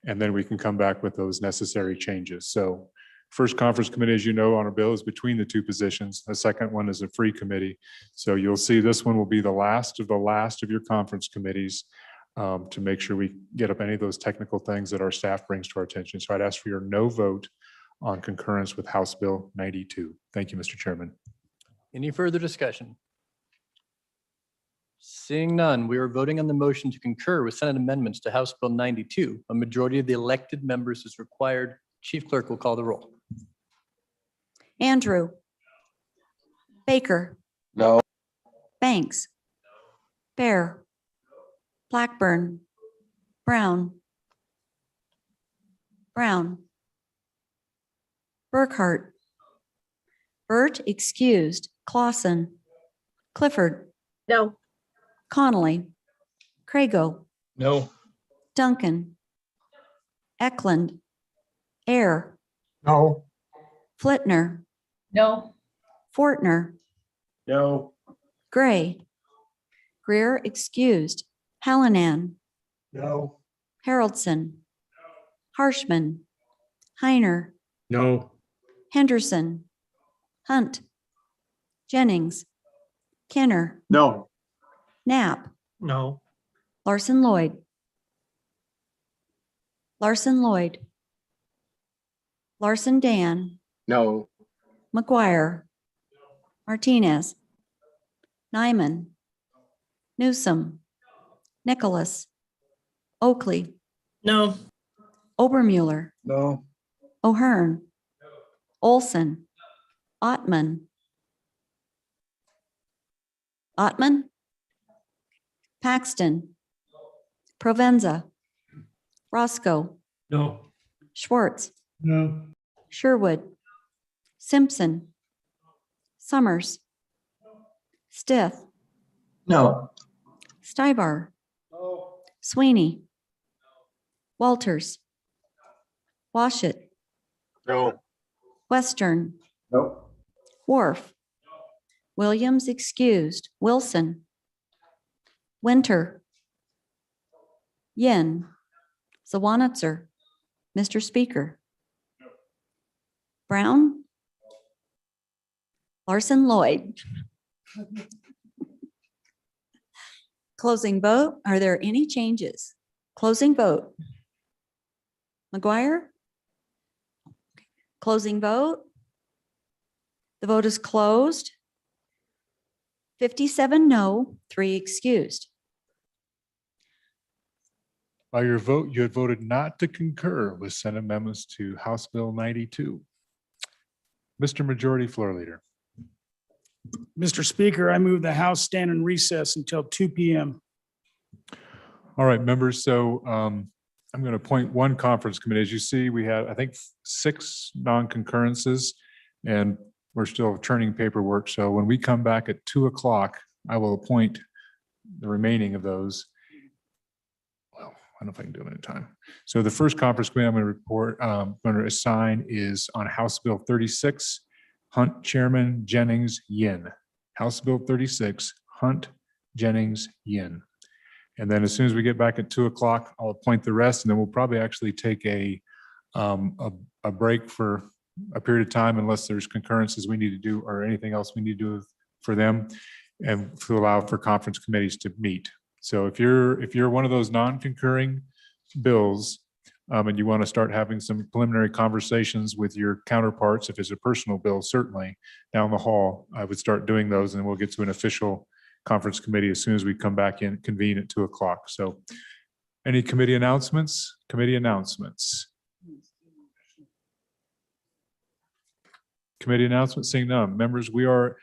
S1: And then we can come back with those necessary changes. So first conference committee, as you know, on a bill is between the two positions. The second one is a free committee. So you'll see this one will be the last of your conference committees to make sure we get up any of those technical things that our staff brings to our attention. So I'd ask for your no vote on concurrence with House Bill 92. Thank you, Mr. Chairman.
S7: Any further discussion? Seeing none, we are voting on the motion to concur with Senate amendments to House Bill 92. A majority of the elected members is required. Chief Clerk will call the roll.
S8: Andrew. Baker.
S9: No.
S8: Banks. Bear. Blackburn. Brown. Brown. Burkhart. Burt excused. Clausen. Clifford.
S6: No.
S8: Connolly. Crago.
S19: No.
S8: Duncan. Eklund. Air.
S19: No.
S8: Flitner.
S17: No.
S8: Fortner.
S19: No.
S8: Gray. Greer excused. Hallinan.
S19: No.
S8: Haroldson. Harshman. Heiner.
S19: No.
S8: Henderson. Hunt. Jennings. Kenner.
S19: No.
S8: Knapp.
S19: No.
S8: Larson Lloyd. Larson Lloyd. Larson Dan.
S18: No.
S8: McGuire. Martinez. Nyman. Newsom. Nicholas. Oakley.
S6: No.
S8: Obermuller.
S19: No.
S8: O'Hearn. Olson. Ottman. Ottman. Paxton. Provenza. Roscoe.
S19: No.
S8: Schwartz.
S2: No.
S8: Sherwood. Simpson. Summers. Stith.
S19: No.
S8: Stibar. Sweeney. Walters. Washit.
S3: No.
S8: Western.
S19: No.
S8: Wharf. Williams excused. Wilson. Winter. Yin. Zawanitzer. Mr. Speaker. Brown. Larson Lloyd. Closing vote. Are there any changes? Closing vote. McGuire. Closing vote. The vote is closed. 57 no, 3 excused.
S1: By your vote, you had voted not to concur with Senate amendments to House Bill 92. Mr. Majority Floor Leader.
S14: Mr. Speaker, I move the House stand in recess until 2 p.m.
S1: All right, members. So I'm going to appoint one conference committee. As you see, we have, I think, 6 non-concurrences, and we're still turning paperwork. So when we come back at 2 o'clock, I will appoint the remaining of those. Well, I don't know if I can do it in time. So the first conference committee I'm going to assign is on House Bill 36, Hunt, Chairman, Jennings, Yin. House Bill 36, Hunt, Jennings, Yin. And then as soon as we get back at 2 o'clock, I'll appoint the rest, and then we'll probably actually take a break for a period of time unless there's concurrences we need to do or anything else we need to do for them, and to allow for conference committees to meet. So if you're one of those non-concurring bills, and you want to start having some preliminary conversations with your counterparts, if it's a personal bill, certainly down the hall, I would start doing those, and we'll get to an official conference committee as soon as we come back in, convene at 2 o'clock. So any committee announcements? Committee announcements? Committee announcements, seeing none. Members, we are